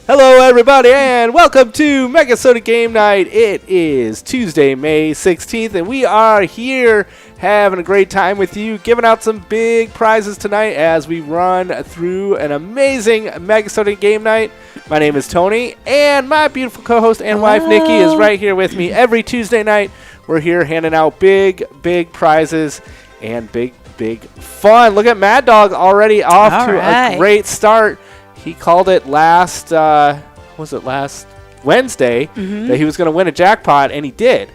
Hello, everybody, and welcome to MegaSota Game Night. It is Tuesday, May 16th, and we are here having a great time with you, giving out some big prizes tonight as we run through an amazing MegaSota Game Night. My name is Tony, and my beautiful co-host and wife, Nikki, is right here with me every Tuesday night. We're here handing out big prizes and big fun. Look at Mad Dog already off to a great start. He called it last Wednesday that he was going to win a jackpot, and he did.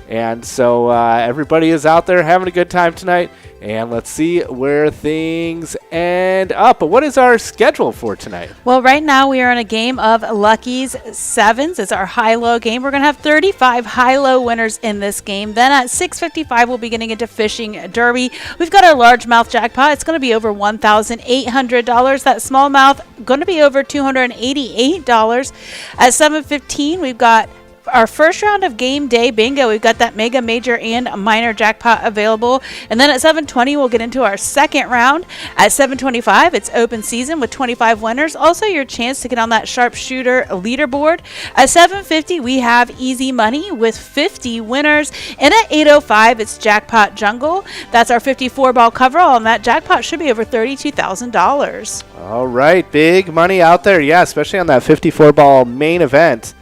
And so everybody is out there having a good time tonight, and let's see where things end up. But what is our schedule for tonight? Well, right now we are in a game of Lucky's Sevens. It's our high-low game. We're going to have 35 high-low winners in this game. Then at 6:55, we'll be getting into Fishing Derby. We've got our largemouth jackpot. It's going to be over $1,800. That smallmouth going to be over $288. At 7:15, we've got our first round of game day bingo. We've got that mega, major, and minor jackpot available. And then at 7:20, we'll get into our second round. At 7:25, it's open season with 25 winners. Also, your chance to get on that sharpshooter leaderboard. At 7:50, we have easy money with 50 winners. And at 8:05, it's jackpot jungle. That's our 54-ball coverall, and that jackpot should be over $32,000. All right, big money out there. Yeah, especially on that 54-ball main event.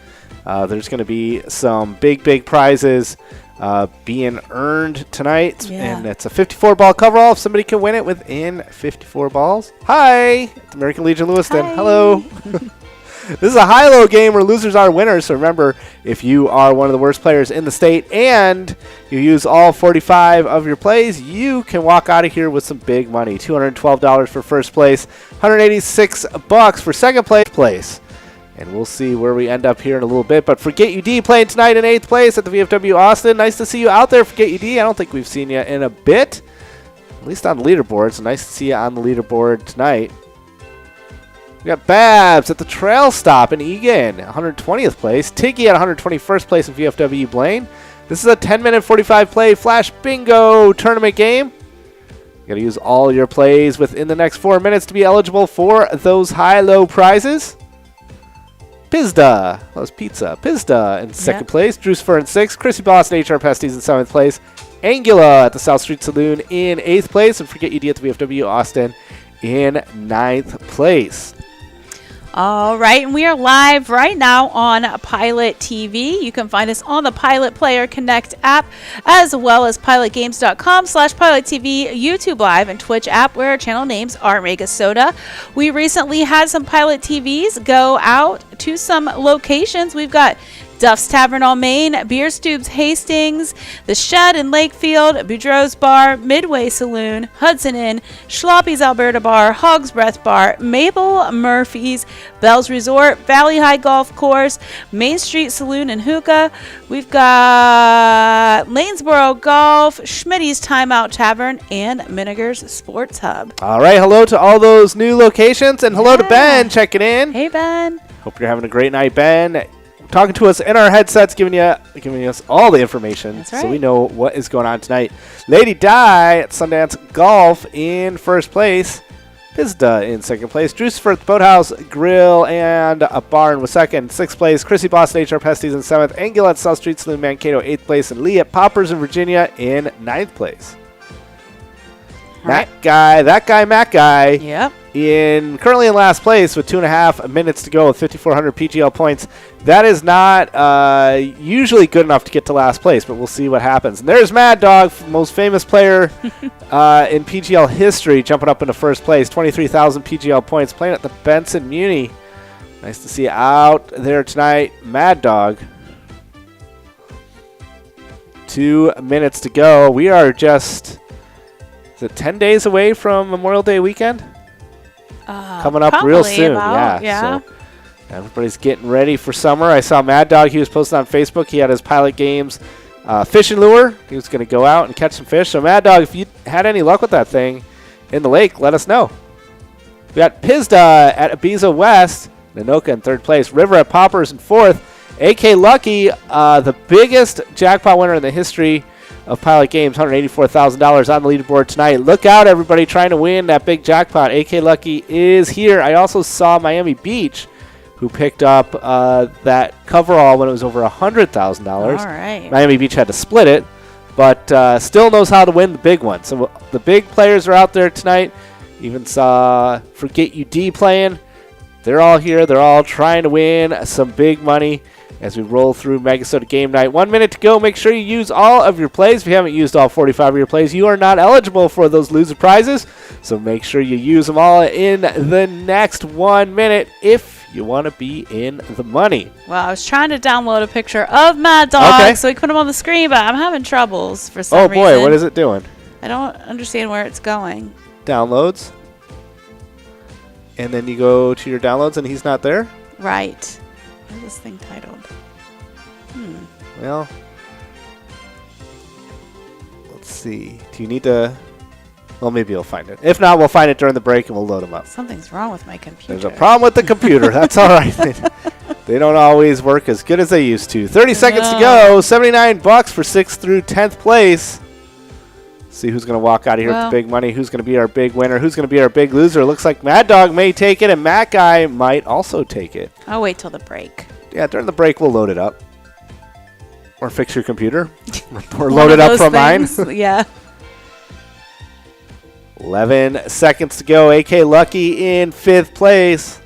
There's going to be some big prizes being earned tonight, and it's a 54-ball coverall. If somebody can win it within 54 balls. Hi, it's American Legion Lewiston. Hi. Hello. This is a high-low game where losers are winners. So remember, if you are one of the worst players in the state and you use all 45 of your plays, you can walk out of here with some big money. $212 for first place, $186 for second place. And we'll see where we end up here in a little bit. But Forget UD playing tonight in 8th place at the VFW Austin. Nice to see you out there, Forget UD. I don't think we've seen you in a bit, at least on the leaderboard. So nice to see you on the leaderboard tonight. We got Babs at the Trail Stop in Egan, 120th place. Tiggy at 121st place in VFW Blaine. This is a 10-minute 45-play Flash Bingo tournament game. You got to use all your plays within the next 4 minutes to be eligible for those high-low prizes. Pizda, that was pizza. Pizda in second place. Drucifer in 6th. Chrissy Boss and HR Pesties in 7th place. Angula at the South Street Saloon in 8th place. And Forget UD at the VFW Austin in 9th place. All right, and we are live right now on Pilot TV. You can find us on the Pilot Player Connect app, as well as pilotgames.com/PilotTV, YouTube Live, and Twitch app, where our channel names are MegaSota. We recently had some Pilot TVs go out to some locations. We've got Duff's Tavern on Main, Beer Stoops Hastings, The Shed in Lakefield, Boudreaux's Bar, Midway Saloon, Hudson Inn, Schloppy's Alberta Bar, Hog's Breath Bar, Mabel Murphy's, Bell's Resort, Valley High Golf Course, Main Street Saloon and Hookah. We've got Lanesboro Golf, Schmitty's Timeout Tavern, and Miniger's Sports Hub. All right, hello to all those new locations, and hello to Ben checking in. Hey, Ben. Hope you're having a great night, Ben. Talking to us in our headsets, giving us all the information. That's right. So we know what is going on tonight. Lady Di at Sundance Golf in first place. Pizda in second place. Drucifer at the Boathouse Grill and a Barn was second. 6th place. Chrissy Boss and HR Pesties in 7th. Angela at South Street Saloon Mankato 8th place. And Lee at Poppers in Virginia in 9th place. Matt Guy. Yep. Currently in last place with 2.5 minutes to go with 5,400 PGL points. That is not usually good enough to get to last place, but we'll see what happens. And there's Mad Dog, most famous player in PGL history, jumping up into first place. 23,000 PGL points, playing at the Benson Muni. Nice to see you out there tonight, Mad Dog. 2 minutes to go. We are just 10 days away from Memorial Day weekend? Coming up real soon. So everybody's getting ready for summer. I saw Mad Dog. He was posting on Facebook. He had his Pilot Games fishing lure. He was going to go out and catch some fish. So Mad Dog, if you had any luck with that thing in the lake, let us know. We got Pizda at Ibiza West. Nanoka in 3rd place. River at Poppers in 4th. AK Lucky, the biggest jackpot winner in the history of Pilot Games, $184,000 on the leaderboard tonight. Look out, everybody trying to win that big jackpot. AK Lucky is here. I also saw Miami Beach, who picked up that coverall when it was over $100,000. All right. Miami Beach had to split it, but still knows how to win the big one. So the big players are out there tonight. Even saw Forget You D playing. They're all here. They're all trying to win some big money as we roll through MegaSota game night. 1 minute to go. Make sure you use all of your plays. If you haven't used all 45 of your plays, you are not eligible for those loser prizes. So make sure you use them all in the next 1 minute if you want to be in the money. Well, I was trying to download a picture of Mad Dog so we can put him on the screen, but I'm having troubles for some reason. Oh boy, what is it doing? I don't understand where it's going. Downloads. And then you go to your downloads and he's not there? Right. What is this thing titled? Well, let's see. Do you need to... Well, maybe you'll find it. If not, we'll find it during the break and we'll load them up. Something's wrong with my computer. There's a problem with the computer. That's all right. They don't always work as good as they used to. 30 seconds to go. $79 for 6th through 10th place. See who's going to walk out of here with the big money. Who's going to be our big winner? Who's going to be our big loser? Looks like Mad Dog may take it, and Matt Guy might also take it. I'll wait till the break. Yeah, during the break, we'll load it up. Or fix your computer. Or load it up from mine. Yeah. 11 seconds to go. AK Lucky in 5th place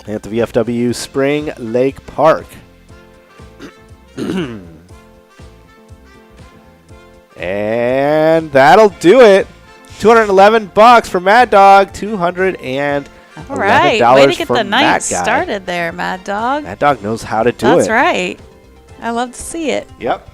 at the VFW Spring Lake Park. And that'll do it. $211 for Mad Dog. $211 All right. Way to get the night Matt Guy. started there, Mad Dog. Mad Dog knows how to do it. That's right. I love to see it. Yep.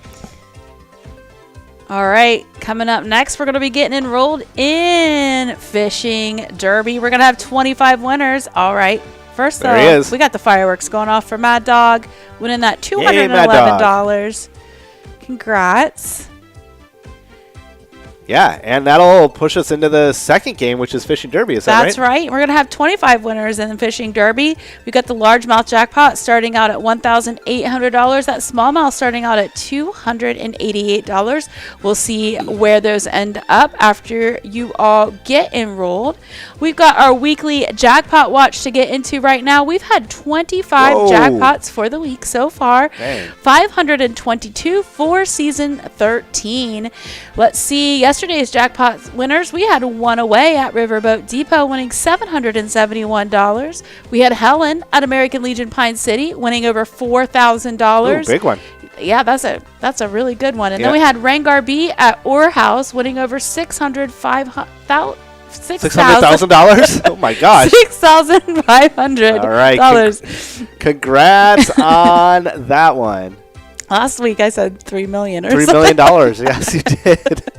All right, coming up next, we're going to be getting enrolled in Fishing Derby. We're going to have 25 winners. All right, first though, we got the fireworks going off for Mad Dog, winning that $211. Congrats. Yeah, and that'll push us into the second game, which is Fishing Derby. Is that right? That's right. We're going to have 25 winners in the Fishing Derby. We've got the largemouth jackpot starting out at $1,800. That smallmouth starting out at $288. We'll see where those end up after you all get enrolled. We've got our weekly jackpot watch to get into right now. We've had 25 jackpots for the week so far. Dang. 522 for season 13. Let's see. Yesterday's jackpot winners, we had one away at Riverboat Depot winning $771. We had Helen at American Legion Pine City winning over $4,000. Big one. Yeah, that's a really good one. And then we had Rangar B at Orr House winning over $600,000. Oh my gosh. $6,500. All right. Congrats on that one. Last week I said $3 million or $3 million. Yes, you did.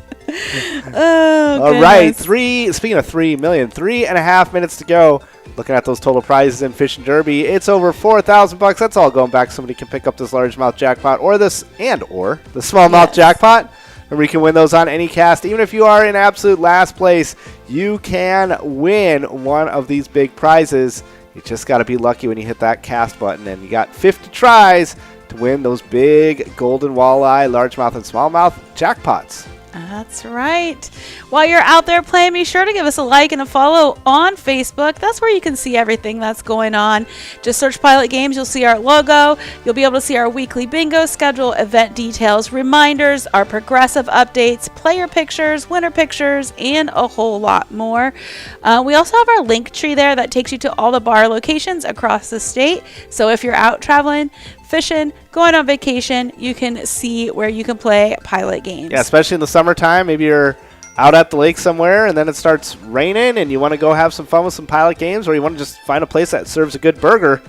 All right. Speaking of $3 million, 3.5 minutes to go. Looking at those total prizes in Fishing Derby, it's over $4,000. That's all going back. Somebody can pick up this largemouth jackpot or the smallmouth jackpot. Remember, you can win those on any cast. Even if you are in absolute last place, you can win one of these big prizes. You just got to be lucky when you hit that cast button. And you got 50 tries to win those big golden walleye, largemouth, and smallmouth jackpots. That's right. While you're out there playing, be sure to give us a like and a follow on Facebook. That's where you can see everything that's going on. Just search Pilot Games. You'll see our logo. You'll be able to see our weekly bingo schedule, event details, reminders, our progressive updates, player pictures, winner pictures, and a whole lot more. We also have our link tree there that takes you to all the bar locations across the state. So if you're out traveling, fishing, going on vacation, you can see where you can play Pilot Games. Yeah, especially in the summertime. Maybe you're out at the lake somewhere and then it starts raining and you want to go have some fun with some Pilot Games, or you want to just find a place that serves a good burger.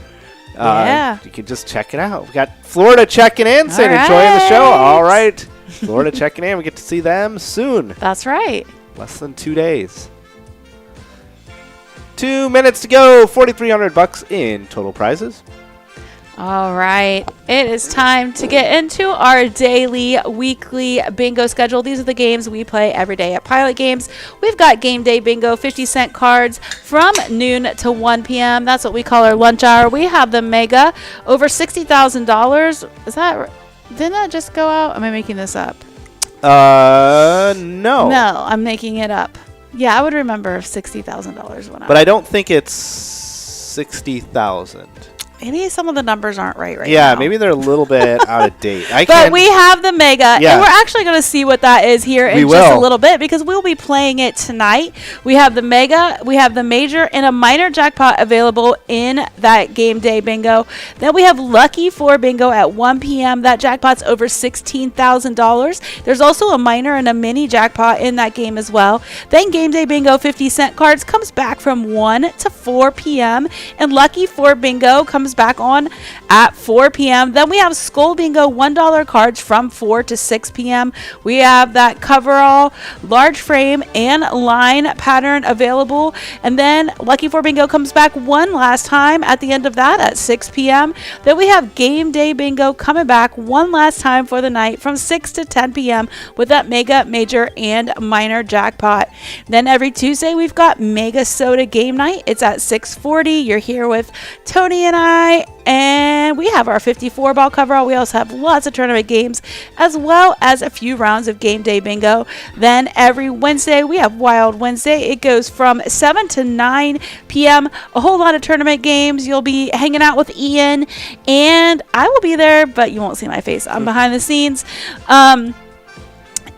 You can just check it out. We got Florida checking in, saying enjoying the show. All right. Florida checking in. We get to see them soon. That's right. Less than 2 days. 2 minutes to go. $4,300 in total prizes. All right, it is time to get into our daily, weekly bingo schedule. These are the games we play every day at Pilot Games. We've got game day bingo, 50-cent cards from noon to 1 p.m. That's what we call our lunch hour. We have the mega, over $60,000. Is that, didn't that just go out? Am I making this up? No. No, I'm making it up. Yeah, I would remember if $60,000 went out. But I don't think it's $60,000. Maybe some of the numbers aren't right now. Yeah, maybe they're a little bit out of date. But we have the Mega, and we're actually going to see what that is here in just a little bit because we'll be playing it tonight. We have the Mega, we have the Major, and a minor jackpot available in that game day bingo. Then we have Lucky 4 bingo at 1 p.m. That jackpot's over $16,000. There's also a minor and a mini jackpot in that game as well. Then game day bingo 50-cent cards comes back from 1 to 4 p.m. and Lucky 4 bingo comes back on at 4 p.m. Then we have Skull Bingo $1 cards from 4 to 6 p.m. We have that coverall, large frame, and line pattern available. And then Lucky 4 Bingo comes back one last time at the end of that at 6 p.m. Then we have Game Day Bingo coming back one last time for the night from 6 to 10 p.m. with that Mega, Major, and Minor jackpot. Then every Tuesday we've got MegaSota Game Night. It's at 6:40. You're here with Tony and I. And we have our 54 ball coverall. We also have lots of tournament games as well as a few rounds of game day bingo. Then every Wednesday we have Wild Wednesday. It goes from 7 to 9 p.m. A whole lot of tournament games. You'll be hanging out with Ian and I will be there, but you won't see my face. I'm behind the scenes.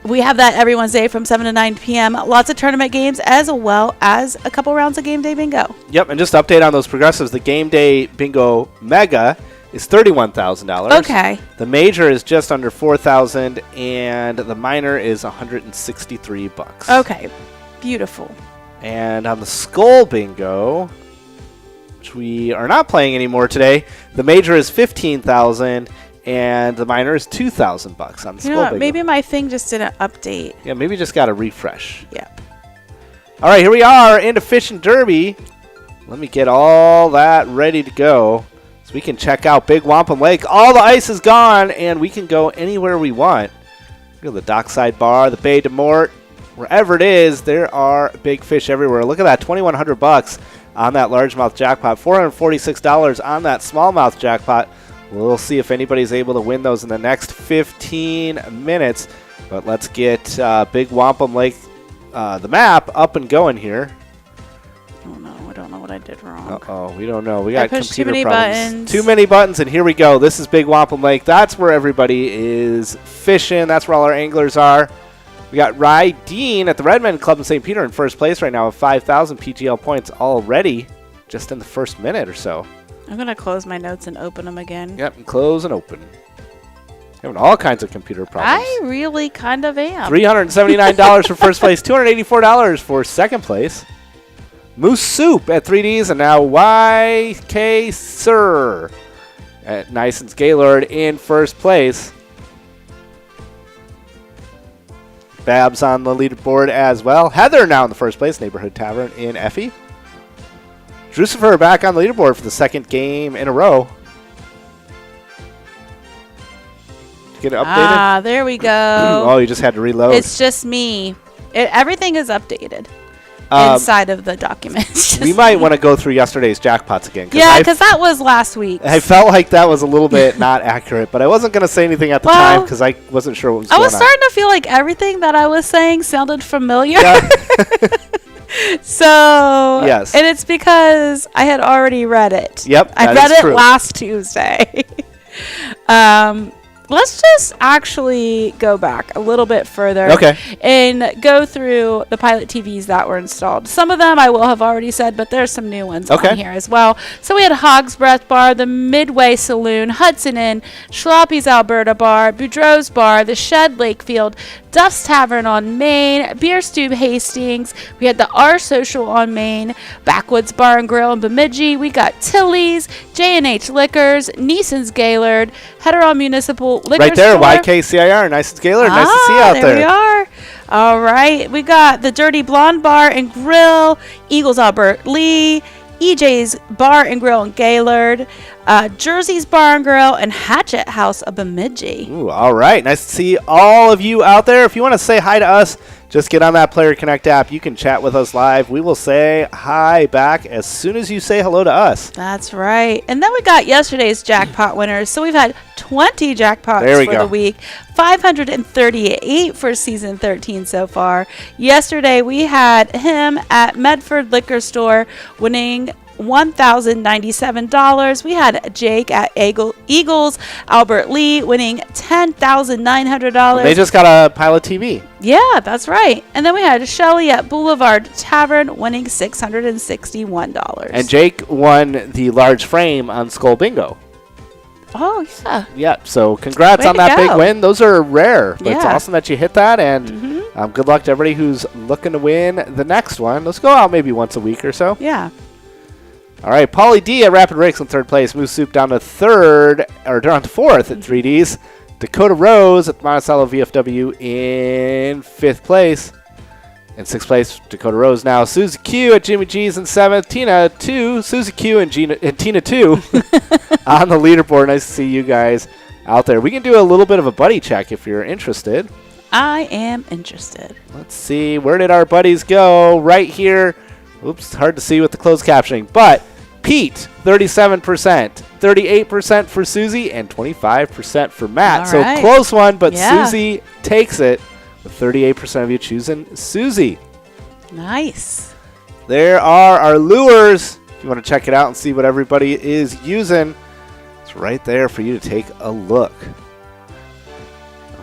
We have that every Wednesday from 7 to 9 p.m. Lots of tournament games as well as a couple rounds of game day bingo. Yep, and just to update on those progressives, the game day bingo Mega is $31,000. Okay. The Major is just under $4,000, and the Minor is $163. Okay, beautiful. And on the Skull Bingo, which we are not playing anymore today, the Major is $15,000. And the minor is $2,000 on the Skull Bingo. Maybe my thing just didn't update. Yeah, maybe just got to refresh. Yep. All right, here we are into Fishing Derby. Let me get all that ready to go so we can check out Big Wampum Lake. All the ice is gone, and we can go anywhere we want. Look at the dockside bar, the Bay de Mort. Wherever it is, there are big fish everywhere. Look at that, $2,100 on that largemouth jackpot, $446 on that smallmouth jackpot. We'll see if anybody's able to win those in the next 15 minutes. But let's get Big Wampum Lake, the map, up and going here. Oh, no. I don't know what I did wrong. Uh-oh. We don't know. We got computer too many problems. buttons. Too many buttons, and here we go. This is Big Wampum Lake. That's where everybody is fishing. That's where all our anglers are. We got Rye Dean at the Redmen Club in St. Peter in first place right now with 5,000 PGL points already just in the first minute or so. I'm going to close my notes and open them again. Yep, and close and open. Having all kinds of computer problems. I really kind of am. $379 for first place, $284 for second place. Moose Soup at 3Ds, and now YK Sir at Nison's Gaylord in first place. Babs on the leaderboard as well. Heather now in the first place, Neighborhood Tavern in Effie. Drusifer back on the leaderboard for the second game in a row. Get it updated? Ah, there we go. Oh, you just had to reload. It's just me. Everything is updated inside of the document. We might want to go through yesterday's jackpots again. Yeah, because that was last week. I felt like that was a little bit not accurate, but I wasn't going to say anything at the time because I wasn't sure what was going on. I was starting to feel like everything that I was saying sounded familiar. Yeah. So, yes. And it's because I had already read it. Yep, I read it last Tuesday. Let's just actually go back a little bit further and go through the Pilot TVs that were installed. Some of them I will have already said, but there's some new ones on here as well. So we had Hog's Breath Bar, the Midway Saloon, Hudson Inn, Schloppy's Alberta Bar, Boudreaux's Bar, the Shed Lakefield, Duff's Tavern on Main, Beer Stew Hastings. We had the R Social on Main, Backwoods Bar and Grill in Bemidji. We got Tilly's, J&H Liquors, Neeson's Gaylord, Hetteron Municipal Liquor right there, Store. YKCIR. Nice Gaylord. Nice to see you out there. There we are. All right. We got the Dirty Blonde Bar and Grill, Eagles Albert Lee, EJ's Bar and Grill in Gaylord, Jersey's Bar and Grill, and Hatchet House of Bemidji. Ooh, all right. Nice to see all of you out there. If you want to say hi to us, just get on that Player Connect app. You can chat with us live. We will say hi back as soon as you say hello to us. That's right. And then we got yesterday's jackpot winners. So we've had 20 jackpots for the week, 538 for season 13 so far. Yesterday we had him at Medford Liquor Store winning $1,097. We had Jake at Eagles, Albert Lee winning $10,900. They just got a Pilot TV. Yeah, that's right. And then we had Shelly at Boulevard Tavern winning $661. And Jake won the large frame on Skull Bingo. Oh, yeah. Yep. So congrats Way on to that go. big win. Those are rare, but it's Yeah. awesome that you hit that. And good luck to everybody who's looking to win the next one. Let's go out maybe once a week or so. Yeah. All right. Pauly D at Rapid Rakes in third place. Moose Soup down to fourth at 3Ds. Dakota Rose at Monticello VFW in fifth place. In sixth place, Dakota Rose now. Susie Q at Jimmy G's in seventh. Tina 2. Susie Q and Tina 2 on the leaderboard. Nice to see you guys out there. We can do a little bit of a buddy check if you're interested. I am interested. Let's see. Where did our buddies go? Right here. Oops, hard to see with the closed captioning. But Pete, 37%. 38% for Susie and 25% for Matt. All so right. close one, but Yeah. Susie takes it. With 38% of you choosing Susie. Nice. There are our lures. If you want to check it out and see what everybody is using, it's right there for you to take a look.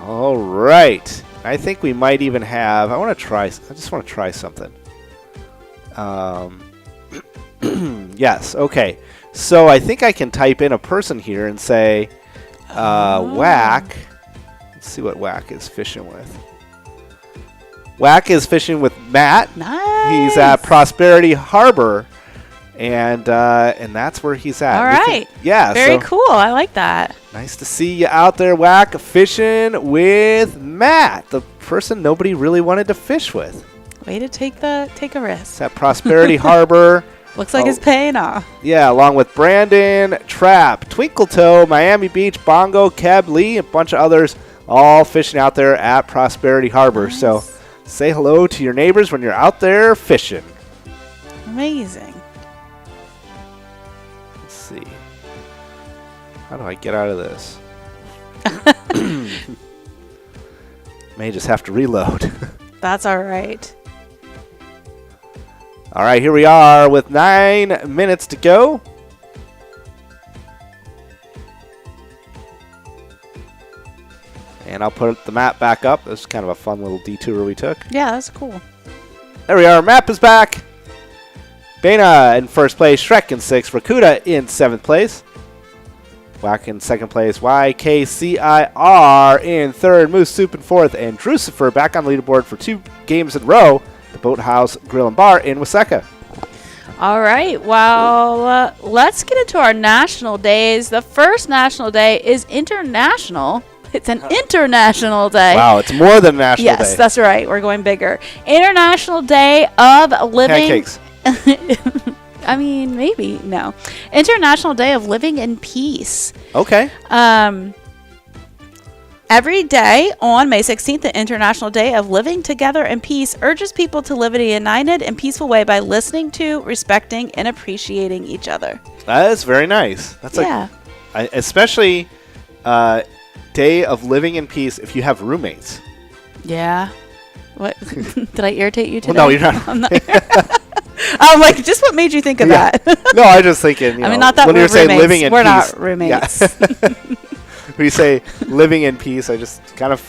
All right. I think we might even have, I just want to try something. Yes, okay. So I think I can type in a person here and say, Whack. Let's see what Whack is fishing with. Whack is fishing with Matt. Nice. He's at Prosperity Harbor, and that's where he's at. All right. Very cool. I like that. Nice to see you out there, Whack, fishing with Matt, the person nobody really wanted to fish with. Way to take a risk. It's at Prosperity Harbor. Looks like it's paying off. Yeah, along with Brandon, Trap, Twinkletoe, Miami Beach, Bongo, Keb, Lee, and a bunch of others, all fishing out there at Prosperity Harbor. Nice. So say hello to your neighbors when you're out there fishing. Amazing. Let's see. How do I get out of this? May just have to reload. That's all right. All right, here we are with 9 minutes to go. And I'll put the map back up. This is kind of a fun little detour we took. Yeah, that's cool. There we are. Map is back. Bana in first place. Shrek in sixth. Rakuda in seventh place. Whack in second place. YKCIR in third. Moose Soup in fourth. And Drucifer back on the leaderboard for 2 games in a row. The Boathouse Grill and Bar in Waseca. All right. Well, let's get into our national days. The first national day is international. It's an international day. Wow, it's more than National Day. Yes, that's right. We're going bigger. International Day of Living. Pancakes. I mean, maybe. No. International Day of Living in Peace. Okay. Every day on May 16th, the International Day of Living Together in Peace urges people to live in a united and peaceful way by listening to, respecting, and appreciating each other. That is very nice. That's especially Day of Living in Peace if you have roommates. Yeah. What? Did I irritate you today? Well, no, you're not. I'm like, just what made you think of that? No, I was just thinking, I mean, not that when we're you say roommates. living in we're peace. Not roommates. Yeah. When you say living in peace, I just kind of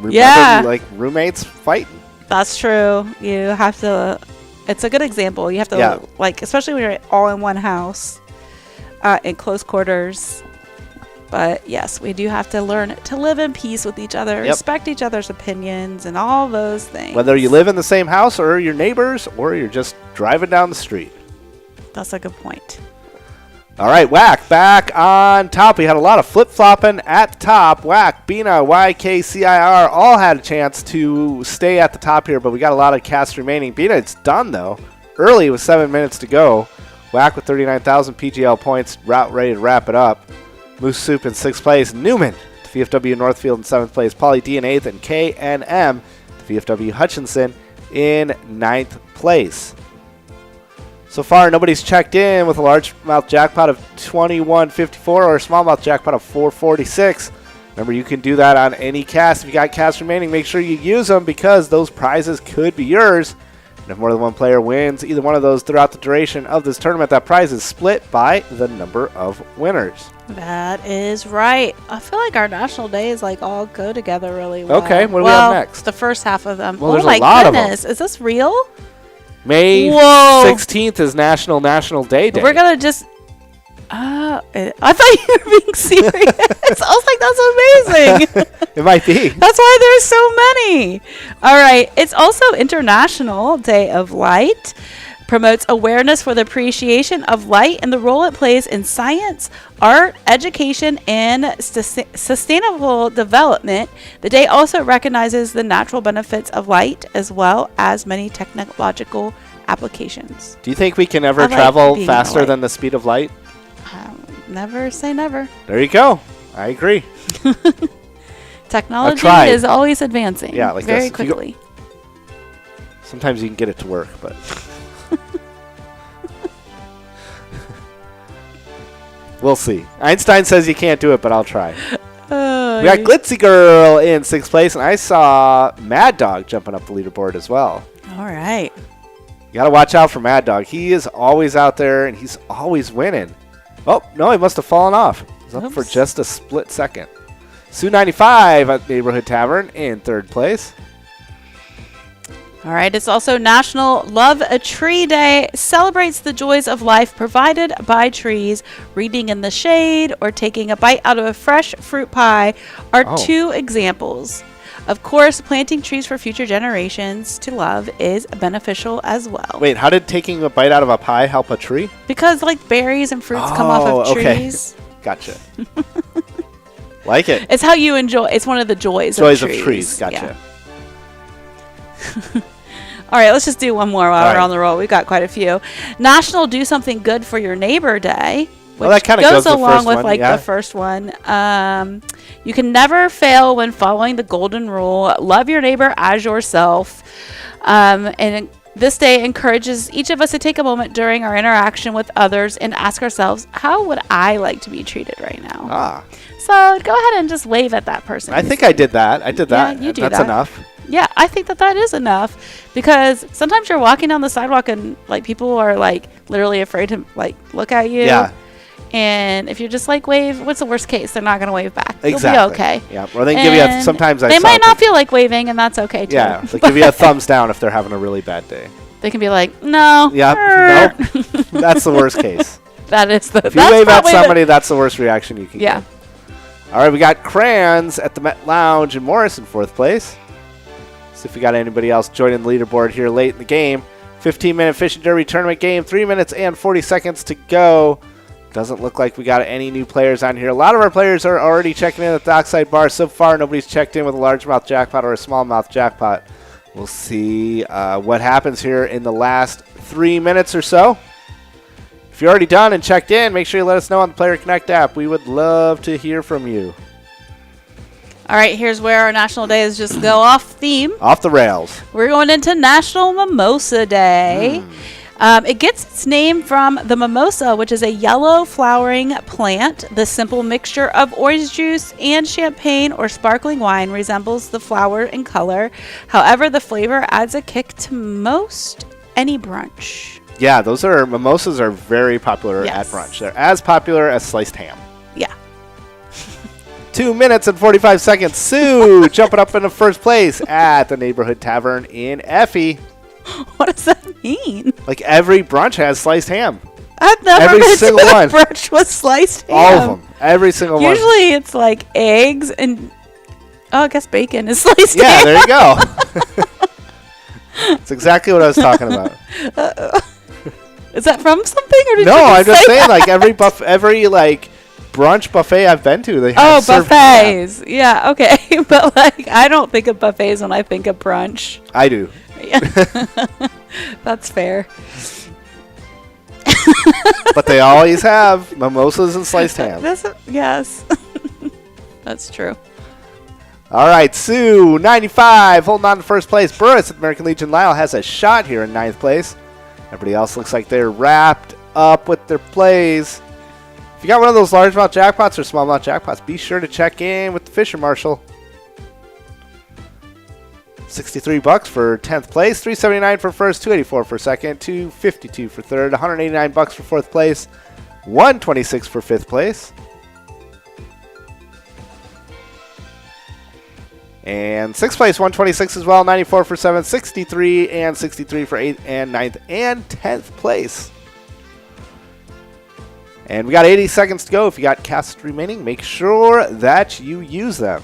remember like roommates fighting. That's true. You have to, it's a good example. You have to, like, especially when you're all in one house, in close quarters. But yes, we do have to learn to live in peace with each other, respect each other's opinions, and all those things. Whether you live in the same house or your neighbors, or you're just driving down the street. That's a good point. All right, Whack, back on top. We had a lot of flip-flopping at the top. Whack, Bina, YKCIR all had a chance to stay at the top here, but we got a lot of casts remaining. Bina, it's done, though. Early with 7 minutes to go. Whack with 39,000 PGL points, ready to wrap it up. Moose Soup in 6th place. Newman to VFW Northfield in 7th place. Pauly D in 8th, and KNM to VFW Hutchinson in 9th place. So far, nobody's checked in with a largemouth jackpot of 2154 or a smallmouth jackpot of 446. Remember, you can do that on any cast. If you got casts remaining, make sure you use them because those prizes could be yours. And if more than one player wins either one of those throughout the duration of this tournament, that prize is split by the number of winners. That is right. I feel like our national days like all go together really well. Okay, what do we have next? The first half of them. Well, oh there's my a lot goodness. of them. Is this real? May Whoa. 16th is National Day Day. We're going to just... I thought you were being serious. I was like, that's amazing. It might be. That's why there's so many. All right. It's also International Day of Light. Promotes awareness for the appreciation of light and the role it plays in science, art, education, and sustainable development. The day also recognizes the natural benefits of light as well as many technological applications. Do you think we can ever travel faster than the speed of light? Never say never. There you go. I agree. Technology is always advancing. Yeah, like very this. quickly. Sometimes you can get it to work, but... We'll see. Einstein says you can't do it, but I'll try. We got Glitzy Girl in 6th place, and I saw Mad Dog jumping up the leaderboard as well. All right. You got to watch out for Mad Dog. He is always out there, and he's always winning. Oh, no, he must have fallen off. He's up for just a split second. Sue95 at Neighborhood Tavern in 3rd place. All right, it's also National Love a Tree Day. Celebrates the joys of life provided by trees. Reading in the shade or taking a bite out of a fresh fruit pie are 2 examples. Of course, planting trees for future generations to love is beneficial as well. Wait, how did taking a bite out of a pie help a tree? Because like berries and fruits come off of trees. Gotcha. Like it. It's how you enjoy. It's one of the joys of trees. Gotcha. Yeah. All right, let's just do one more while we're on the roll. We've got quite a few. National Do Something Good for Your Neighbor Day, which that kind of goes along with the first one. You can never fail when following the golden rule. Love your neighbor as yourself. And this day encourages each of us to take a moment during our interaction with others and ask ourselves, how would I like to be treated right now? So go ahead and just wave at that person. I think I did that. I did that. Yeah, you do That's that. enough. Yeah, I think that is enough, because sometimes you're walking down the sidewalk and like people are like literally afraid to like look at you. Yeah. And if you're just like wave, what's the worst case? They're not going to wave back. Exactly. You'll be okay. Yeah. Or they can give you sometimes they might not feel like waving, and that's okay too. Yeah. They give you a thumbs down if they're having a really bad day. They can be like, no. Yeah. Nope. That's the worst case. That is the. If you wave at somebody, that's the worst reaction you can get. All right, we got Crayons at the Met Lounge in Morris in 4th place. See if we got anybody else joining the leaderboard here late in the game. 15-minute Fishing Derby tournament game, 3 minutes and 40 seconds to go. Doesn't look like we got any new players on here. A lot of our players are already checking in at the Dockside Bar. So far, nobody's checked in with a largemouth jackpot or a smallmouth jackpot. We'll see what happens here in the last 3 minutes or so. If you're already done and checked in, make sure you let us know on the Player Connect app. We would love to hear from you. All right, here's where our national days just go off theme. Off the rails. We're going into National Mimosa Day. It gets its name from the mimosa, which is a yellow flowering plant. The simple mixture of orange juice and champagne or sparkling wine resembles the flower in color. However, the flavor adds a kick to most any brunch. Yeah, mimosas are very popular at brunch. They're as popular as sliced ham. Yeah. 2 minutes and 45 seconds. Sue jumping up into 1st place at the Neighborhood Tavern in Effie. What does that mean? Like every brunch has sliced ham. I've never been to a brunch with sliced ham. All of them. Every single one. Usually it's like eggs and, I guess bacon is sliced ham. Yeah, there you go. That's exactly what I was talking about. Is that from something? Or did no, you I'm just saying, that? like every like brunch buffet I've been to, they have buffets. Ham. Yeah, okay. But like I don't think of buffets when I think of brunch. I do. Yeah. That's fair. But they always have mimosas and sliced ham. Yes. That's true. All right, Sue, 95, holding on to 1st place. Burris at American Legion Lyle has a shot here in 9th place. Everybody else looks like they're wrapped up with their plays. If you got one of those largemouth jackpots or smallmouth jackpots, be sure to check in with the Fisher Marshal. $63 for 10th place, $379 for first, $284 for second, $252 for third, $189 for fourth place, $126 for fifth place. And sixth place, $126 as well, $94 for seventh, $63 and $63 for eighth and ninth and 10th place. And we got 80 seconds to go. If you got casts remaining, make sure that you use them.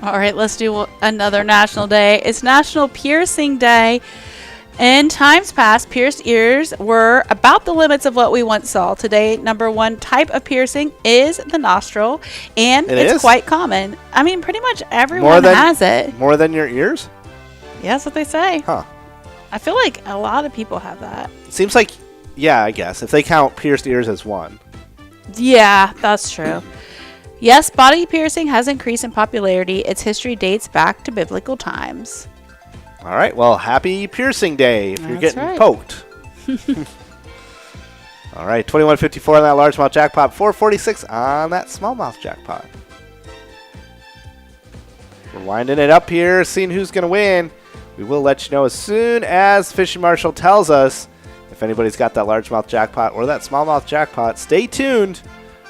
All right, let's do another national day. It's National Piercing Day. In times past, pierced ears were about the limits of what we once saw. Today, number one type of piercing is the nostril, and it's quite common. I mean, pretty much everyone has it. More than your ears? Yeah, that's what they say. Huh. I feel like a lot of people have that. Seems like, yeah, I guess, if they count pierced ears as one. Yeah, that's true. Yes, body piercing has increased in popularity. Its history dates back to biblical times. All right, well, happy piercing day if you're getting poked. All right, 2154 on that largemouth jackpot, 446 on that smallmouth jackpot. We're winding it up here, seeing who's going to win. We will let you know as soon as Fishing Marshal tells us if anybody's got that largemouth jackpot or that smallmouth jackpot. Stay tuned.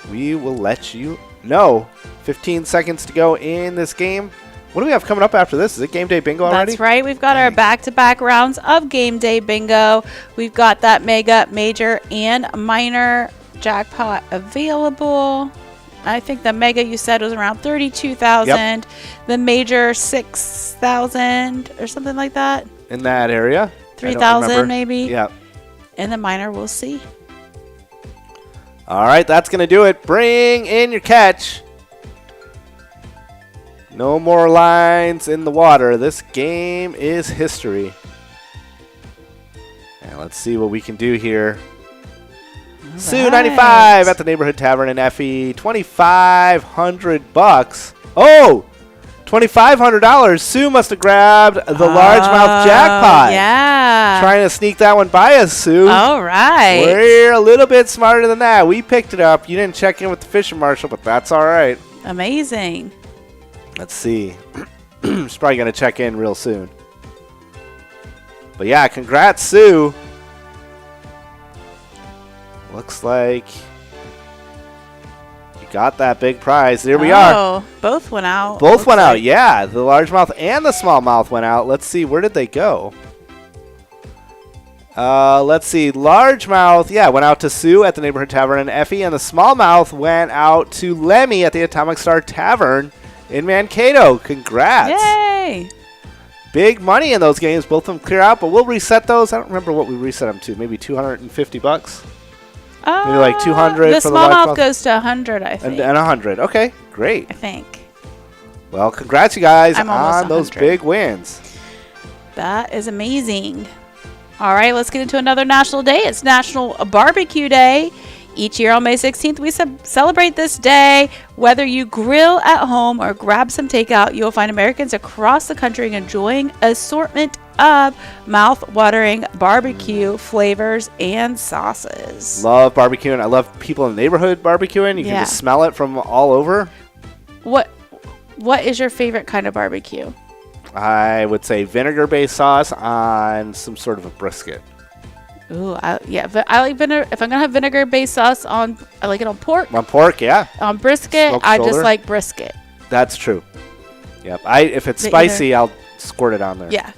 We will let you know. 15 seconds to go in this game. What do we have coming up after this? Is it Game Day Bingo already? That's right. We've got our back-to-back rounds of Game Day Bingo. We've got that mega, major, and minor jackpot available. I think the mega you said was around 32,000. Yep. The major 6,000 or something like that. In that area. 3,000 maybe. Yep. And the minor, we'll see. All right, that's going to do it. Bring in your catch. No more lines in the water. This game is history. And let's see what we can do here. All Sue, 95 at the Neighborhood Tavern in Effie. $2,500. Oh, $2,500. Sue must have grabbed the largemouth jackpot. Yeah. Trying to sneak that one by us, Sue. All right. We're a little bit smarter than that. We picked it up. You didn't check in with the Fishing Marshal, but that's all right. Amazing. Let's see. She's probably going to check in real soon. But yeah, congrats, Sue. Looks like you got that big prize. There we are. Oh, both went out. Both went out, yeah. The largemouth and the smallmouth went out. Let's see. Where did they go? Let's see. Largemouth, yeah, went out to Sue at the Neighborhood Tavern in Effie. And the smallmouth went out to Lemmy at the Atomic Star Tavern in Mankato. Congrats. Yay. Big money in those games. Both of them clear out, but we'll reset those. I don't remember what we reset them to. Maybe $250? Maybe like 200 the for the smallmouth goes to 100, I think. And 100. Okay, great. I think. Well, congrats, you guys, on those 100. big wins. That is amazing. All right, let's get into another national day. It's National Barbecue Day. Each year on May 16th, we celebrate this day. Whether you grill at home or grab some takeout, you'll find Americans across the country enjoying assortment of mouth-watering barbecue flavors and sauces. Love barbecuing. I love people in the neighborhood barbecuing. You can just smell it from all over. What is your favorite kind of barbecue? I would say vinegar-based sauce on some sort of a brisket. Ooh, I like vinegar. If I'm gonna have vinegar-based sauce I like it on pork. On pork, yeah. On brisket, Smoked I shoulder. just like brisket. That's true. Yep. If it's spicy, I'll squirt it on there. Yeah.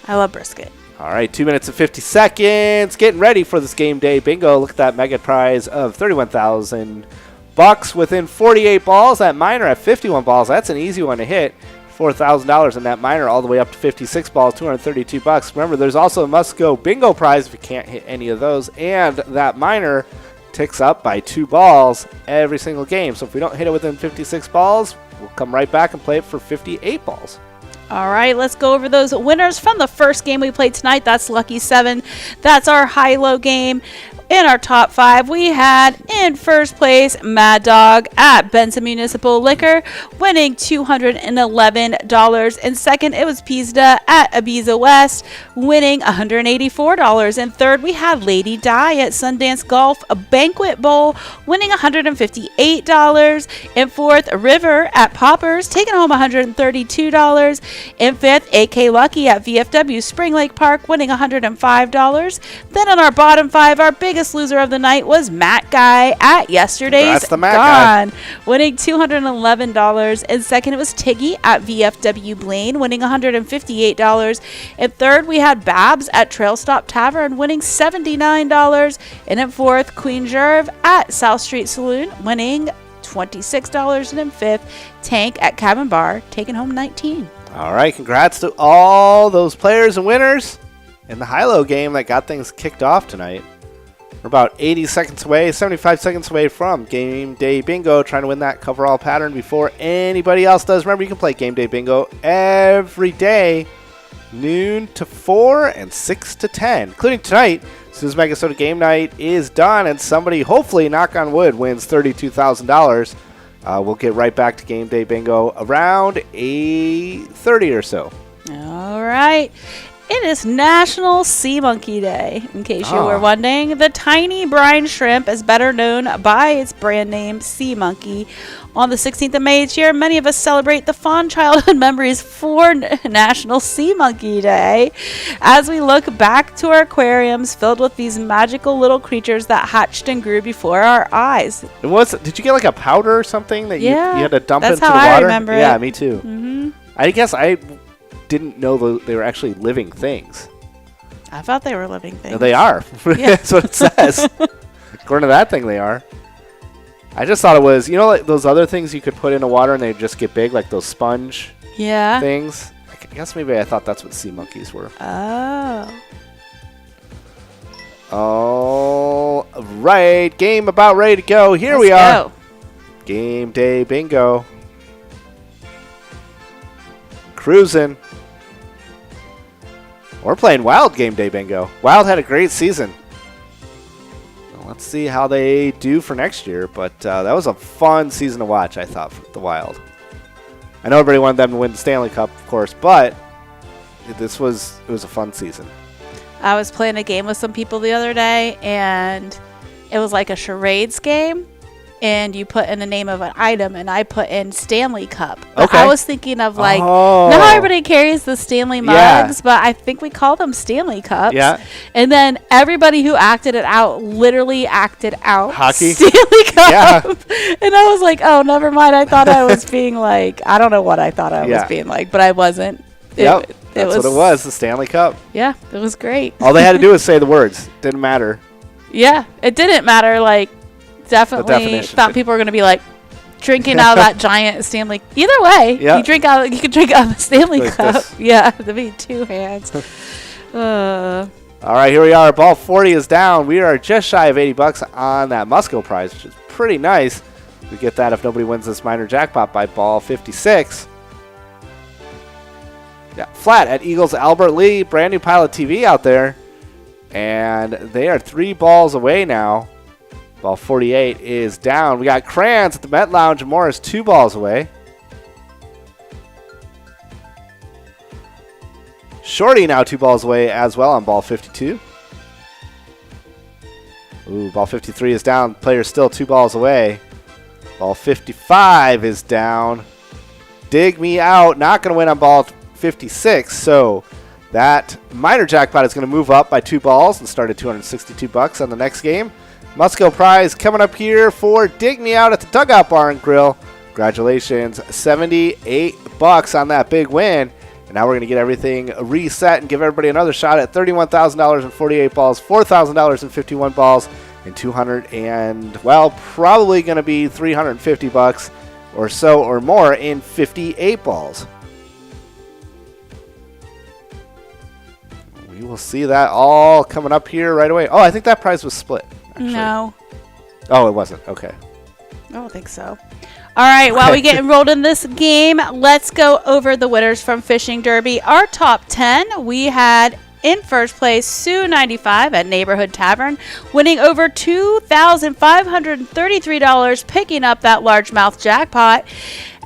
I love brisket. All right, 2 minutes and 50 seconds. Getting ready for this Game Day Bingo. Look at that mega prize of $31,000 within 48 balls. That minor at 51 balls. That's an easy one to hit. $4,000 in that minor all the way up to 56 balls, $232. Remember, there's also a must-go bingo prize if you can't hit any of those, and that minor ticks up by 2 balls every single game. So if we don't hit it within 56 balls, we'll come right back and play it for 58 balls. All right, let's go over those winners from the first game we played tonight. That's Lucky 7. That's our high-low game. In our top 5, we had in first place Mad Dog at Benson Municipal Liquor, winning $211. In second, it was Pizda at Ibiza West, winning $184. In third, we had Lady Di at Sundance Golf, a Banquet Bowl, winning $158. In fourth, River at Poppers, taking home $132. In fifth, AK Lucky at VFW Spring Lake Park, winning $105. Then on our bottom 5, our biggest loser of the night was Matt Guy at Yesterday's Gone, winning $211. In second, it was Tiggy at VFW Blaine, winning $158. In third, we had Babs at Trail Stop Tavern, winning $79. And in fourth, Queen Jerv at South Street Saloon, winning $26. And in fifth, Tank at Cabin Bar, taking home $19. All right, congrats to all those players and winners in the high-low game that got things kicked off tonight. We're about 80 seconds away, 75 seconds away from Game Day Bingo, trying to win that coverall pattern before anybody else does. Remember, you can play Game Day Bingo every day, noon to 4 and 6 to 10, including tonight. As soon as MegaSota game night is done and somebody, hopefully, knock on wood, wins $32,000, we'll get right back to Game Day Bingo around 8:30 or so. All right. It is National Sea Monkey Day, in case you were wondering. The tiny brine shrimp is better known by its brand name, Sea Monkey. On the 16th of May each year, many of us celebrate the fond childhood memories for National Sea Monkey Day as we look back to our aquariums filled with these magical little creatures that hatched and grew before our eyes. Did you get like a powder or something that you had to dump into the water? That's how I remember it. Yeah, me too. Mm-hmm. I guess I didn't know they were actually living things. I thought they were living things. They are. Yeah. That's what it says. According to that thing, they are. I just thought it was, like those other things you could put in the water and they just get big, like those sponge things. I guess maybe I thought that's what sea monkeys were. Oh. All right. Game about ready to go. Here we are. Game Day Bingo. Cruising. We're playing Wild Game Day Bingo. Wild had a great season. Well, let's see how they do for next year, but that was a fun season to watch, I thought, for the Wild. I know everybody wanted them to win the Stanley Cup, of course, but it was a fun season. I was playing a game with some people the other day, and it was like a charades game. And you put in the name of an item, and I put in Stanley Cup. But I was thinking of now how everybody carries the Stanley mugs, but I think we call them Stanley Cups. Yeah. And then everybody who acted it out literally acted out hockey Stanley Cup. Yeah. And I was like, oh, never mind. I thought I was being like, I don't know what I thought I was being like, but I wasn't. That's what it was, the Stanley Cup. Yeah, it was great. All they had to do was say the words. Didn't matter. Yeah, it didn't matter, definitely thought people were going to be drinking out of that giant Stanley. Either way, you could drink out of the Stanley Cup. This. Yeah, that'd be 2 hands. All right, here we are. Ball 40 is down. We are just shy of $80 on that Musco prize, which is pretty nice. We get that if nobody wins this minor jackpot by ball 56. Yeah, flat at Eagles Albert Lee. Brand new PilotTV out there. And they are 3 balls away now. Ball 48 is down. We got Crayons at the Met Lounge. Morris 2 balls away. Shorty now 2 balls away as well on ball 52. Ooh, ball 53 is down. Player's still 2 balls away. Ball 55 is down. Dig me out. Not going to win on ball 56. So that minor jackpot is going to move up by 2 balls and start at $262 on the next game. Musco prize coming up here for Dig Me Out at the Dugout Bar and Grill. Congratulations, $78 on that big win. And now we're going to get everything reset and give everybody another shot at $31,000 balls, $4,000 balls, and probably going to be $350 or so or more in 58 balls. We will see that all coming up here right away. Oh, I think that prize was split. Actually. No. Oh, it wasn't. Okay. I don't think so. All right, while we get enrolled in this game, let's go over the winners from Fishing Derby. Our top 10, we had In first place, Sue95 at Neighborhood Tavern, winning over $2,533, picking up that largemouth jackpot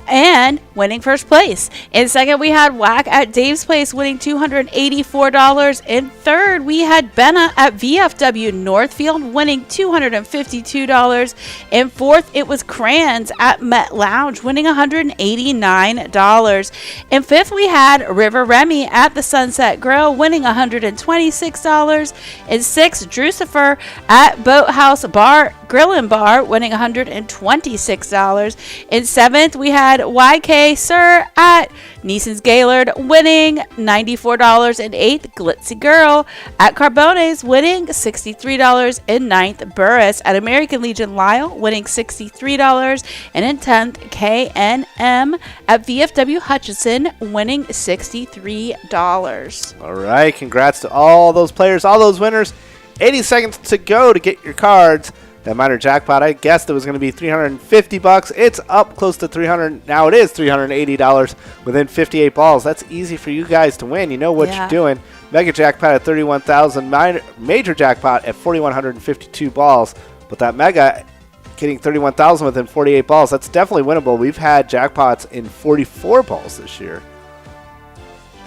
and winning first place. In second, we had Whack at Dave's Place, winning $284. In third, we had Benna at VFW Northfield, winning $252. In fourth, it was Crayons at Met Lounge, winning $189. In fifth, we had River Remy at the Sunset Grill, winning $126. In sixth, Drucifer at Boathouse Bar Grill and Bar, winning $126. In seventh, we had YK Sir at Neeson's Gaylord, winning $94. In eighth, Glitzy Girl at Carbones, winning $63. In ninth, Burris at American Legion Lyle, winning $63. And in 10th, KNM at VFW Hutchinson, winning $63. All right, congrats to all those players, all those winners. 80 seconds to go to get your cards. That minor jackpot, I guessed it was going to be $350. It's up close to $300. Now it is $380 within 58 balls. That's easy for you guys to win. You know what you're doing. Mega jackpot at 31,000. Major jackpot at 4,152 balls. But that mega getting 31,000 within 48 balls, that's definitely winnable. We've had jackpots in 44 balls this year.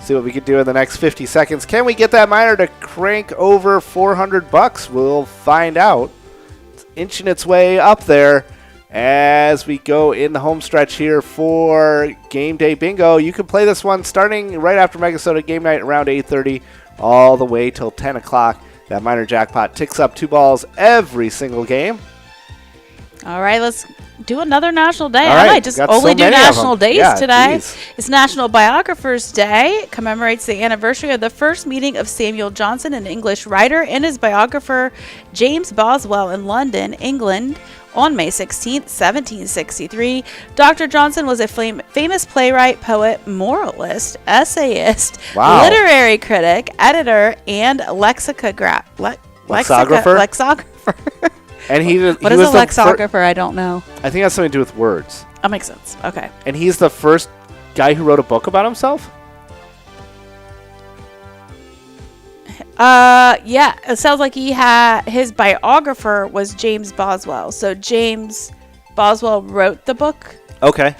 See what we can do in the next 50 seconds. Can we get that minor to crank over $400? We'll find out. Inching its way up there as we go in the home stretch here for Game Day Bingo. You can play this one starting right after MegaSota game night around 8:30 all the way till 10 o'clock. That minor jackpot ticks up 2 balls every single game. All right, let's do another National Day. All right, I might just only do National Days today. Geez. It's National Biographers Day. It commemorates the anniversary of the first meeting of Samuel Johnson, an English writer, and his biographer James Boswell in London, England, on May 16, 1763. Dr. Johnson was a famous playwright, poet, moralist, essayist, literary critic, editor, and lexicographer. And what is a lexicographer? I don't know. I think it has something to do with words. That makes sense. Okay. And he's the first guy who wrote a book about himself? Yeah. It sounds like his biographer was James Boswell. So James Boswell wrote the book. Okay.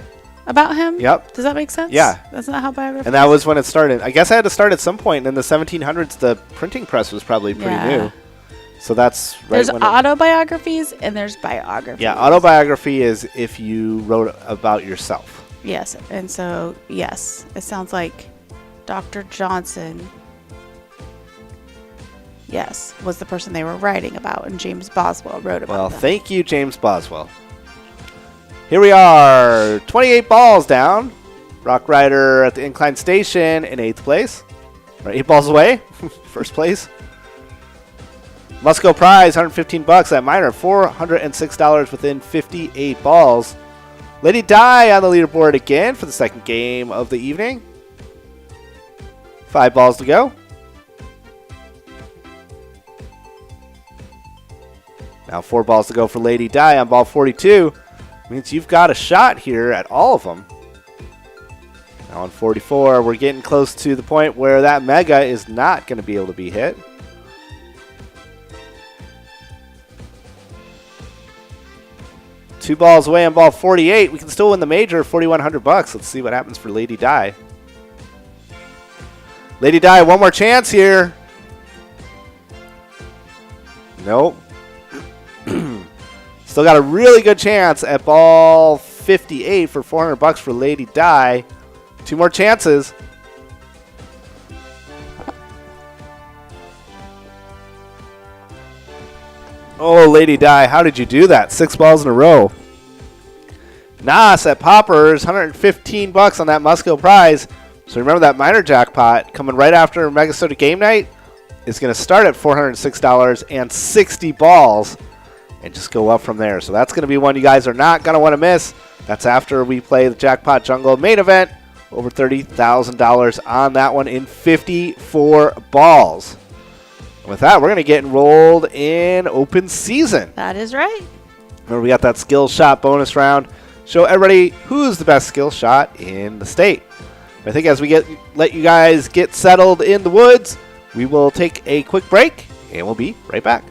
About him? Yep. Does that make sense? Yeah. That's not how biography. And that was when it started. I guess I had to start at some point. In the 1700s, the printing press was probably pretty new. So that's right. There's autobiographies and there's biographies. Yeah, autobiography is if you wrote about yourself. Yes, and so, yes, it sounds like Dr. Johnson, yes, was the person they were writing about, and James Boswell wrote about them. Thank you, James Boswell. Here we are, 28 balls down. Rock Rider at the Incline Station in 8th place. Right, 8 balls away, first place. Musco Prize, $115. That minor, $406 within 58 balls. Lady Di on the leaderboard again for the second game of the evening. 5 balls to go. Now 4 balls to go for Lady Di on ball 42. Means you've got a shot here at all of them. Now on 44, we're getting close to the point where that mega is not going to be able to be hit. Two balls away on ball 48. We can still win the major, $4,100. Let's see what happens for Lady Di. Lady Di, one more chance here. Nope. Still got a really good chance at ball 58 for $400 for Lady Di. 2 more chances. Oh, Lady Di, how did you do that? 6 balls in a row. Nas at Poppers, $115 on that Musco Prize. So remember that minor jackpot coming right after MegaSota game night is going to start at $406 and 60 balls and just go up from there. So that's going to be one you guys are not going to want to miss. That's after we play the Jackpot Jungle main event. Over $30,000 on that one in 54 balls. And with that, we're going to get enrolled in open season. That is right. Remember, we got that skill shot bonus round. Show everybody who's the best skill shot in the state. I think as we let you guys get settled in the woods, We will take a quick break, and we'll be right back.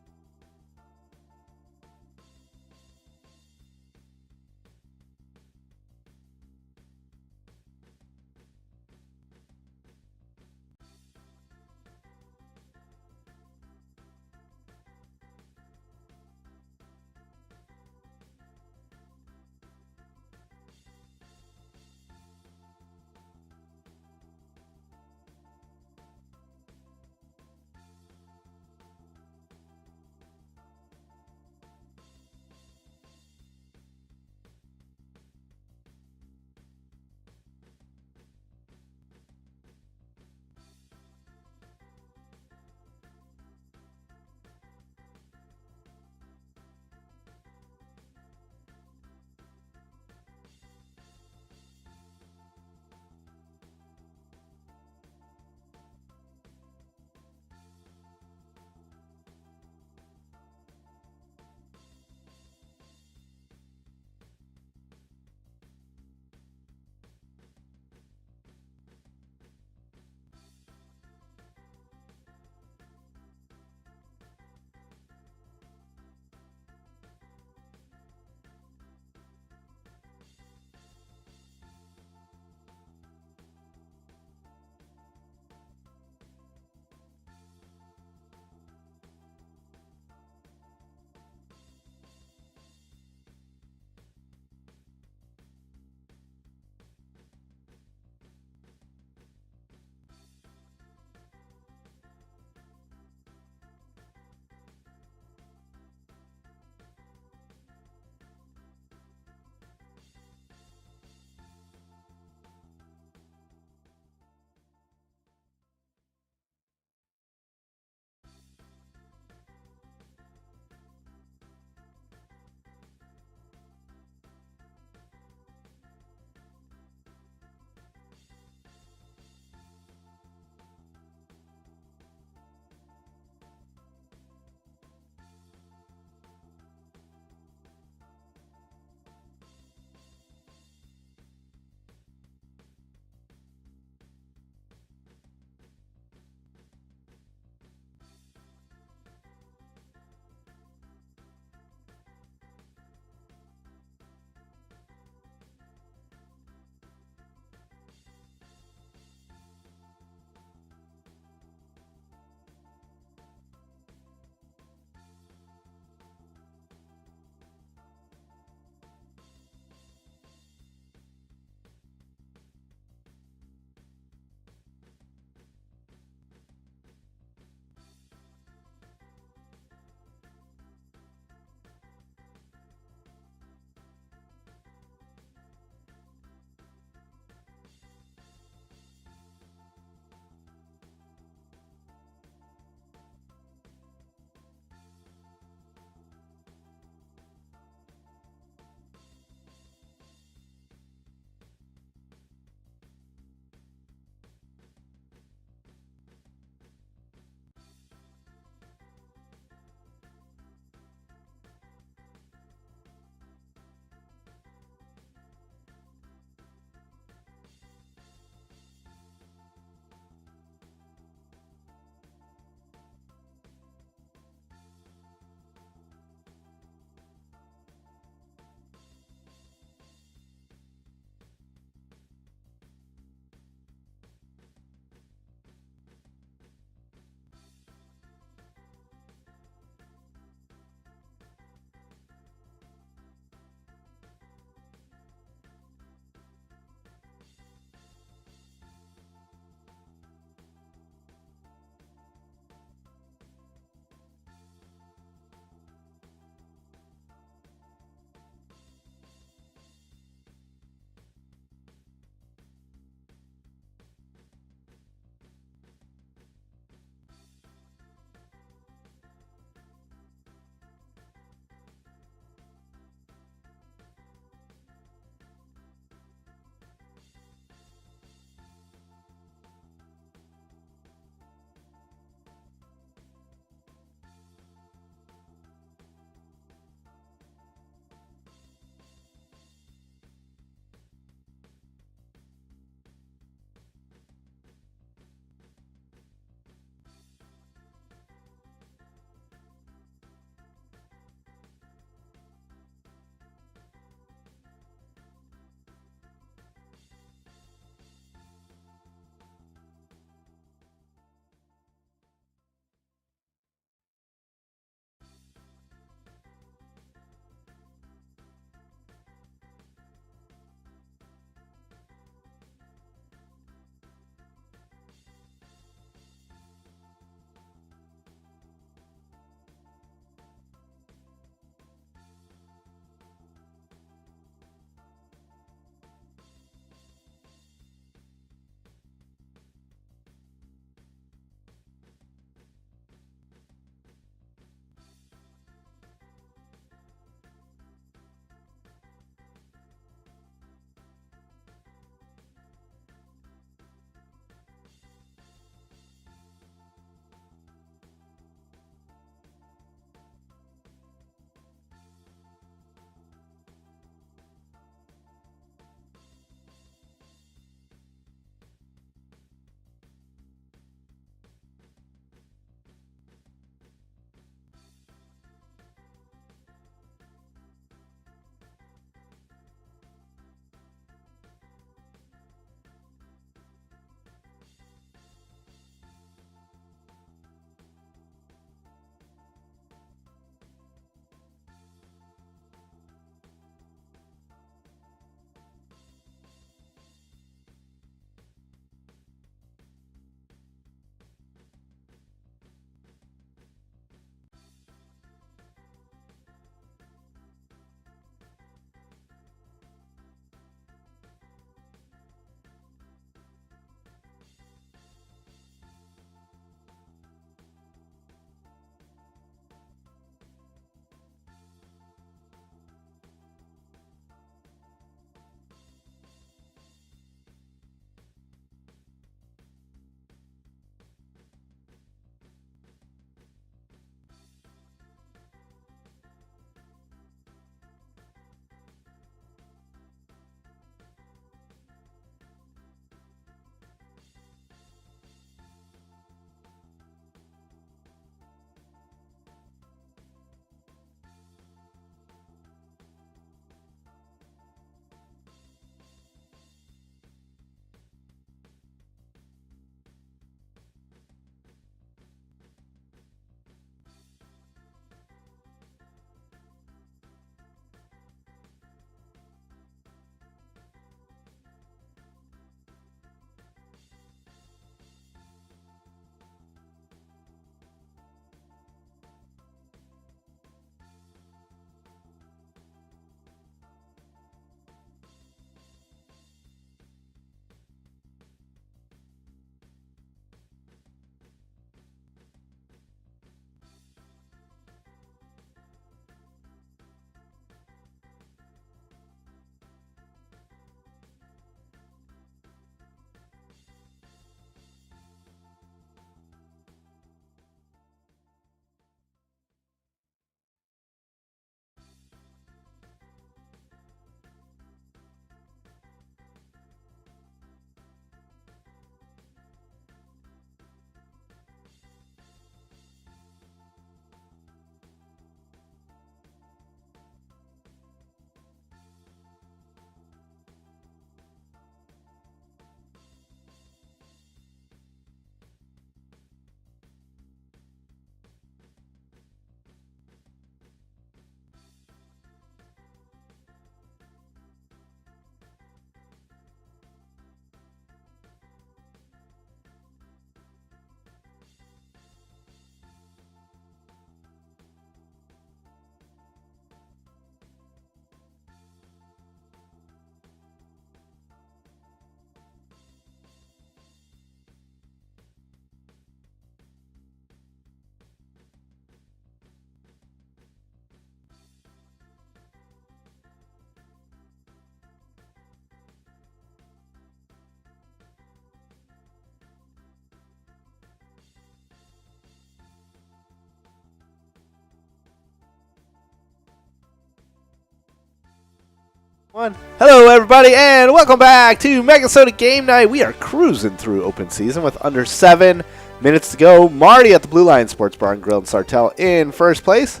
Hello, everybody, and welcome back to MegaSota Game Night. We are cruising through open season with under 7 minutes to go. Marty at the Blue Line Sports Bar and Grill in Sartell in first place,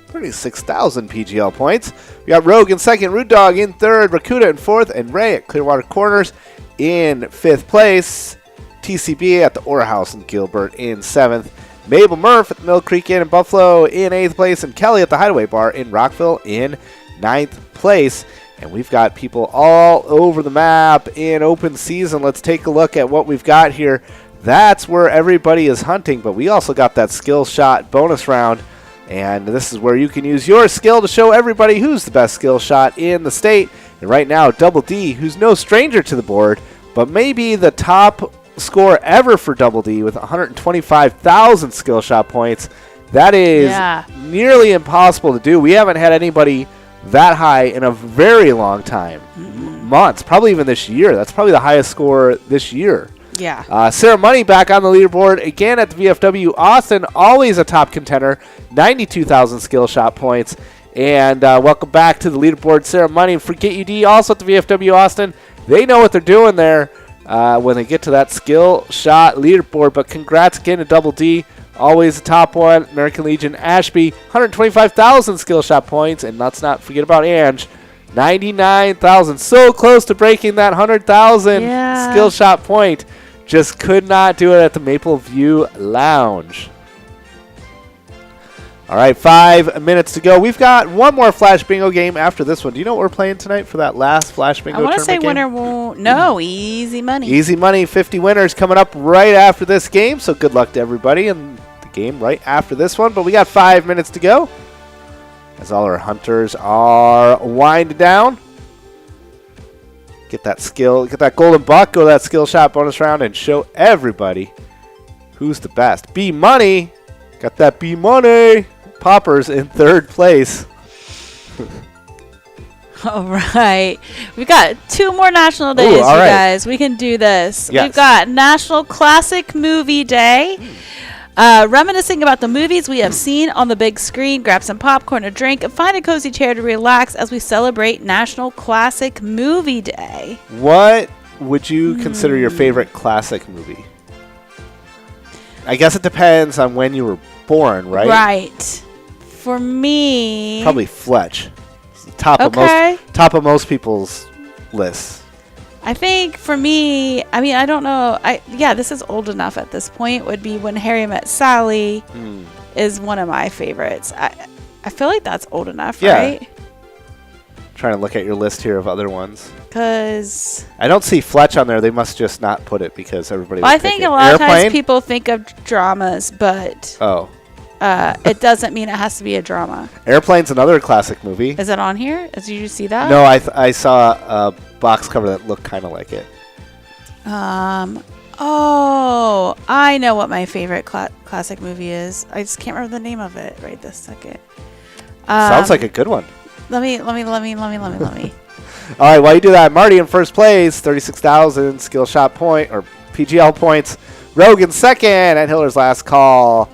36,000 PGL points. We got Rogue in second, Root Dog in third, Rakuda in fourth, and Ray at Clearwater Corners in fifth place. TCB at the Aura House in Gilbert in seventh. Mabel Murph at the Mill Creek Inn in Buffalo in eighth place, and Kelly at the Hideaway Bar in Rockville in ninth place. And we've got people all over the map in open season. Let's take a look at what we've got here. That's where everybody is hunting, but we also got that skill shot bonus round. And this is where you can use your skill to show everybody who's the best skill shot in the state. And right now, Double D, who's no stranger to the board, but maybe the top score ever for Double D with 125,000 skill shot points. That is nearly impossible to do. We haven't had anybody that high in a very long time. Months, probably even this year. That's probably the highest score this year. Yeah. Sarah Money back on the leaderboard again at the VFW Austin, always a top contender, 92,000 skill shot points. And welcome back to the leaderboard, Sarah Money. And Forget You D, also at the VFW Austin. They know what they're doing there when they get to that skill shot leaderboard. But congrats again to Double D. Always the top one, American Legion Ashby, 125,000 skill shot points. And let's not forget about Ange, 99,000. So close to breaking that 100,000 skill shot point. Just could not do it at the Maple View Lounge. All right, 5 minutes to go. We've got one more Flash Bingo game after this one. Do you know what we're playing tonight for that last Flash Bingo tournament game? I want to say winner won't. No, easy money. Easy money, 50 winners coming up right after this game. So good luck to everybody in the game right after this one. But we got 5 minutes to go as all our hunters are winding down. Get that skill, get that golden buck, go to that skill shot bonus round, and show everybody who's the best. B Money, got that B Money. Poppers in third place. All right. We've got 2 more national days, you guys. We can do this. Yes. We've got National Classic Movie Day. Reminiscing about the movies we have seen on the big screen. Grab some popcorn, a drink, and find a cozy chair to relax as we celebrate National Classic Movie Day. What would you consider your favorite classic movie? I guess it depends on when you were born, right? Right. For me, probably Fletch. Top of most people's lists. I think for me, I mean, I don't know. This is old enough at this point. Would be When Harry Met Sally is one of my favorites. I feel like that's old enough, right? Trying to look at your list here of other ones. Because I don't see Fletch on there. They must just not put it because everybody. Well, I think a lot of times people think of dramas, but it doesn't mean it has to be a drama. Airplane's another classic movie. Is it on here? Did you see that? No, I saw a box cover that looked kind of like it. Oh, I know what my favorite classic movie is. I just can't remember the name of it right this second. Sounds like a good one. Let me. All right, while you do that, Marty in first place, 36,000 skill shot point or PGL points. Rogue in second at Hiller's Last Call.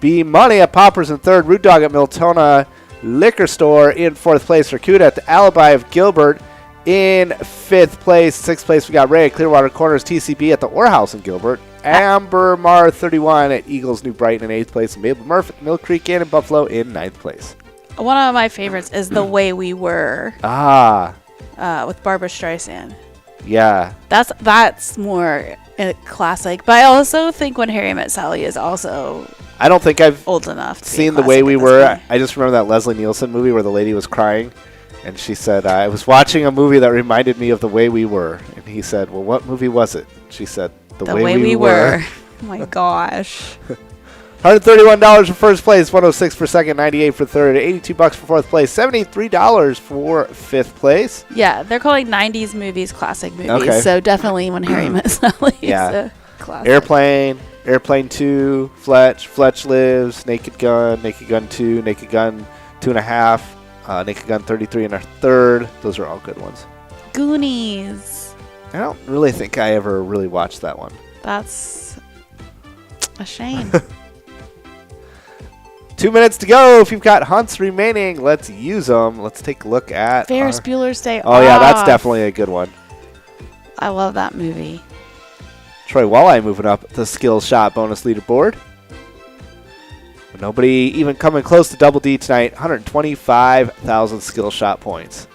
B Money at Poppers in third. Root Dog at Miltona Liquor Store in fourth place. Rakuda at the Alibi of Gilbert in fifth place. Sixth place, we got Ray at Clearwater Corners. TCB at the Aura House in Gilbert. Amber Mar 31 at Eagles New Brighton in eighth place. And Mabel Murph at Mill Creek Inn in Buffalo in ninth place. One of my favorites is The Way We Were. With Barbara Streisand. Yeah. That's more classic. But I also think When Harry Met Sally is also I don't think I've old enough to seen The Way We Were. I just remember that Leslie Nielsen movie where the lady was crying. And she said, I was watching a movie that reminded me of The Way We Were. And he said, well, what movie was it? She said, The Way We Were. Oh, my gosh. $131 for first place, $106 for second, $98 for third, $82 for fourth place, $73 for fifth place. Yeah, they're calling 90s movies classic movies. Okay. So definitely When Harry Met Sally is a classic. Airplane 2, Fletch Lives, Naked Gun 2, Naked Gun 2.5, Naked Gun 33 and a third. Those are all good ones. Goonies. I don't really think I ever really watched that one. That's a shame. 2 minutes to go. If you've got hunts remaining, let's use them. Let's take a look at Ferris Bueller's Day Oh, yeah, that's definitely a good one. I love that movie. Troy Walleye moving up the skill shot bonus leaderboard. But nobody even coming close to double D tonight. 125,000 skill shot points.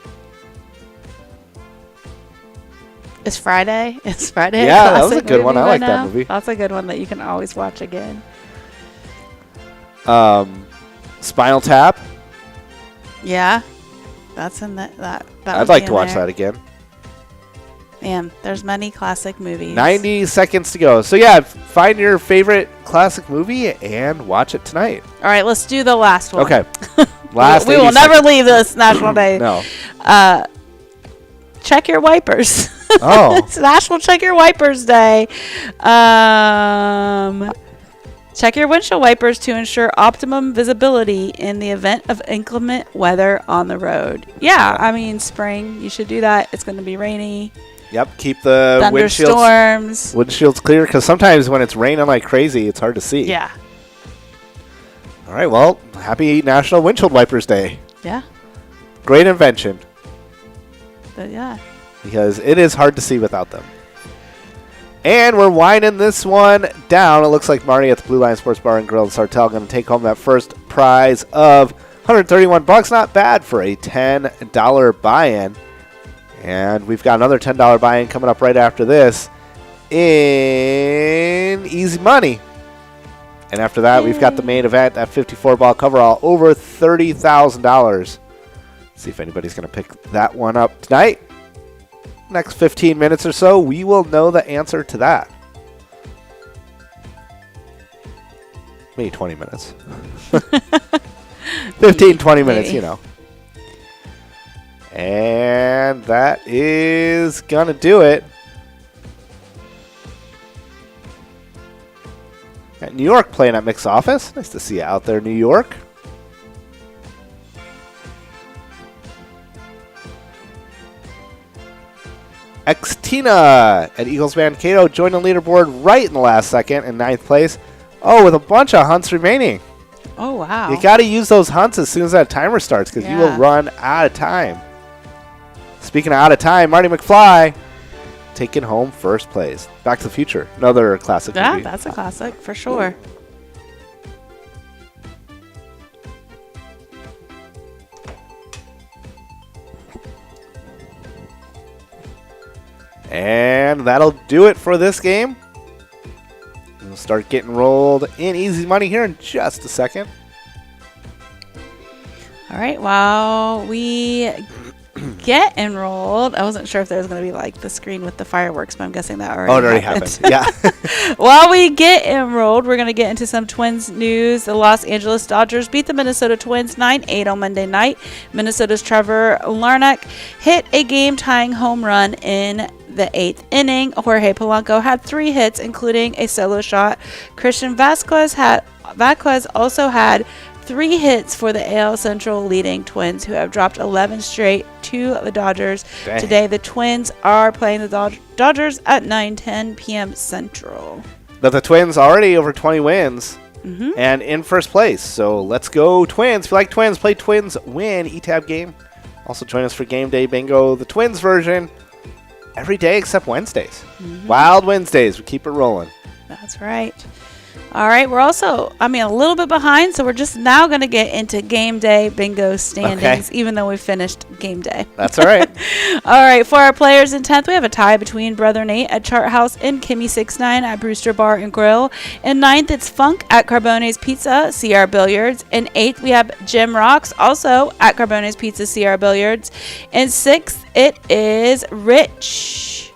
It's Friday. It's Friday. Yeah, that was a good one. I like that movie. That's a good one that you can always watch again. Spinal Tap. Yeah, that's in that. I'd like to watch that again. Man, there's many classic movies. 90 seconds to go. So yeah, find your favorite classic movie and watch it tonight. All right, let's do the last one. Okay. Last. We will never leave this National Day. No. Check your wipers. Oh. It's National Check Your Wipers Day. Check your windshield wipers to ensure optimum visibility in the event of inclement weather on the road. Yeah, I mean, spring, you should do that. It's going to be rainy. Yep, keep the windshields clear, because sometimes when it's raining like crazy, it's hard to see. Yeah. All right, well, happy National Windshield Wipers Day. Yeah. Great invention. But yeah. Because it is hard to see without them. And we're winding this one down. It looks like Marty at the Blue Line Sports Bar and Grill in Sartell going to take home that first prize of $131. Not bad for a $10 buy-in. And we've got another $10 buy-in coming up right after this in Easy Money. And after that, we've got the main event, that 54-ball coverall, over $30,000. See if anybody's going to pick that one up tonight. Next 15 minutes or so, we will know the answer to that. Maybe 20 minutes. 15, 20 minutes, you know. And that is going to do it. Got New York playing at Mick's office. Nice to see you out there, New York. Xtina at Eagles Mankato joined the leaderboard right in the last second in 9th place. Oh, with a bunch of hunts remaining. Oh, wow. You got to use those hunts as soon as that timer starts, because you will run out of time. Speaking of out of time, Marty McFly taking home first place. Back to the Future, another classic movie. Yeah, that's a classic for sure. And that'll do it for this game. We'll start getting rolled in Easy Money here in just a second. All right, while we get enrolled, I wasn't sure if there was going to be like the screen with the fireworks, but I'm guessing that already happened. Yeah. While we get enrolled, we're going to get into some Twins news. The Los Angeles Dodgers beat the Minnesota Twins 9-8 on Monday night. Minnesota's Trevor Larnach hit a game-tying home run in the 8th inning. Jorge Polanco had 3 hits, including a solo shot. Christian Vasquez also had 3 hits for the AL Central leading Twins, who have dropped 11 straight to the Dodgers. Dang. Today, the Twins are playing the Dodgers at 9:10 p.m. Central. But the Twins already over 20 wins and in first place. So let's go Twins. If you like Twins, play Twins Win eTab game. Also join us for Game Day Bingo, the Twins version, every day except Wednesdays. Wild Wednesdays. We keep it rolling. That's right. All right, we're also, a little bit behind, so we're just now going to get into Game Day Bingo standings, even though we finished Game Day. That's all right. All right, for our players in 10th, we have a tie between Brother Nate at Chart House and Kimmy69 at Brewster Bar and Grill. In 9th, it's Funk at Carbone's Pizza, CR Billiards. In 8th, we have Jim Rocks, also at Carbone's Pizza, CR Billiards. In 6th, it is Rich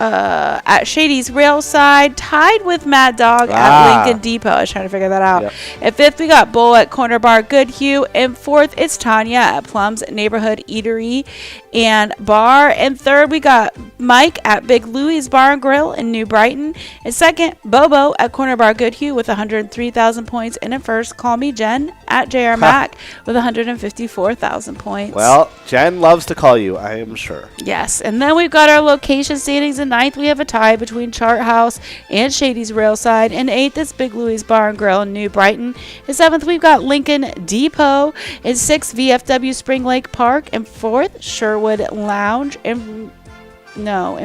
at Shady's Railside, tied with Mad Dog at Lincoln Depot. I was trying to figure that out. Yep. At 5th, we got Bull at Corner Bar Goodhue. And 4th, it's Tanya at Plum's Neighborhood Eatery and Bar. And 3rd, we got Mike at Big Louie's Bar and Grill in New Brighton. In second, Bobo at Corner Bar Goodhue with 103,000 points. And in first, Call Me Jen at JR Mac with 154,000 points. Well, Jen loves to call you, I am sure. Yes, and then we've got our location standings. In ninth, we have a tie between Chart House and Shady's Railside. In eighth, it's Big Louie's Bar and Grill in New Brighton. In seventh, we've got Lincoln Depot. In sixth, VFW Spring Lake Park. In fourth, Sherwood Lounge. In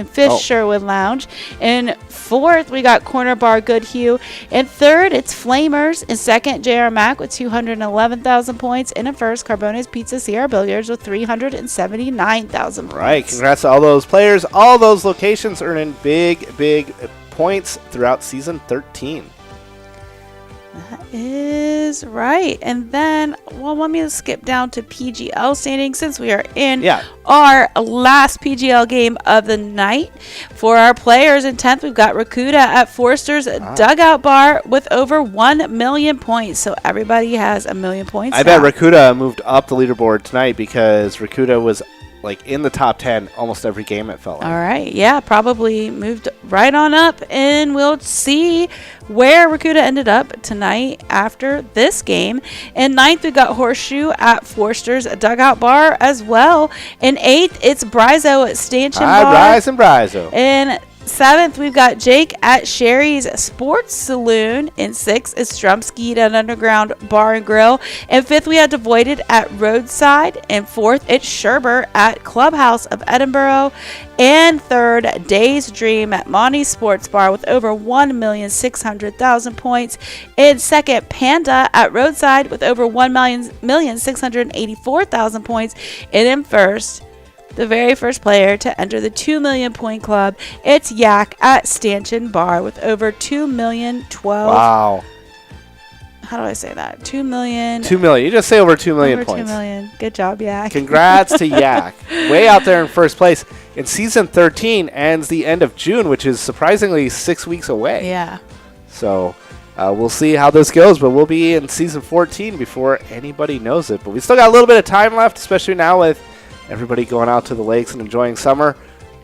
fifth, Sherwood Lounge. In fourth, we got Corner Bar Goodhue. In third, it's Flamers. In second, JR Mac with 211,000 points. And in first, Carbone's Pizza CR Billiards with 379,000 points. Right. Congrats to all those players. All those locations earning big points throughout Season 13. That is right. And then, let me skip down to PGL standings since we are in our last PGL game of the night. For our players in 10th, we've got Rakuda at Forster's Dugout Bar with over 1 million points. So everybody has 1 million points. I bet Rakuda moved up the leaderboard tonight because Rakuda was in the top 10 almost every game, it felt like. All right. Yeah, probably moved right on up, and we'll see where Rakuda ended up tonight after this game. In ninth, we got Horseshoe at Forster's Dugout Bar as well. In eighth, it's Brizo at Stanchion Bar. Hi, Bryce and Brizo. In seventh, we've got Jake at Sherry's Sports Saloon. In sixth, it's Strumskeet at Underground Bar and Grill. In fifth, we had Devoided at Roadside. In fourth, it's Sherber at Clubhouse of Edinburgh. And third, Day's Dream at Monty's Sports Bar with over 1,600,000 points. In second, Panda at Roadside with over 1,684,000 points. And in first, the very first player to enter the 2 million point club, it's Yak at Stanchion Bar with over 2,012,000. Wow. How do I say that? 2 million. 2 million. You just say over 2 million over points. 2 million. Good job, Yak. Congrats to Yak. Way out there in first place. And Season 13 ends the end of June, which is surprisingly 6 weeks away. Yeah. So we'll see how this goes, but we'll be in Season 14 before anybody knows it. But we still got a little bit of time left, especially now with everybody going out to the lakes and enjoying summer.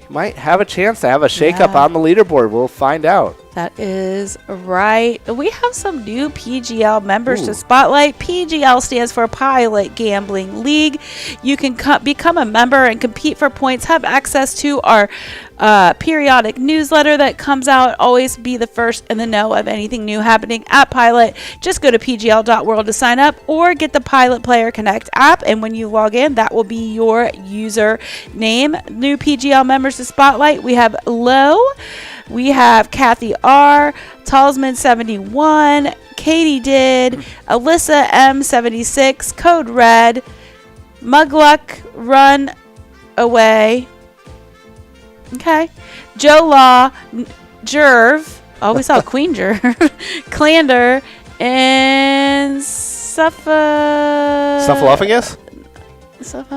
You might have a chance to have a shake-up on the leaderboard. We'll find out. That is right. We have some new PGL members to spotlight. PGL stands for Pilot Gambling League. You can become a member and compete for points, have access to our periodic newsletter that comes out. Always be the first in the know of anything new happening at Pilot. Just go to pgl.world to sign up or get the Pilot Player Connect app. And when you log in, that will be your user name. New PGL members to spotlight. We have Low. We have Kathy R, Talsman 71, Katie Did, Alyssa M76, Code Red, Mugluck Run Away. Okay. Joe Law, Jerv. Oh, we saw Queen Jerv. Clander, and Snuffleupagus?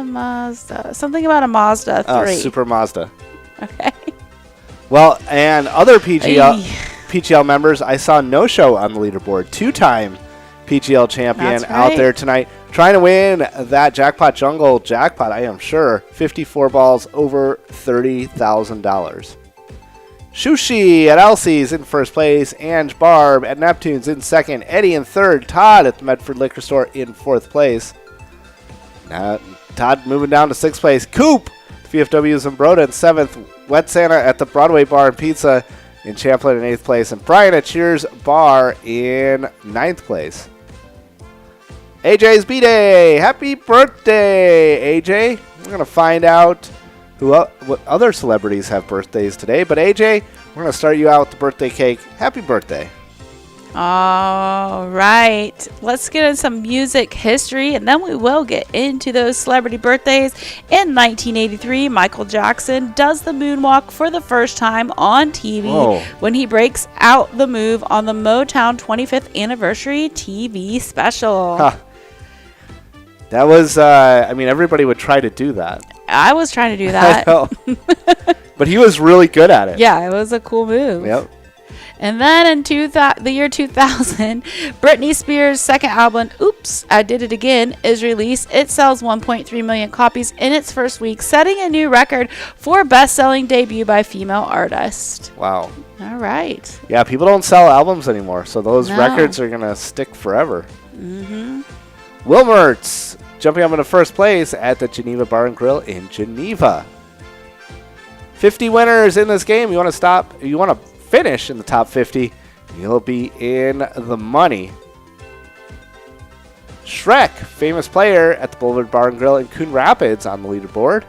Mazda. Something about a Mazda 3. Oh, Super Mazda. Okay. Well, and other PGL members, I saw No Show on the leaderboard. 2-time PGL champion out there tonight. Trying to win that Jackpot Jungle jackpot, I am sure. 54 balls, over $30,000. Shushi at Elsie's in first place. Ange Barb at Neptune's in second. Eddie in third. Todd at the Medford Liquor Store in fourth place. Todd moving down to sixth place. Coop, VFW's in Broda in seventh. Wet Santa at the Broadway Bar and Pizza in Champlain in eighth place. And Brian at Cheers Bar in ninth place. AJ's B-Day. Happy birthday, AJ. We're going to find out what other celebrities have birthdays today. But AJ, we're going to start you out with the birthday cake. Happy birthday. All right. Let's get in some music history, and then we will get into those celebrity birthdays. In 1983, Michael Jackson does the moonwalk for the first time on TV when he breaks out the move on the Motown 25th anniversary TV special. Huh. That was, everybody would try to do that. I was trying to do that. I know. But he was really good at it. Yeah, it was a cool move. Yep. And then in the year 2000, Britney Spears' second album, Oops, I Did It Again, is released. It sells 1.3 million copies in its first week, setting a new record for best-selling debut by a female artist. Wow. All right. Yeah, people don't sell albums anymore, so those records are going to stick forever. Mm-hmm. Wilmert's jumping up into first place at the Geneva Bar and Grill in Geneva. 50 winners in this game. You want to finish in the top 50, you'll be in the money. Shrek, famous player at the Boulevard Bar and Grill in Coon Rapids on the leaderboard.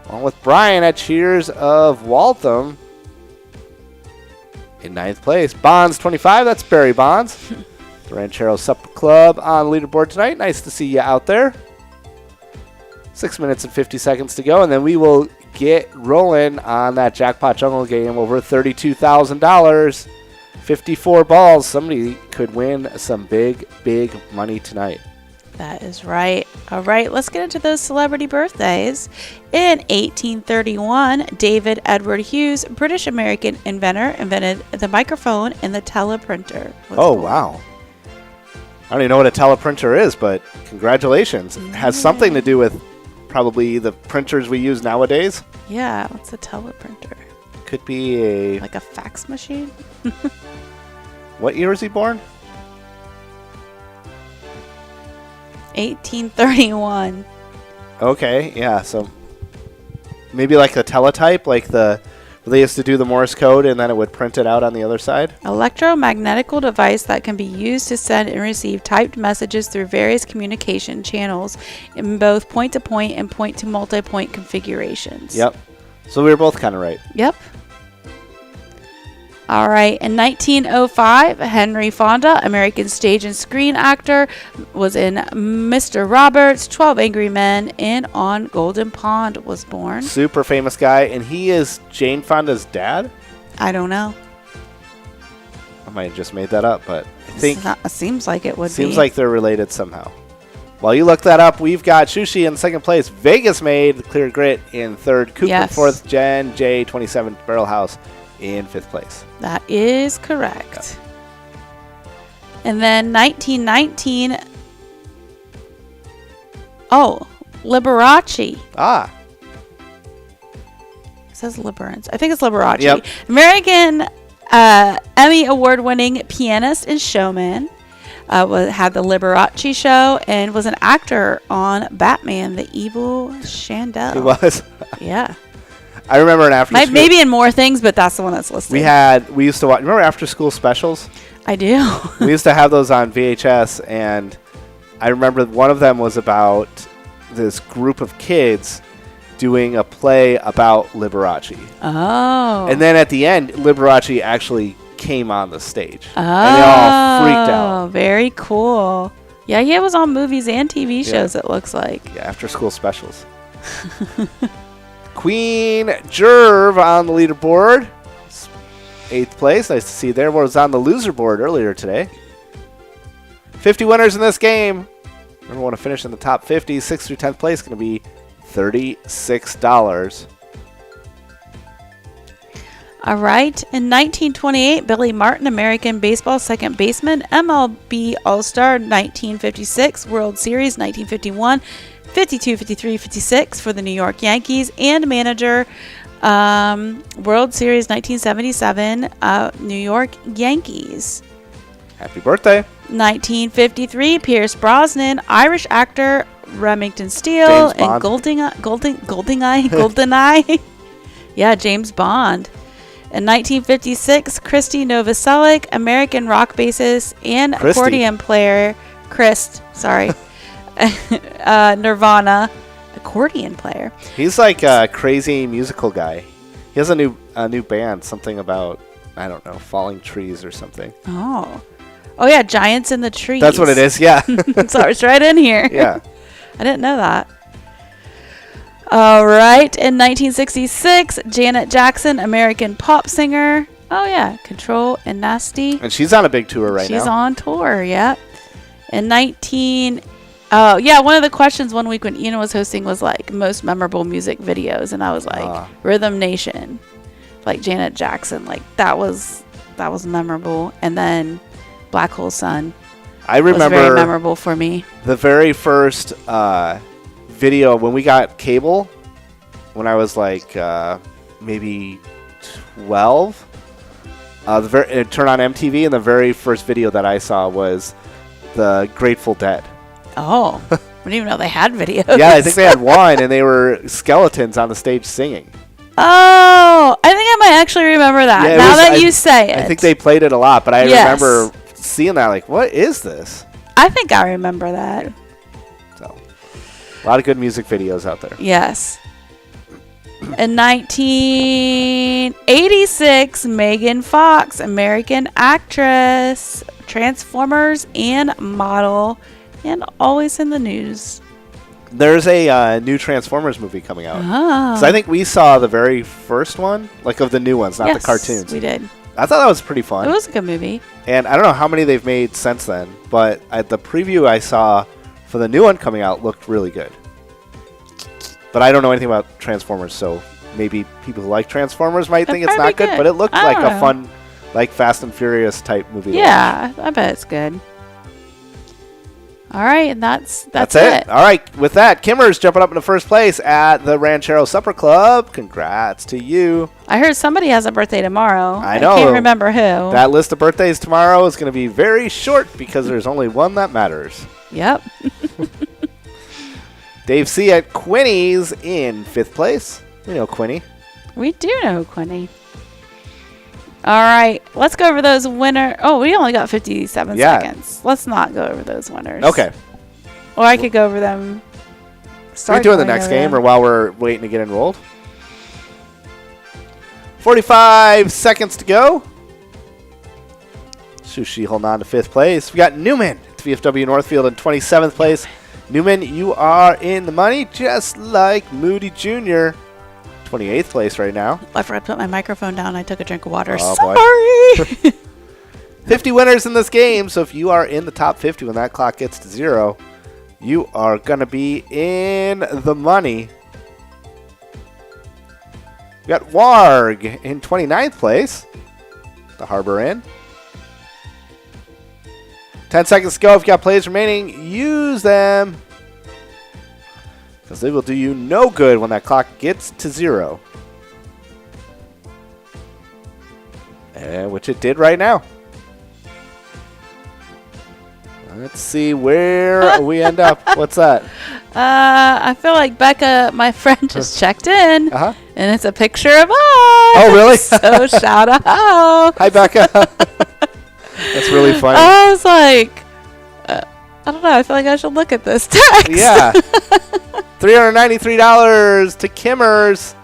Along with Brian at Cheers of Waltham in 9th place. Bonds 25, that's Barry Bonds. The Ranchero Supper Club on the leaderboard tonight. Nice to see you out there. 6 minutes and 50 seconds to go, and then we will get rolling on that Jackpot Jungle game over $32,000. 54 balls. Somebody could win some big, big money tonight. That is right. All right, let's get into those celebrity birthdays. In 1831, David Edward Hughes, British-American inventor, invented the microphone and the teleprinter. Oh, wow. I don't even know what a teleprinter is, but congratulations. It has something to do with probably the printers we use nowadays. Yeah, what's a teleprinter? Could be like a fax machine? What year was he born? 1831. Okay, yeah, so maybe like a teletype, like they used to do the Morse code and then it would print it out on the other side. Electromagnetical device that can be used to send and receive typed messages through various communication channels in both point-to-point and point-to-multipoint configurations. Yep. So we were both kind of right. Yep. All right. In 1905, Henry Fonda, American stage and screen actor, was in Mr. Roberts, 12 Angry Men, and On Golden Pond was born. Super famous guy, and he is Jane Fonda's dad? I don't know. I might have just made that up, but I think it seems like it would be. Seems like they're related somehow. While you look that up, we've got Shushi in second place, Vegas Made, Clear Grit in third, Cooper in fourth, Jen J 27th, Barrel House in fifth place. That is correct. And then 1919. Oh, Liberace. Ah. It says Liberance. I think it's Liberace. Yep. American Emmy award-winning pianist and showman. Had the Liberace show and was an actor on Batman: The Evil Chandel. He was. Yeah. I remember an after school. Maybe in more things, but that's the one that's listed. We used to watch. Remember after school specials? I do. We used to have those on VHS, and I remember one of them was about this group of kids doing a play about Liberace. Oh. And then at the end, Liberace actually came on the stage. Oh. And they all freaked out. Very cool. Yeah, he was on movies and TV shows, it looks like. Yeah, after school specials. Queen Jerv on the leaderboard. 8th place. Nice to see there. Was on the loser board earlier today. 50 winners in this game. Remember, want to finish in the top 50. 6th through 10th place going to be $36. All right. In 1928, Billy Martin, American baseball second baseman, MLB All-Star 1956, World Series 1951, 52, 53, 56 for the New York Yankees, and manager World Series 1977, New York Yankees. Happy birthday. 1953, Pierce Brosnan, Irish actor, Remington Steele, and GoldenEye. Yeah, James Bond. In 1956, Christy Novoselic, American rock bassist and accordion player, Nirvana accordion player. He's like a crazy musical guy. He has a new band, something about, I don't know, falling trees or something. Oh yeah, Giants in the Trees. That's what it is. Yeah. So it's right in here. Yeah. I didn't know that. All right. In 1966, Janet Jackson, American pop singer. Oh, yeah. Control and Nasty. And she's on a big tour right now. She's on tour, yeah. In one of the questions one week when Ian was hosting was like most memorable music videos. And I was like, Rhythm Nation. like Janet Jackson. Like that was memorable. And then Black Hole Sun. I remember was very memorable for me. The very first video when we got cable, when I was like maybe 12. It turned on MTV, and the very first video that I saw was the Grateful Dead. Oh, I didn't even know they had videos. Yeah, I think they had one, and they were skeletons on the stage singing. Oh, I think I might actually remember that. Yeah, now that you say it. I think they played it a lot, but I remember seeing that, like, what is this? I think I remember that. So, a lot of good music videos out there. Yes. In 1986, Megan Fox, American actress, Transformers, and model, and always in the news. There's a new Transformers movie coming out. Oh. So I think we saw the very first one, like of the new ones, not the cartoons. We did. I thought that was pretty fun. It was a good movie. And I don't know how many they've made since then, but the preview I saw for the new one coming out looked really good. But I don't know anything about Transformers, so maybe people who like Transformers might think it's not good, but it looked like a fun, like Fast and Furious type movie. Yeah, I bet it's good. All right, and that's it. All right, with that, Kimmer's jumping up into first place at the Ranchero Supper Club. Congrats to you. I heard somebody has a birthday tomorrow. I know. I can't remember who. That list of birthdays tomorrow is going to be very short because there's only one that matters. Yep. Dave C. at Quinny's in fifth place. We know Quinny. We do know Quinny. All right, let's go over those winners. Oh, we only got 57 seconds. Let's not go over those winners. Okay. Or I could go over them. Are we doing the next game or while we're waiting to get enrolled? 45 seconds to go. Sushi holding on to fifth place. We got Newman at VFW Northfield in 27th place. Newman, you are in the money just like Moody Jr. 28th place right now. I forgot to put my microphone down. I took a drink of water. Oh, sorry. 50 winners in this game. So if you are in the top 50 when that clock gets to 0, you are going to be in the money. We got Warg in 29th place. The Harbor Inn. 10 seconds to go. If you got plays remaining, use them. Because they will do you no good when that clock gets to 0. Which it did right now. Let's see where we end up. What's that? I feel like Becca, my friend, just checked in. And it's a picture of us. Oh, really? So shout out. Hi, Becca. That's really funny. I was like, I don't know. I feel like I should look at this text. Yeah. $393 to Kimmers.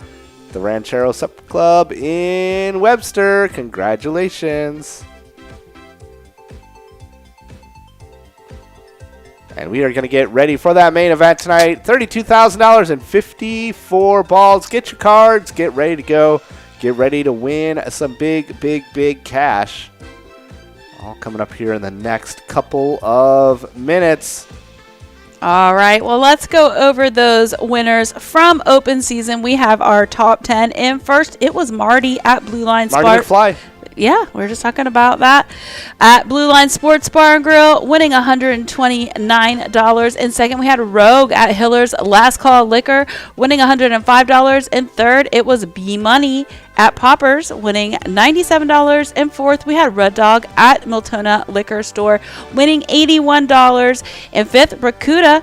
The Ranchero Supper Club in Webster. Congratulations. And we are going to get ready for that main event tonight. $32,000 and 54 balls. Get your cards. Get ready to go. Get ready to win some big, big, big cash. All coming up here in the next couple of minutes. All right. Well, let's go over those winners from open season. We have our top 10. And first, it was Marty at Blue Line Marty McFly. Yeah, we were just talking about that. At Blue Line Sports Bar and Grill, winning $129. And second, we had Rogue at Hiller's Last Call Liquor, winning $105. And third, it was B Money at Poppers, winning $97. And fourth, we had Red Dog at Miltona Liquor Store, winning $81. And fifth, Rakuta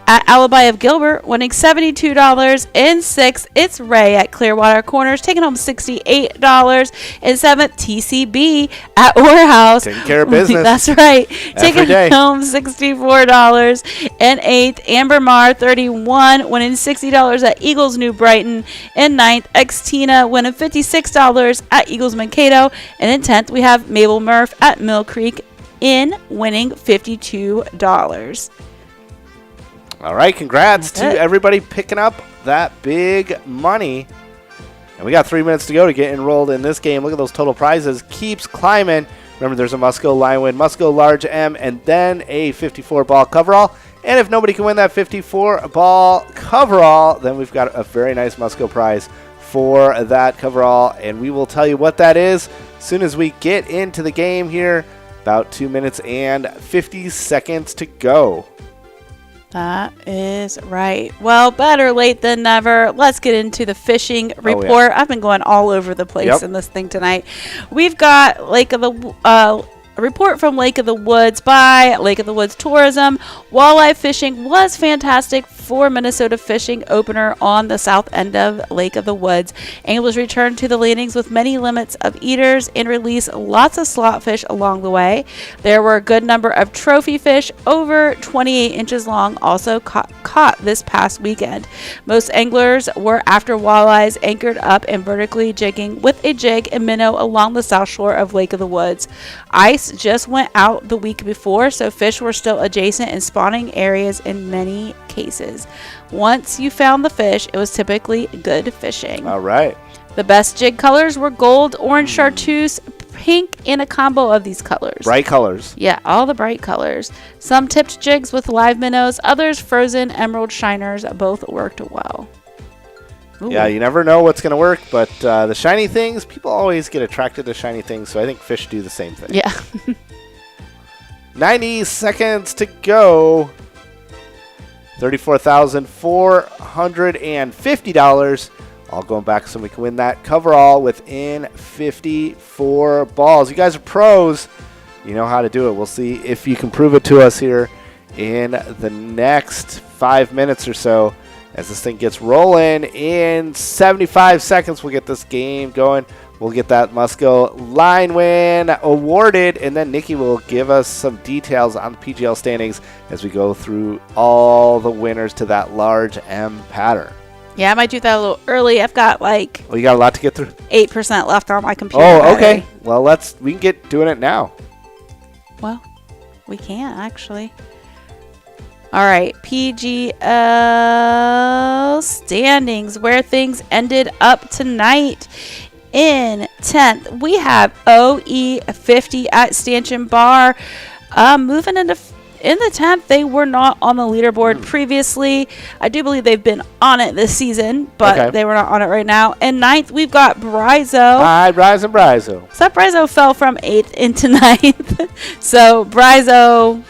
at Alibi of Gilbert, winning $72. And sixth, it's Ray at Clearwater Corners, taking home $68. And seventh, TCB at Warehouse. Taking care of business. That's right. Taking home $64. And eighth, Amber Mar, 31, winning $60 at Eagles New Brighton. And ninth, Xtina, winning $56 at Eagles Mankato. And in 10th, we have Mabel Murph at Mill Creek Inn, winning $52. All right, congrats to everybody picking up that big money. And we got 3 minutes to go to get enrolled in this game. Look at those total prizes. Keeps climbing. Remember, there's a Musco Line Win, Musco Large M, and then a 54-ball coverall. And if nobody can win that 54-ball coverall, then we've got a very nice Musco prize for that coverall, and we will tell you what that is as soon as we get into the game here. About 2 minutes and 50 seconds to go. That is right. Well, better late than never. Let's get into the fishing report. I've been going all over the place in this thing tonight. We've got a report from Lake of the Woods by Lake of the Woods Tourism. Walleye fishing was fantastic for Minnesota fishing opener on the south end of Lake of the Woods. Anglers returned to the landings with many limits of eaters and released lots of slot fish along the way. There were a good number of trophy fish over 28 inches long also caught this past weekend. Most anglers were after walleyes anchored up and vertically jigging with a jig and minnow along the south shore of Lake of the Woods. Ice just went out the week before, so fish were still adjacent in spawning areas in many cases. Once you found the fish, it was typically good fishing. All right. The best jig colors were gold, orange chartreuse, pink, and a combo of these colors. Bright colors. Yeah, all the bright colors. Some tipped jigs with live minnows, others frozen emerald shiners. Both worked well. Ooh. Yeah, you never know what's going to work, but the shiny things, people always get attracted to shiny things, so I think fish do the same thing. Yeah. 90 seconds to go. $34,450. All going back so we can win that coverall within 54 balls. You guys are pros. You know how to do it. We'll see if you can prove it to us here in the next 5 minutes or so. As this thing gets rolling in 75 seconds, we'll get this game going. We'll get that Musco line win awarded, and then Nikki will give us some details on the PGL standings as we go through all the winners to that large M pattern. Yeah, I might do that a little early. I've got like... Well, you got a lot to get through. 8% left on my computer. Oh, okay. Well, we can get doing it now. Well, we can actually. All right, PGL standings, where things ended up tonight. In 10th, we have OE50 at Stanchion Bar. Moving in the 10th, they were not on the leaderboard previously. I do believe they've been on it this season, but they were not on it right now. In 9th, we've got Bryzo. Hi, Bryzo. So Bryzo fell from 8th into 9th. So Bryzo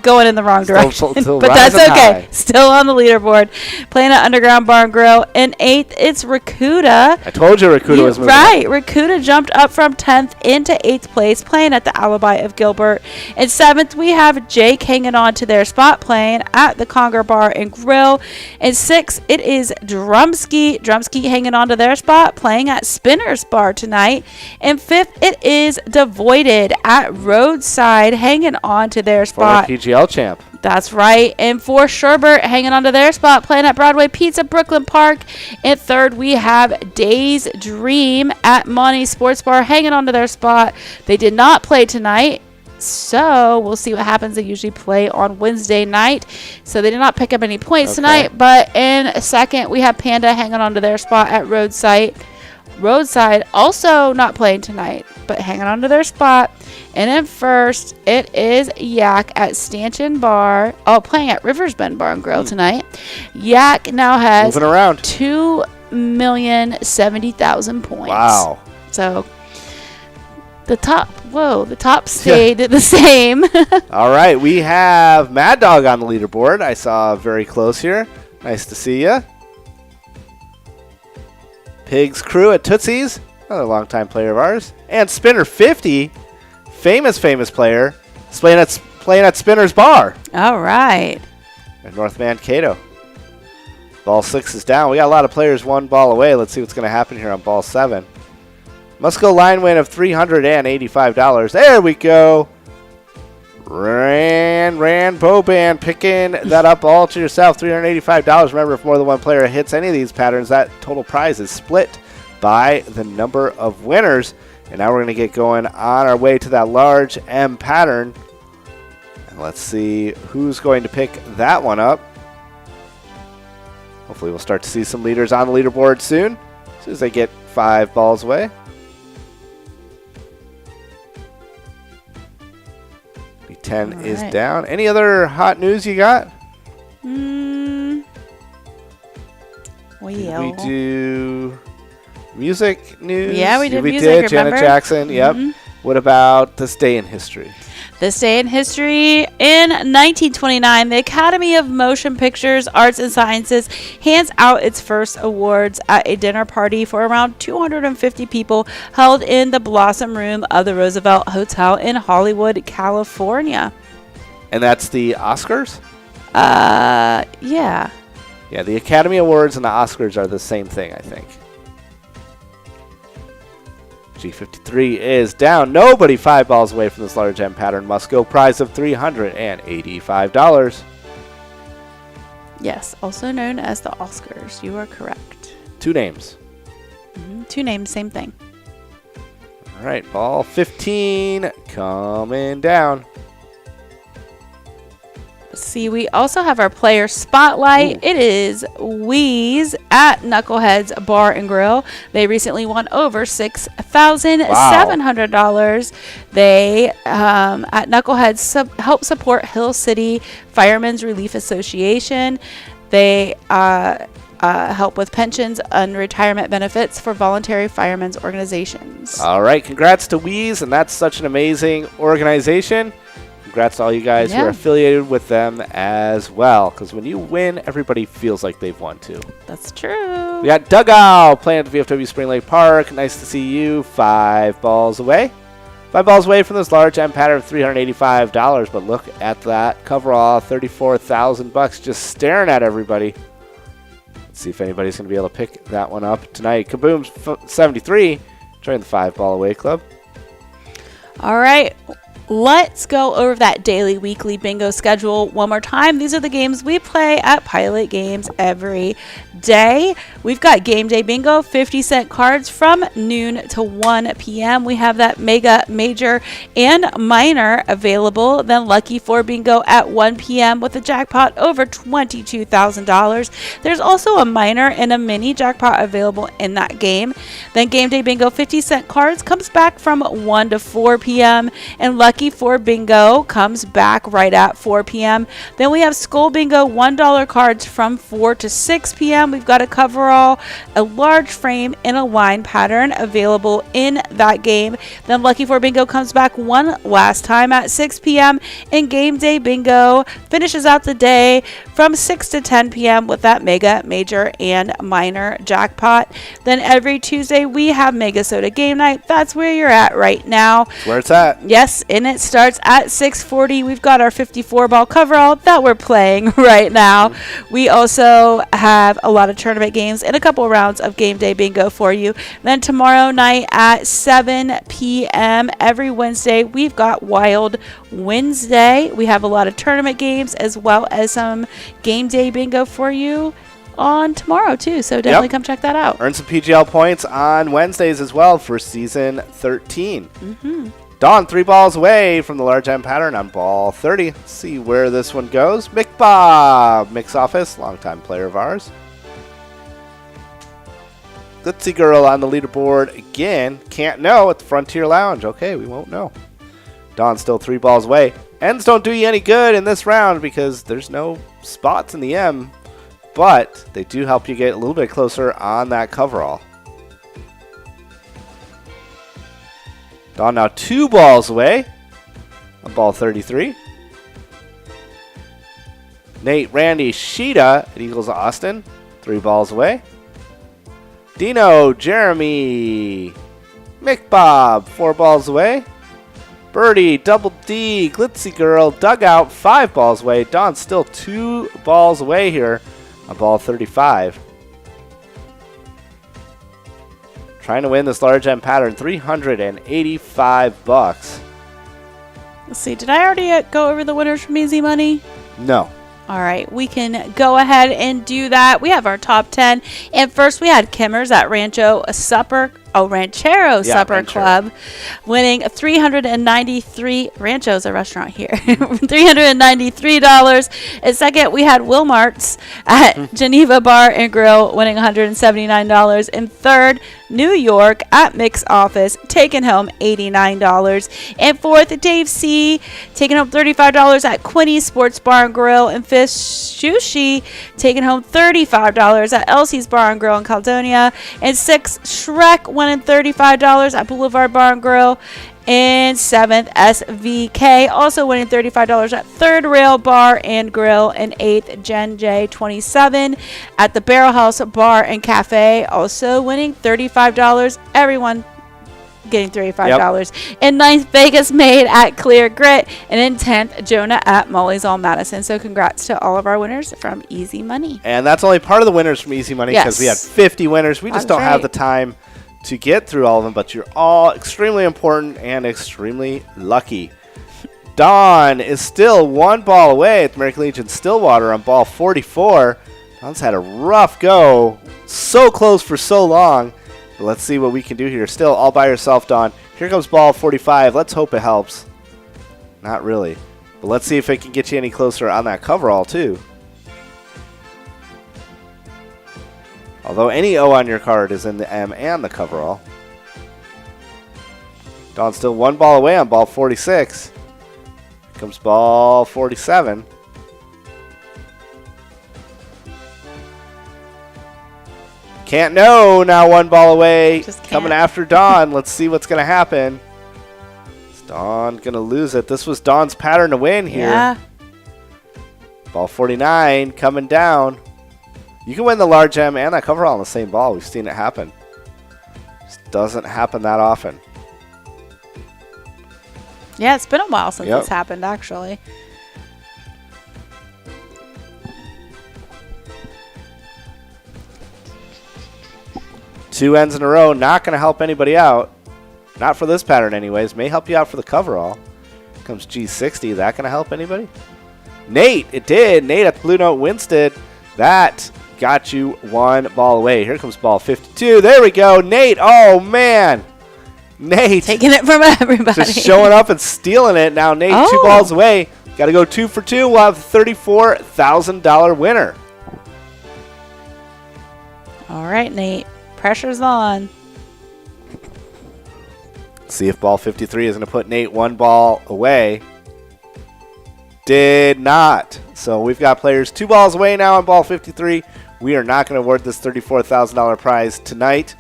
going in the wrong direction, but that's okay. Still on the leaderboard. Playing at Underground Bar and Grill. In 8th, it's Rakuda. I told you Rakuda was moving. Right. Rakuda jumped up from 10th into 8th place, playing at the Alibi of Gilbert. In 7th, we have Jake hanging on to their spot, playing at the Conger Bar and Grill. In 6th, it is Drumsky. Drumsky hanging on to their spot, playing at Spinner's Bar tonight. In 5th, it is Devoided at Roadside, hanging on to their spot. PGL champ. That's right. And for Sherbert, hanging on to their spot, playing at Broadway Pizza, Brooklyn Park. In 3rd, we have Days Dream at Monty Sports Bar, hanging on to their spot. They did not play tonight, so we'll see what happens. They usually play on Wednesday night, so they did not pick up any points tonight. But in 2nd, we have Panda hanging on to their spot at Roadside. Roadside also not playing tonight, but hanging on to their spot. And in 1st, it is Yak at Stanchion Bar. Oh, playing at Rivers Bend Bar and Grill tonight. Yak now has 2,070,000 points. Wow. So the top stayed the same. All right, we have Mad Dog on the leaderboard. I saw very close here. Nice to see you. Pigs Crew at Tootsie's, another longtime player of ours. And Spinner 50, famous player, playing at Spinner's Bar. All right. In North Mankato. Ball 6 is down. We got a lot of players one ball away. Let's see what's going to happen here on ball 7. Musco line win of $385. There we go. Ran Boban picking that up all to yourself. $385. Remember, if more than one player hits any of these patterns, that total prize is split by the number of winners. And now we're going to get going on our way to that large M pattern. And let's see who's going to pick that one up. Hopefully we'll start to see some leaders on the leaderboard soon, as soon as they get 5 balls away. 10 is down. Any other hot news you got? Well, we do Music news? Yeah, we did music, Janet remember? Jackson, yep. What about this day in history? This day in history, in 1929, the Academy of Motion Pictures, Arts and Sciences hands out its first awards at a dinner party for around 250 people held in the Blossom Room of the Roosevelt Hotel in Hollywood, California. And that's the Oscars? Yeah. Yeah, the Academy Awards and the Oscars are the same thing, I think. G53 is down. Nobody 5 balls away from this large M pattern must go. Prize of $385. Yes, also known as the Oscars. You are correct. 2 names. 2 names, same thing. All right, ball 15 coming down. See, we also have our player spotlight. It is Wheeze at Knuckleheads Bar and Grill. They recently won over $6,700. They at Knuckleheads help support Hill City Firemen's Relief Association. They help with pensions and retirement benefits for voluntary firemen's organizations. All right, congrats to Wheeze, and that's such an amazing organization. Congrats to all you guys who are affiliated with them as well, because when you win, everybody feels like they've won too. That's true. We got Dugout playing at the VFW Spring Lake Park. Nice to see you. 5 balls away. 5 balls away from this large M pattern of $385, but look at that coverall, $34,000 just staring at everybody. Let's see if anybody's going to be able to pick that one up tonight. Kaboom 73, join the 5 ball away club. All right. Let's go over that daily, weekly bingo schedule one more time. These are the games we play at Pilot Games every day. We've got Game Day Bingo, 50-cent cards from noon to 1 p.m. We have that Mega, Major, and Minor available. Then Lucky 4 Bingo at 1 p.m. with a jackpot over $22,000. There's also a Minor and a Mini jackpot available in that game. Then Game Day Bingo, 50-cent cards comes back from 1 to 4 p.m. and Lucky 4 Bingo comes back right at 4 p.m. Then we have Skull Bingo $1 cards from 4 to 6 p.m. We've got a coverall, a large frame, and a line pattern available in that game. Then Lucky 4 Bingo comes back one last time at 6 p.m. and Game Day Bingo finishes out the day from 6 to 10 p.m. with that Mega, Major, and Minor jackpot. Then every Tuesday we have MegaSota Game Night. That's where you're at right now. That's where it's at. Yes, and it starts at 6:40. We've got our 54-ball coverall that we're playing right now. We also have a lot of tournament games and a couple rounds of Game Day Bingo for you. Then tomorrow night at 7 p.m. every Wednesday, we've got Wild Wednesday. We have a lot of tournament games as well as some Game Day Bingo for you on tomorrow too, so definitely come check that out. Earn some PGL points on Wednesdays as well for season 13. Dawn 3 balls away from the large M pattern on ball 30. Let's see where this one goes. Mick Bob, Mick's office, longtime player of ours. Glitzy Girl on the leaderboard again. Can't know at the Frontier Lounge. Okay, we won't know. Dawn still 3 balls away. Ends don't do you any good in this round because there's no spots in the M, but they do help you get a little bit closer on that coverall. Dawn now 2 balls away on ball 33. Nate, Randy, Sheeta at Eagles Austin, 3 balls away. Dino, Jeremy, Mick Bob, 4 balls away. Birdie, Double D, Glitzy Girl, Dugout, 5 balls away. Dawn still 2 balls away here on ball 35. Trying to win this large M pattern, $385. Let's see, did I already go over the winners from Easy Money? No. All right, we can go ahead and do that. We have our top 10. And first we had Kimmers at Rancho Supper Ranchero Supper Ranchero. Club, winning $393. Rancho's a restaurant here. $393. And second, we had Wilmart's at Geneva Bar and Grill, winning $179. And third, New York at Mix Office, taking home $89. And fourth, Dave C, taking home $35 at Quinny's Sports Bar and Grill. And fifth, Sushi, taking home $35 at Elsie's Bar and Grill in Caledonia. And sixth, Shrek, winning $35 at Boulevard Bar and Grill. And seventh, SVK, also winning $35 at Third Rail Bar and Grill. And eighth, Jen J 27 at the Barrel House Bar and Cafe, also winning $35. Everyone getting $35. Yep. And ninth, Vegas Made at Clear Grit. And in 10th, Jonah at Molly's All Madison. So congrats to all of our winners from Easy Money. And that's only part of the winners from Easy Money, because we had 50 winners. We just don't have the time to get through all of them, but you're all extremely important and extremely lucky. Dawn is still one ball away at the American Legion Stillwater on ball 44. Dawn's had a rough go. So close for so long. But let's see what we can do here. Still all by yourself, Dawn. Here comes ball 45. Let's hope it helps. Not really. But let's see if it can get you any closer on that coverall, too. Although any O on your card is in the M and the coverall. Dawn's still one ball away on ball 46. Here comes ball 47. Can't know, now one ball away. Coming after Dawn. Let's see what's going to happen. Is Dawn going to lose it? This was Dawn's pattern to win here. Yeah. Ball 49 coming down. You can win the large M and that coverall on the same ball. We've seen it happen. Just doesn't happen that often. Yeah, it's been a while since this happened, actually. Two ends in a row, not going to help anybody out. Not for this pattern anyways. May help you out for the coverall. Here comes G60. That going to help anybody? Nate, it did. Nate at the Blue Note Winston. That got you one ball away. Here comes ball 52. There we go. Nate, oh man. Nate. Taking it from everybody. Just showing up and stealing it. Now Nate, 2 balls away. Got to go 2 for 2. We'll have a $34,000 winner. All right, Nate. Pressure's on. See if ball 53 is going to put Nate 1 ball away. Did not. So we've got players 2 balls away now on ball 53. We are not going to award this $34,000 prize tonight.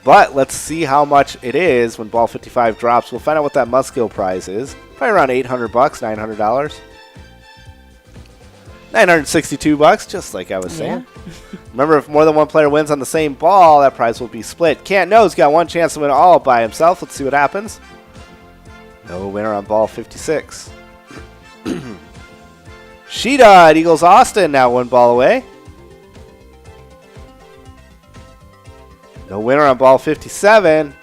But let's see how much it is when ball 55 drops. We'll find out what that Muskill prize is. Probably around $800, $900. $962, just like I was saying. Yeah. Remember, if more than one player wins on the same ball, that prize will be split. Can't Know's got one chance to win all by himself. Let's see what happens. No winner on ball 56. Sheeta at Eagles Austin, now 1 ball away. No winner on ball 57.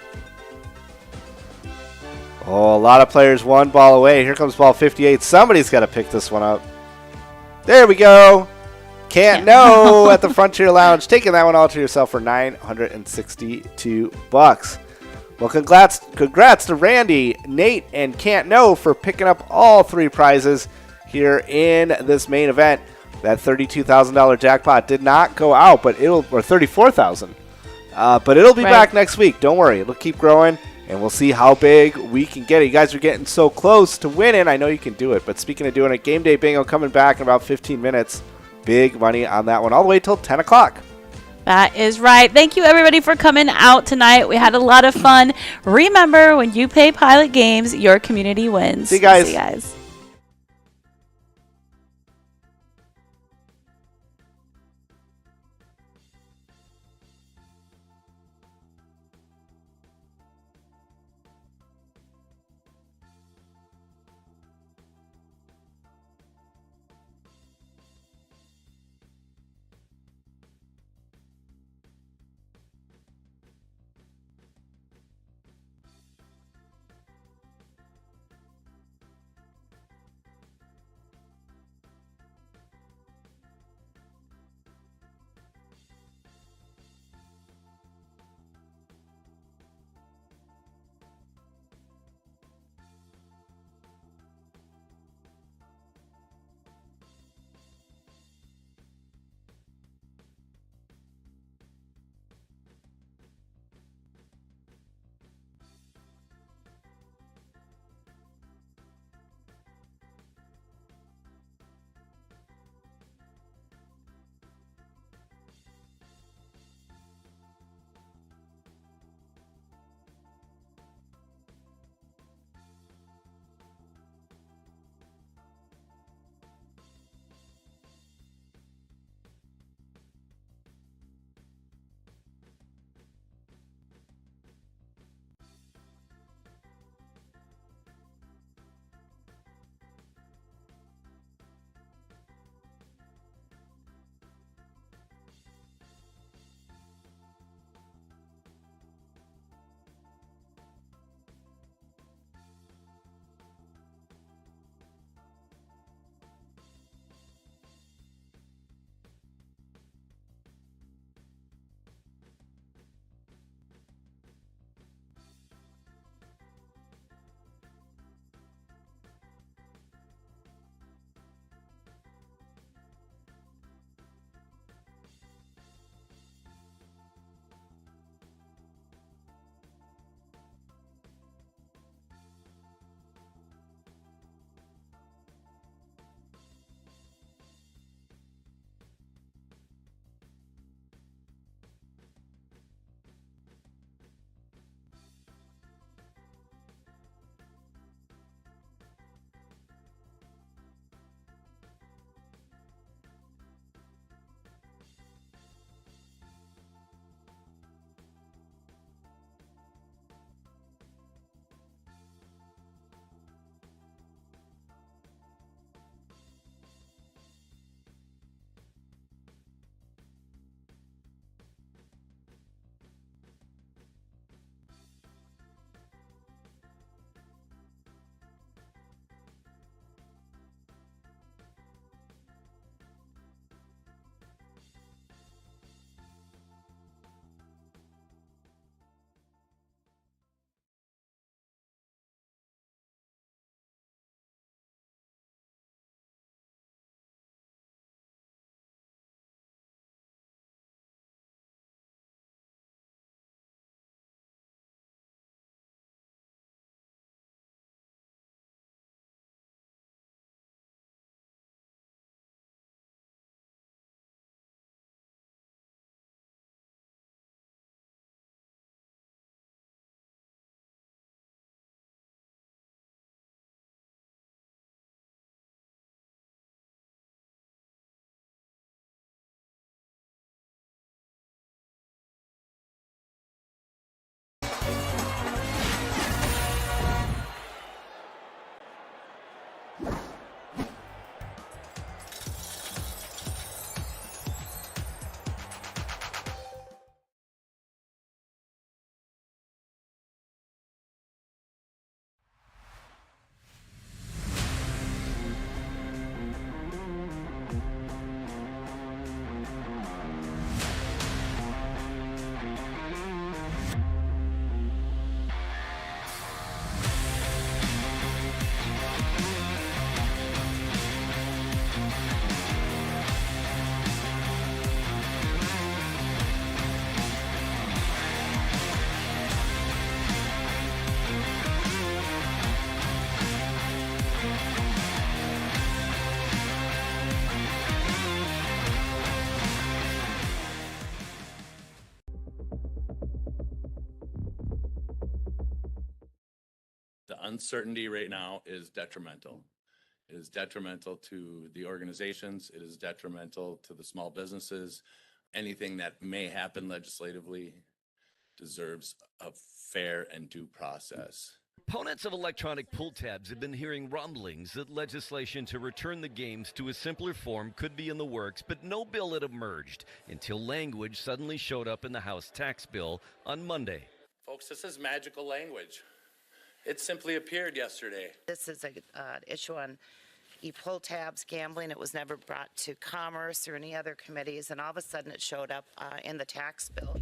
Oh, a lot of players 1 ball away. Here comes ball 58. Somebody's got to pick this one up. There we go. Can't Know at the Frontier Lounge. Taking that one all to yourself for $962. Well, congrats to Randy, Nate, and Can't Know for picking up all 3 prizes here in this main event. That $32,000 jackpot did not go out, but or $34,000. But it'll be back next week. Don't worry. It'll keep growing, and we'll see how big we can get it. You guys are getting so close to winning. I know you can do it. But speaking of doing it, Game Day Bingo coming back in about 15 minutes. Big money on that one all the way till 10 o'clock. That is right. Thank you, everybody, for coming out tonight. We had a lot of fun. Remember, when you play Pilot Games, your community wins. See you guys. See you guys. The uncertainty right now is detrimental. It is detrimental to the organizations. It is detrimental to the small businesses. Anything that may happen legislatively deserves a fair and due process. Opponents of electronic pull tabs have been hearing rumblings that legislation to return the games to a simpler form could be in the works, but no bill had emerged until language suddenly showed up in the House tax bill on Monday. Folks, this is magical language. It simply appeared yesterday. This is an issue on e-pull tabs, gambling. It was never brought to Commerce or any other committees, and all of a sudden it showed up in the tax bill.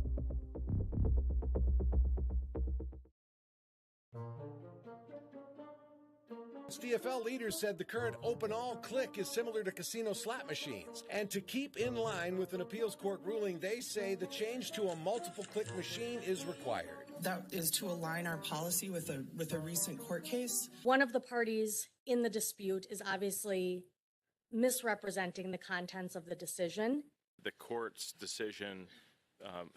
SDFL leaders said the current open all click is similar to casino slot machines. And to keep in line with an appeals court ruling, they say the change to a multiple click machine is required. That is to align our policy with a recent court case. One of the parties in the dispute is obviously misrepresenting the contents of the decision. The court's decision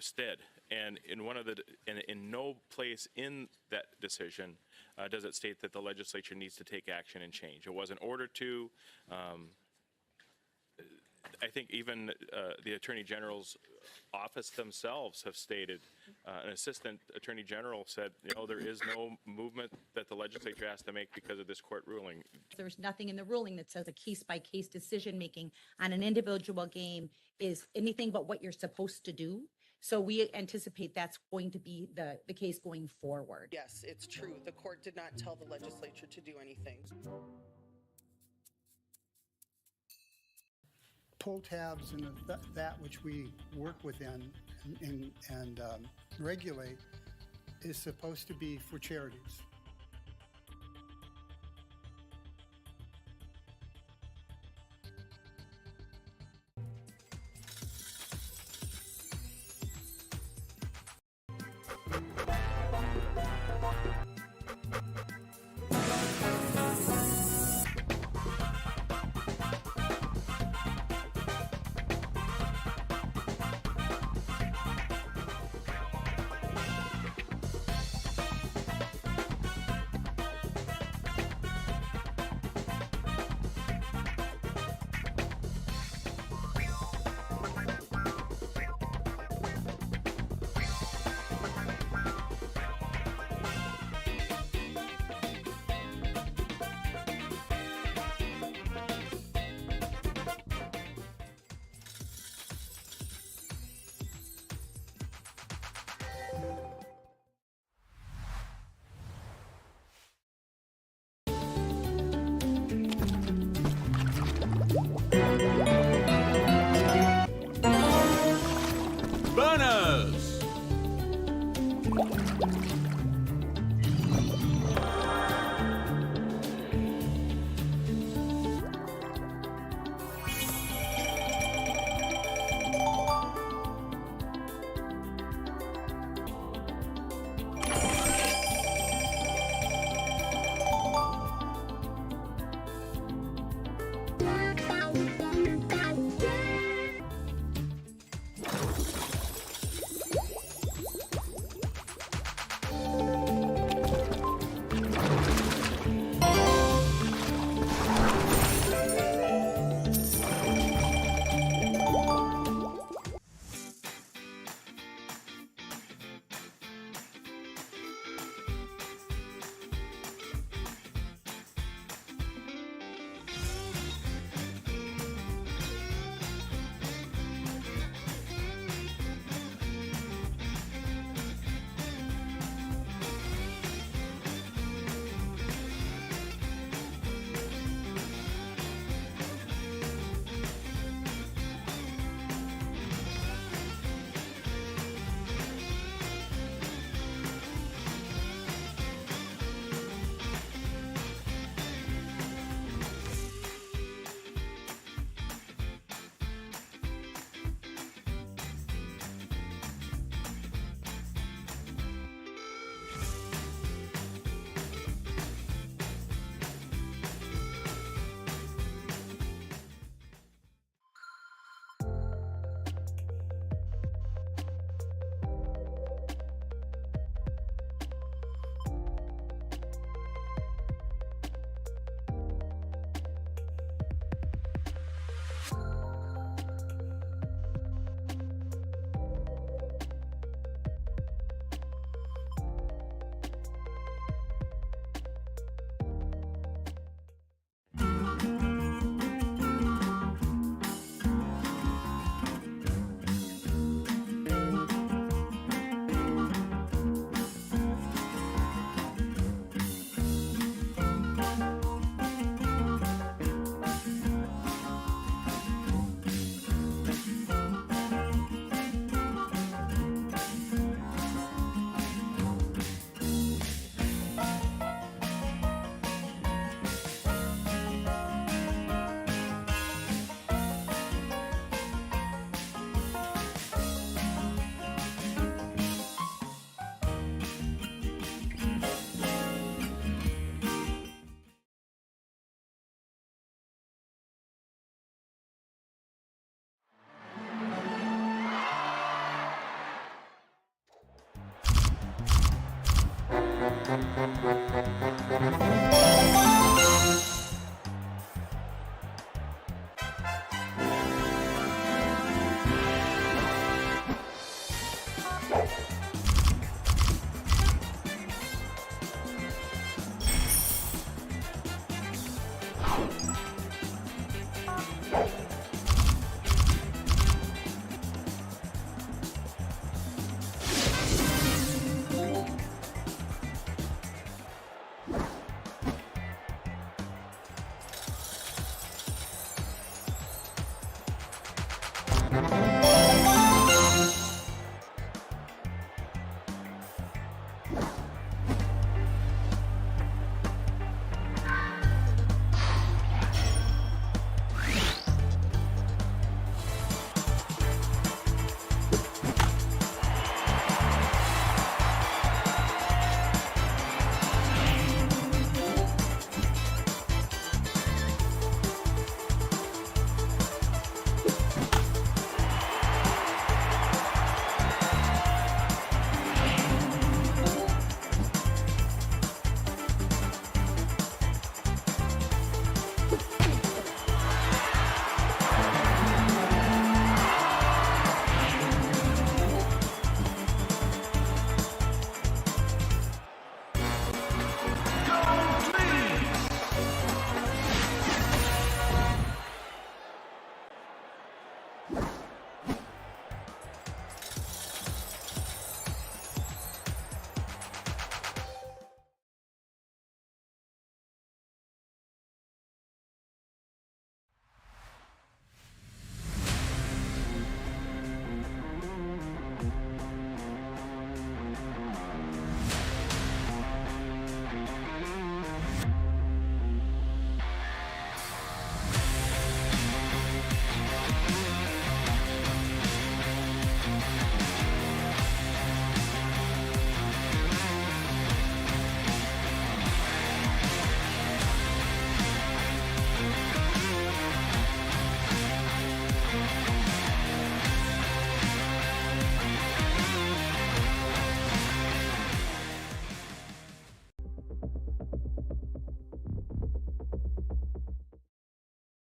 stood, and in no place in that decision does it state that the legislature needs to take action and change. It wasn't ordered to. I think even the Attorney General's office themselves have stated, an assistant Attorney General said, there is no movement that the legislature has to make because of this court ruling. There's nothing in the ruling that says a case-by-case decision-making on an individual game is anything but what you're supposed to do. So we anticipate that's going to be the case going forward. Yes, it's true. The court did not tell the legislature to do anything. Pull tabs and that which we work within and regulate is supposed to be for charities.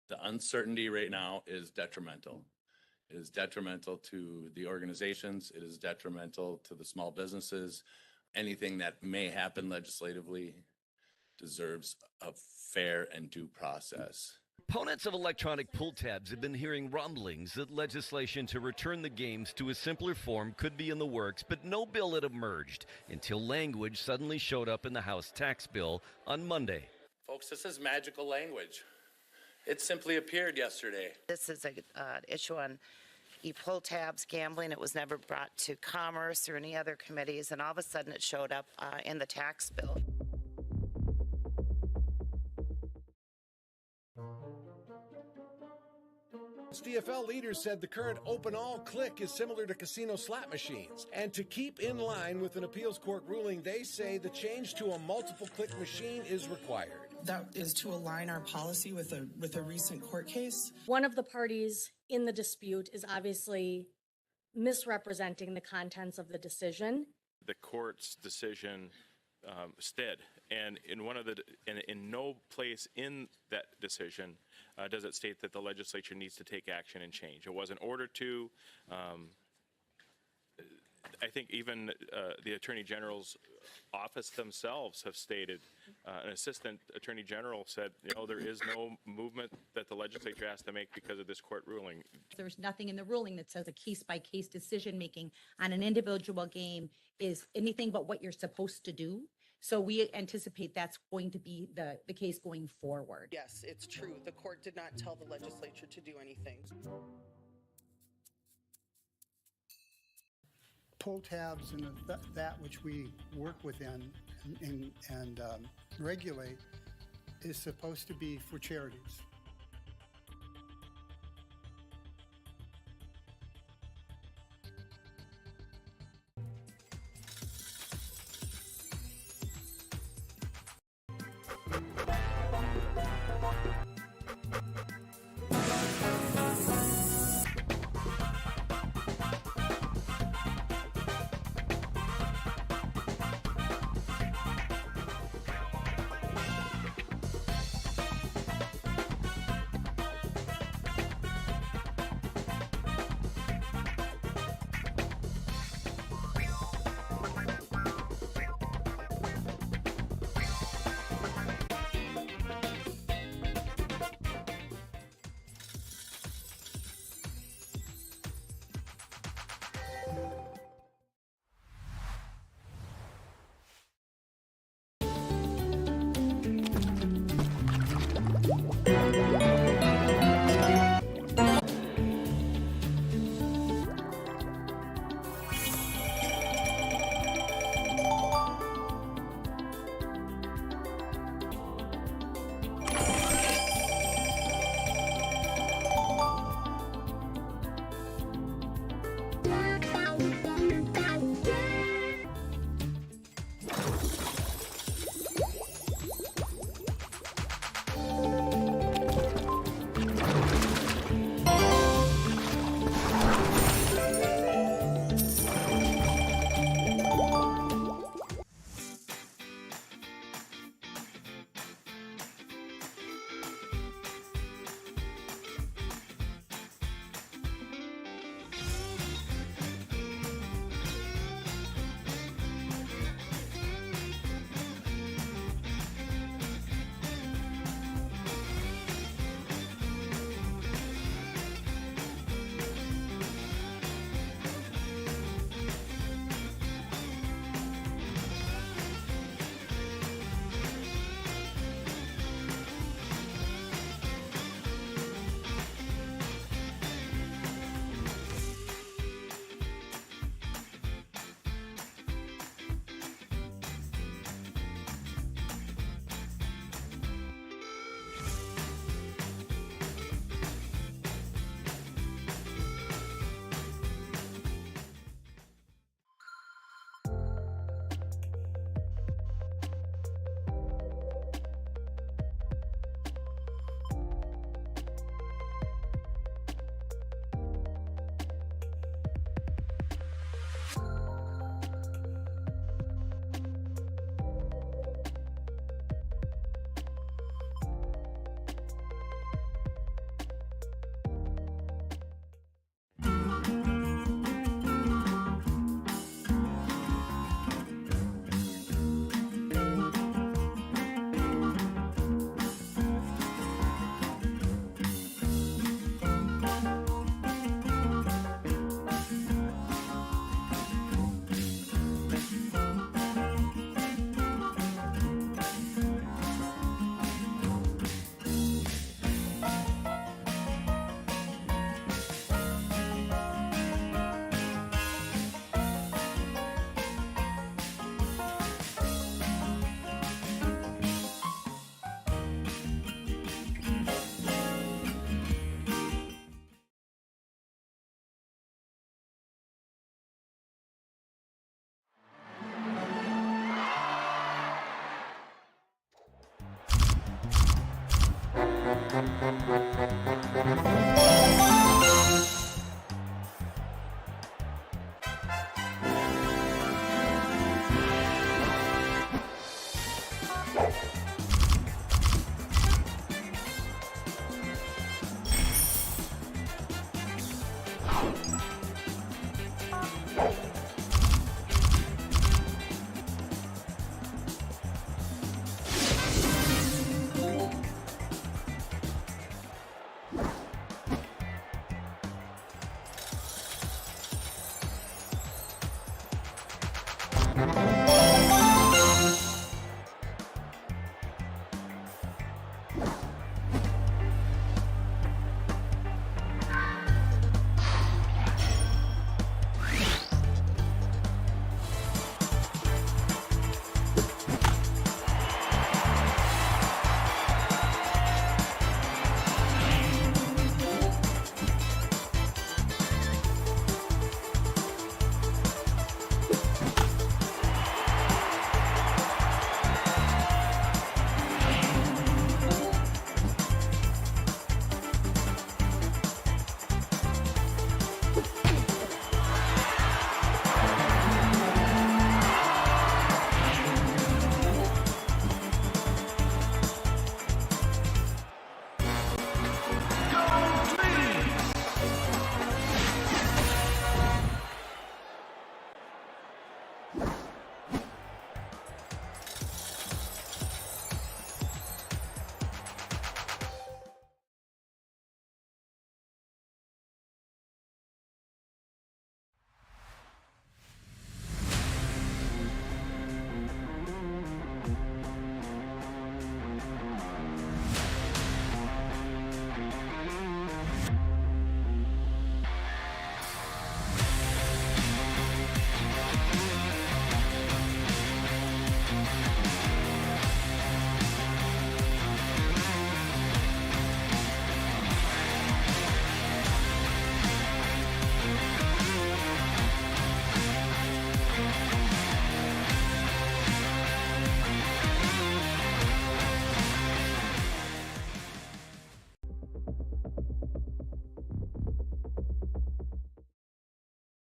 The uncertainty right now is detrimental. It is detrimental to the organizations. It is detrimental to the small businesses. Anything that may happen legislatively deserves a fair and due process. Opponents of electronic pull tabs have been hearing rumblings that legislation to return the games to a simpler form could be in the works, but no bill had emerged until language suddenly showed up in the House tax bill on Monday. Folks, this is magical language. It simply appeared yesterday. This is an issue on e-pull tabs, gambling. It was never brought to Commerce or any other committees, and all of a sudden it showed up in the tax bill. DFL leaders said the current open all click is similar to casino slot machines. And to keep in line with an appeals court ruling, they say the change to a multiple click machine is required. That is to align our policy with a recent court case. One of the parties in the dispute is obviously misrepresenting the contents of the decision. The court's decision stood, and in no place in that decision does it state that the legislature needs to take action and change. It wasn't ordered to. I think even the Attorney General's office themselves have stated, an assistant attorney general said, there is no movement that the legislature has to make because of this court ruling. There's nothing in the ruling that says a case-by-case decision-making on an individual game is anything but what you're supposed to do. So we anticipate that's going to be the case going forward. Yes, it's true. The court did not tell the legislature to do anything. Pull tabs and that which we work within and regulate is supposed to be for charities.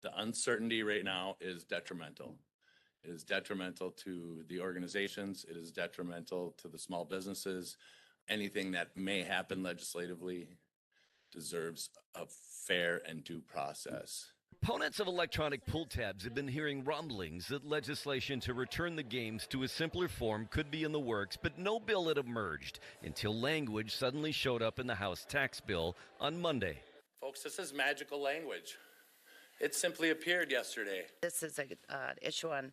The uncertainty right now is detrimental. It is detrimental to the organizations. It is detrimental to the small businesses. Anything that may happen legislatively deserves a fair and due process. Opponents of electronic pull tabs have been hearing rumblings that legislation to return the games to a simpler form could be in the works, but no bill had emerged until language suddenly showed up in the House tax bill on Monday. Folks, this is magical language. It simply appeared yesterday. This is an issue on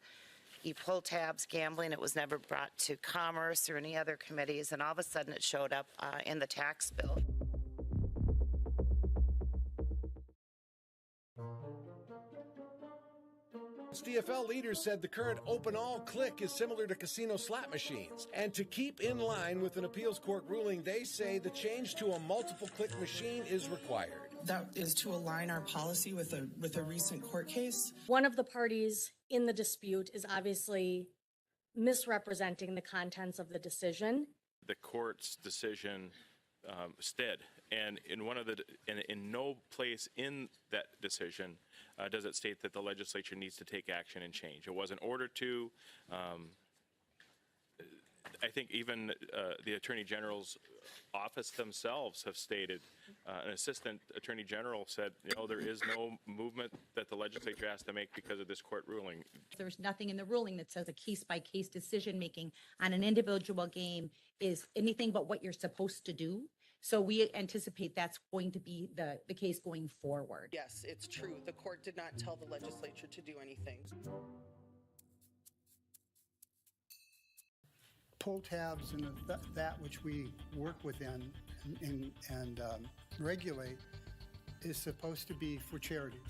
pull tabs, gambling. It was never brought to Commerce or any other committees, and all of a sudden it showed up in the tax bill. DFL leaders said the current open all click is similar to casino slot machines. And to keep in line with an appeals court ruling, they say the change to a multiple click machine is required. That is to align our policy with a recent court case. One of the parties in the dispute is obviously misrepresenting the contents of the decision. The court's decision stood, and in no place in that decision does it state that the legislature needs to take action and change. It wasn't ordered to. I think even the Attorney General's office themselves have stated, an assistant attorney general said, there is no movement that the legislature has to make because of this court ruling. There's nothing in the ruling that says a case-by-case decision-making on an individual game is anything but what you're supposed to do. So we anticipate that's going to be the case going forward. Yes, it's true. The court did not tell the legislature to do anything. Pull tabs and that which we work within and regulate is supposed to be for charities.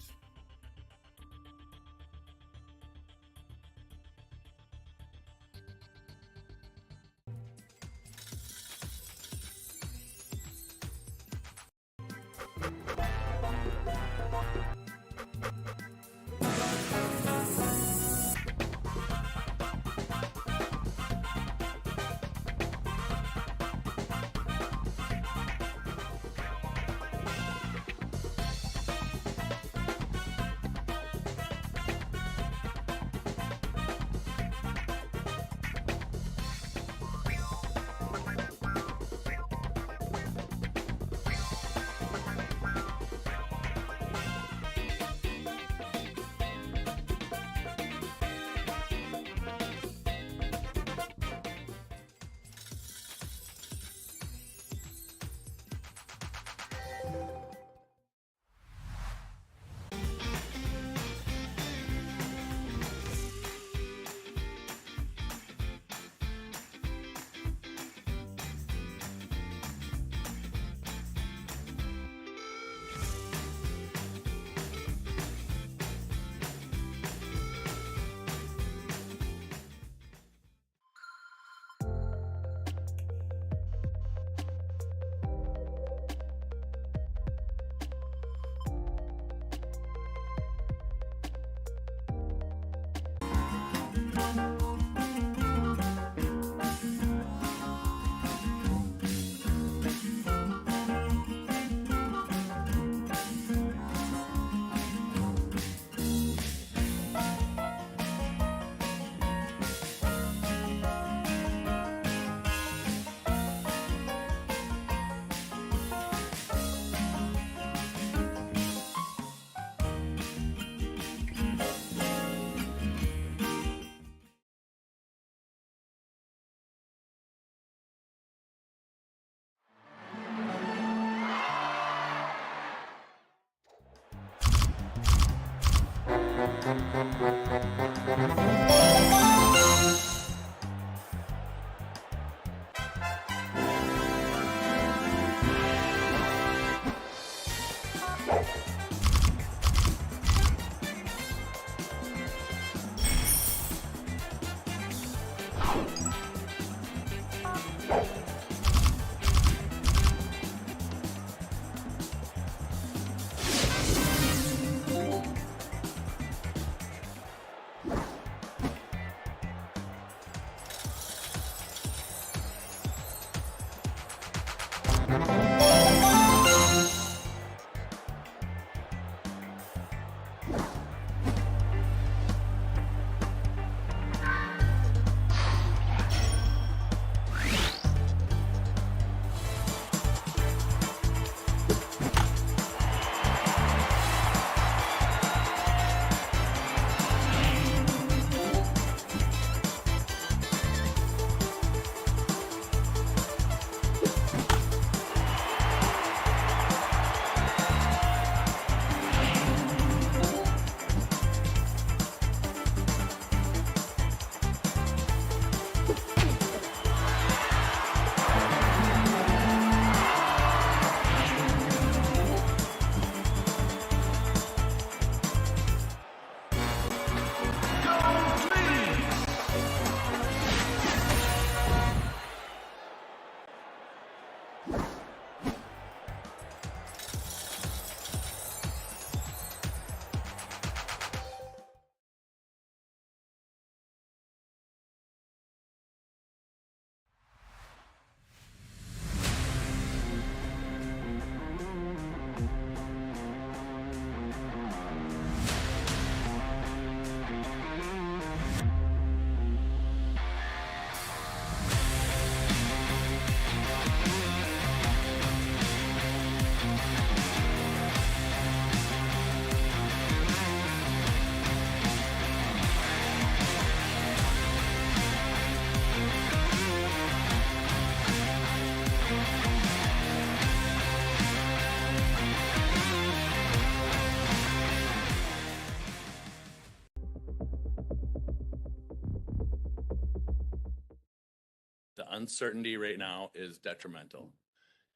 The uncertainty right now is detrimental.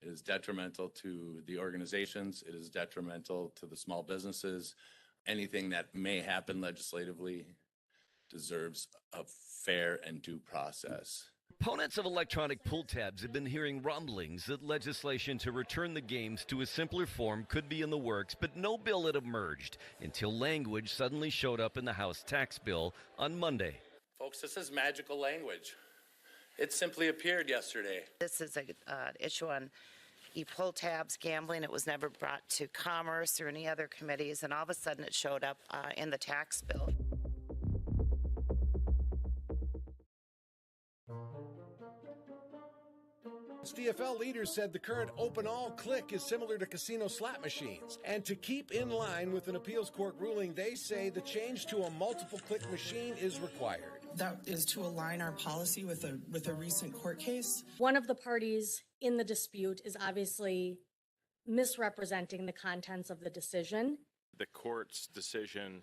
It is detrimental to the organizations. It is detrimental to the small businesses. Anything that may happen legislatively deserves a fair and due process. Opponents of electronic pull tabs have been hearing rumblings that legislation to return the games to a simpler form could be in the works, but no bill had emerged until language suddenly showed up in the House tax bill on Monday. Folks, this is magical language. It simply appeared yesterday. This is an issue on e-pull tabs, gambling. It was never brought to Commerce or any other committees, and all of a sudden it showed up in the tax bill. DFL leaders said the current open all click is similar to casino slot machines. And to keep in line with an appeals court ruling, they say the change to a multiple click machine is required. That is to align our policy with a recent court case. One of the parties in the dispute is obviously misrepresenting the contents of the decision. The court's decision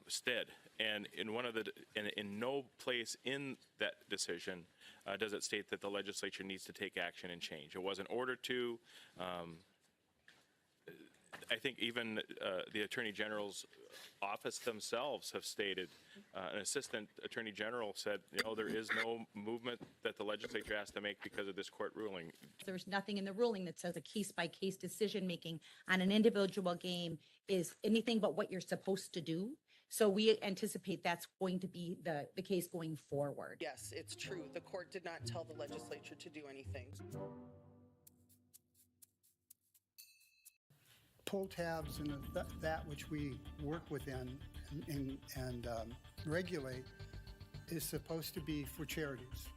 stood, and in no place in that decision does it state that the legislature needs to take action and change. It wasn't ordered to. I think even the Attorney General's office themselves have stated, an assistant Attorney General said, there is no movement that the legislature has to make because of this court ruling. There's nothing in the ruling that says a case-by-case decision-making on an individual game is anything but what you're supposed to do. So we anticipate that's going to be the case going forward. Yes, it's true. The court did not tell the legislature to do anything. Pull tabs and that which we work within and regulate is supposed to be for charities.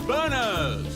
Bonus!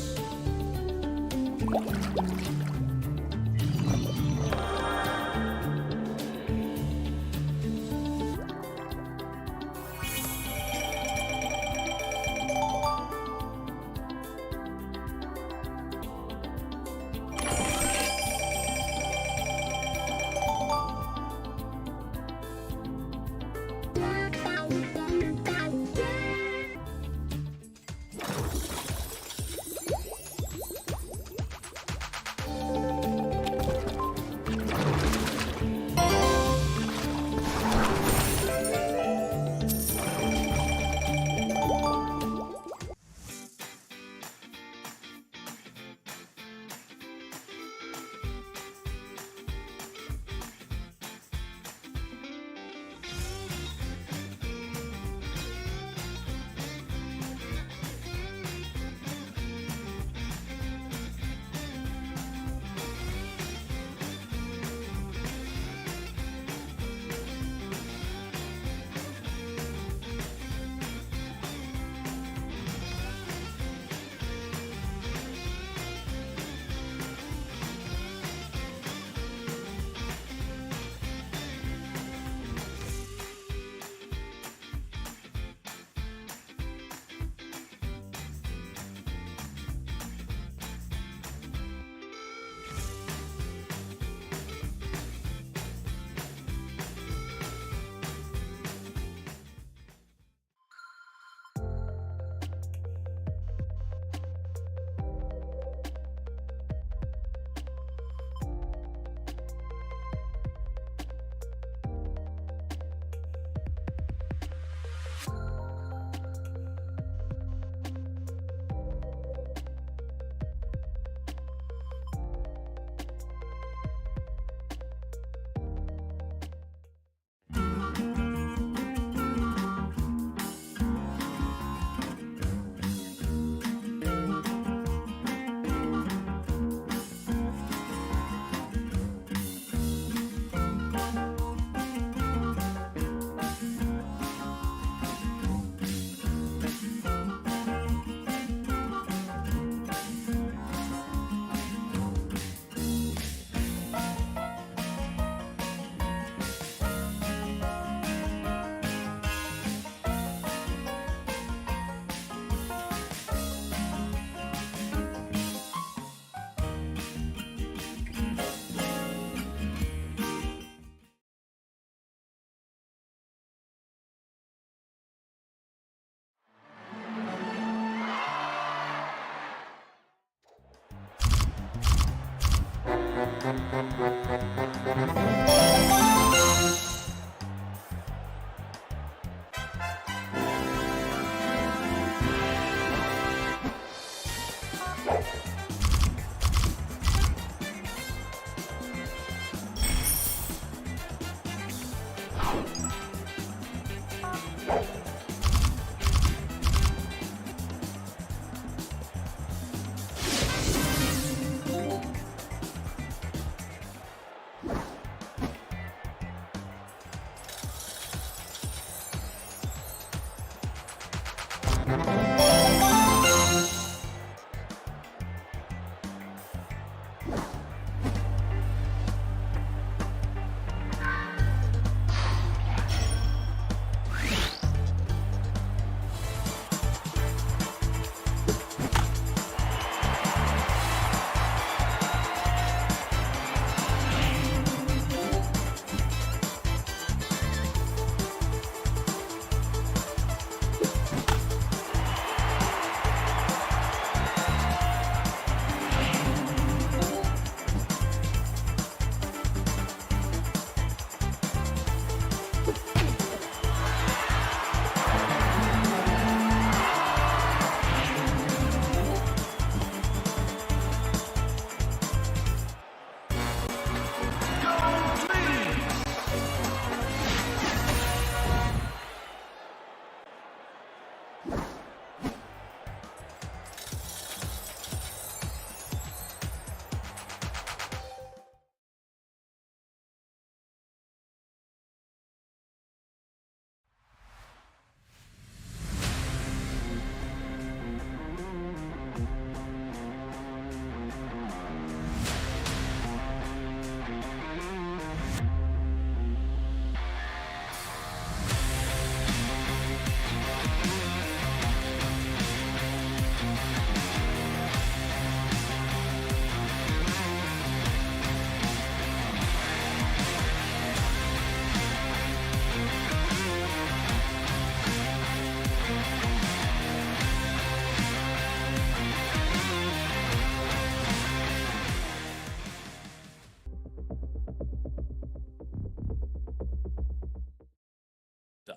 The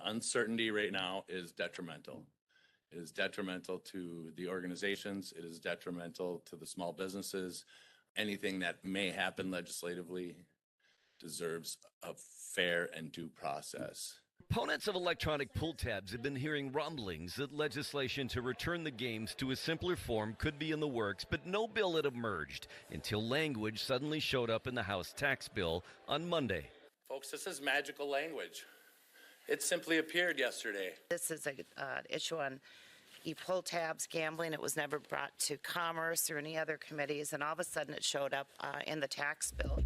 uncertainty right now is detrimental. It is detrimental to the organizations. It is detrimental to the small businesses. Anything that may happen legislatively deserves a fair and due process. Opponents of electronic pull tabs have been hearing rumblings that legislation to return the games to a simpler form could be in the works, but no bill had emerged until language suddenly showed up in the House tax bill on Monday. Folks, this is magical language. It simply appeared yesterday. This is an issue on e-pull tabs, gambling. It was never brought to Commerce or any other committees, and all of a sudden it showed up in the tax bill.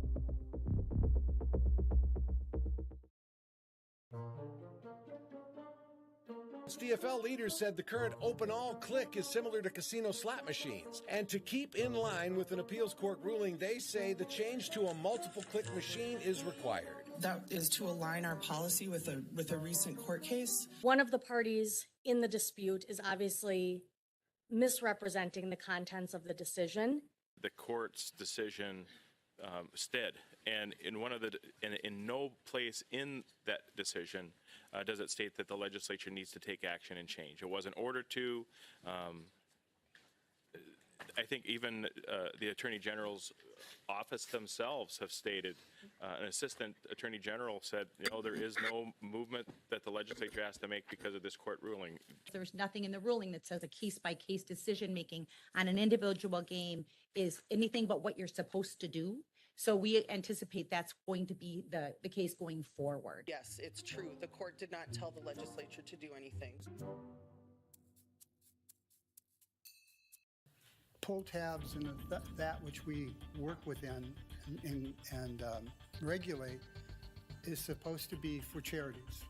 DFL leaders said the current open all click is similar to casino slot machines. And to keep in line with an appeals court ruling, they say the change to a multiple click machine is required. That is to align our policy with a recent court case. One of the parties in the dispute is obviously misrepresenting the contents of the decision. The court's decision stood, and in no place in that decision does it state that the legislature needs to take action and change. It wasn't ordered to. I think even the Attorney General's office themselves have stated, an assistant Attorney General said, there is no movement that the legislature has to make because of this court ruling. There's nothing in the ruling that says a case-by-case decision-making on an individual game is anything but what you're supposed to do. So we anticipate that's going to be the case going forward. Yes, it's true. The court did not tell the legislature to do anything. Pull tabs and that which we work within and regulate is supposed to be for charities.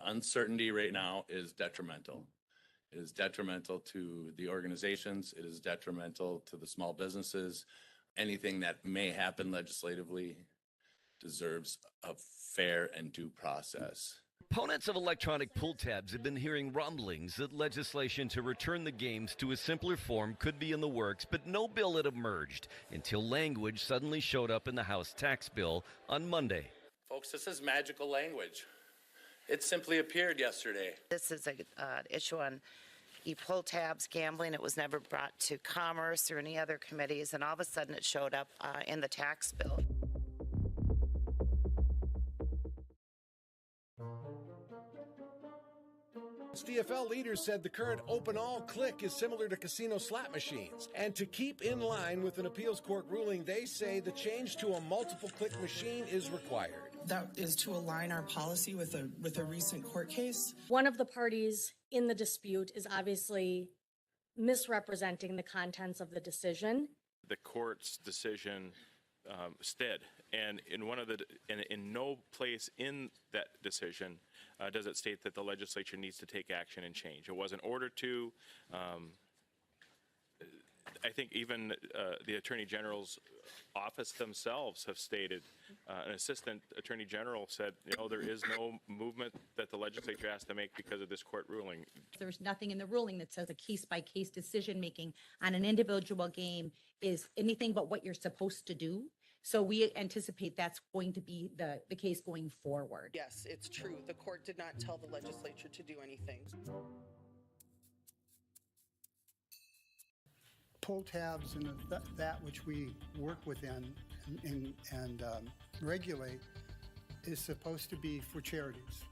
uncertainty right now is detrimental. It is detrimental to the organizations. It is detrimental to the small businesses. Anything that may happen legislatively deserves a fair and due process. Opponents of electronic pull tabs have been hearing rumblings that legislation to return the games to a simpler form could be in the works, but no bill had emerged until language suddenly showed up in the House tax bill on Monday. Folks, this is magical language. It simply appeared yesterday. This is a issue on pull tabs, gambling. It was never brought to Commerce or any other committees, and all of a sudden it showed up in the tax bill. DFL leaders said the current open all click is similar to casino slot machines. And to keep in line with an appeals court ruling, they say the change to a multiple click machine is required. That is to align our policy with a recent court case. One of the parties in the dispute is obviously misrepresenting the contents of the decision. The court's decision stood, and in no place in that decision does it state that the legislature needs to take action and change. It wasn't ordered to. I think even the Attorney General's office themselves have stated, an assistant attorney general said, there is no movement that the legislature has to make because of this court ruling. There's nothing in the ruling that says a case-by-case decision-making on an individual game is anything but what you're supposed to do. So we anticipate that's going to be the case going forward. Yes, it's true. The court did not tell the legislature to do anything. Pull tabs and that which we work within and regulate is supposed to be for charities.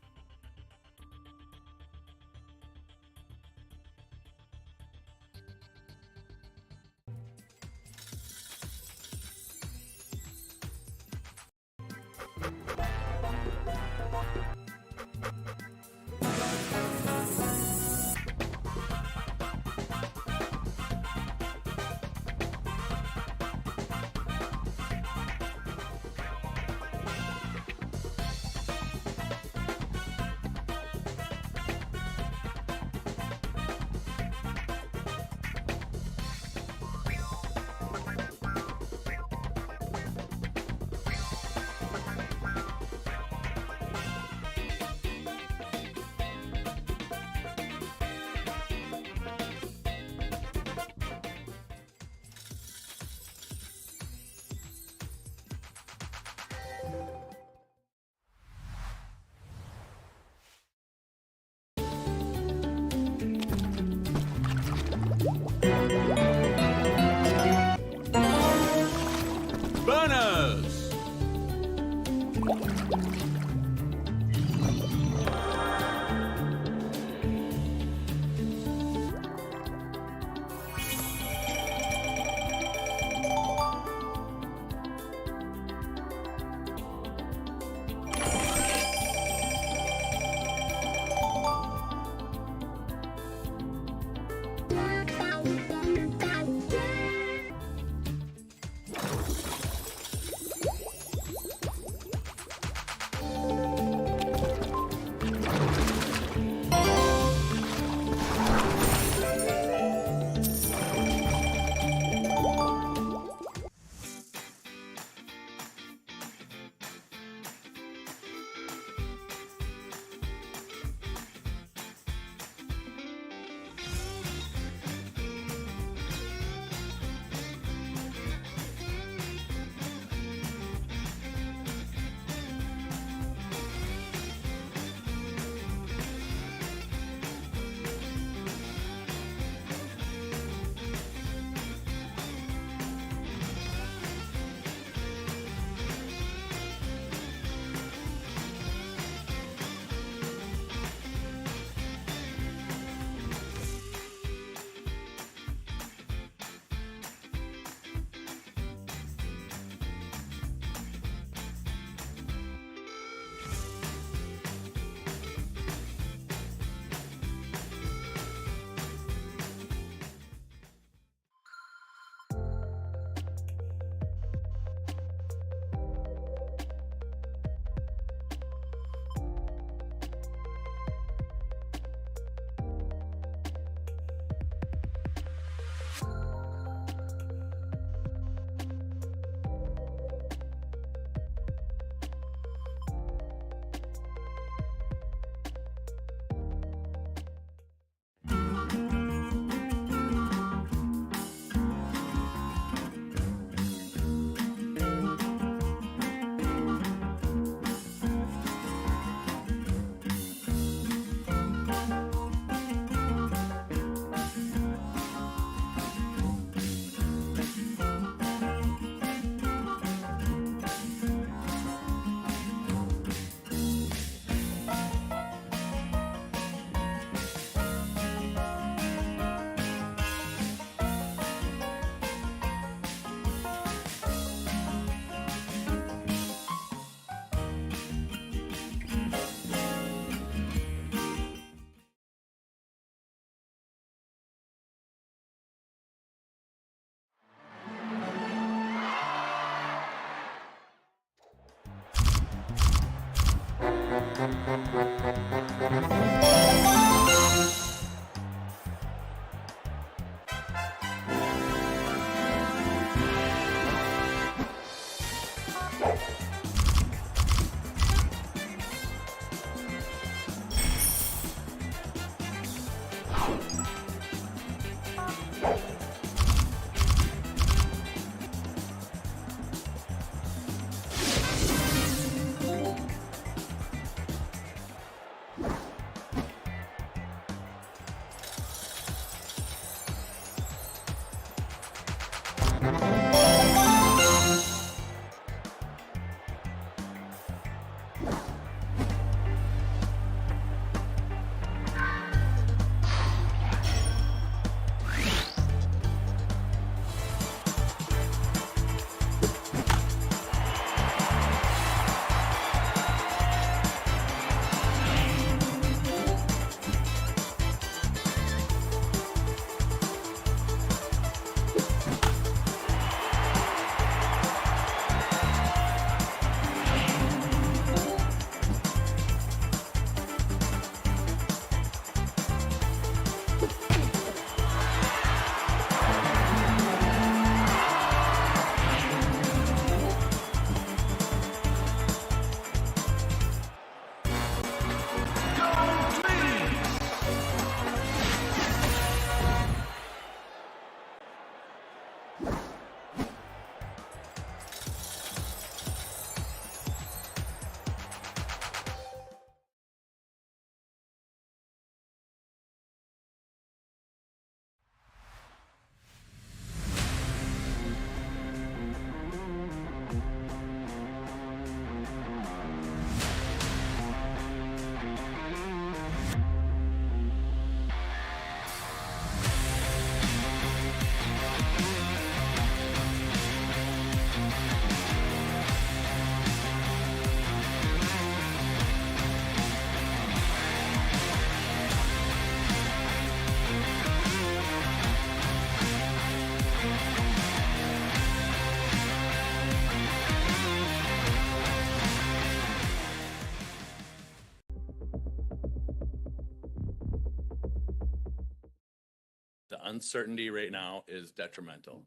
uncertainty right now is detrimental.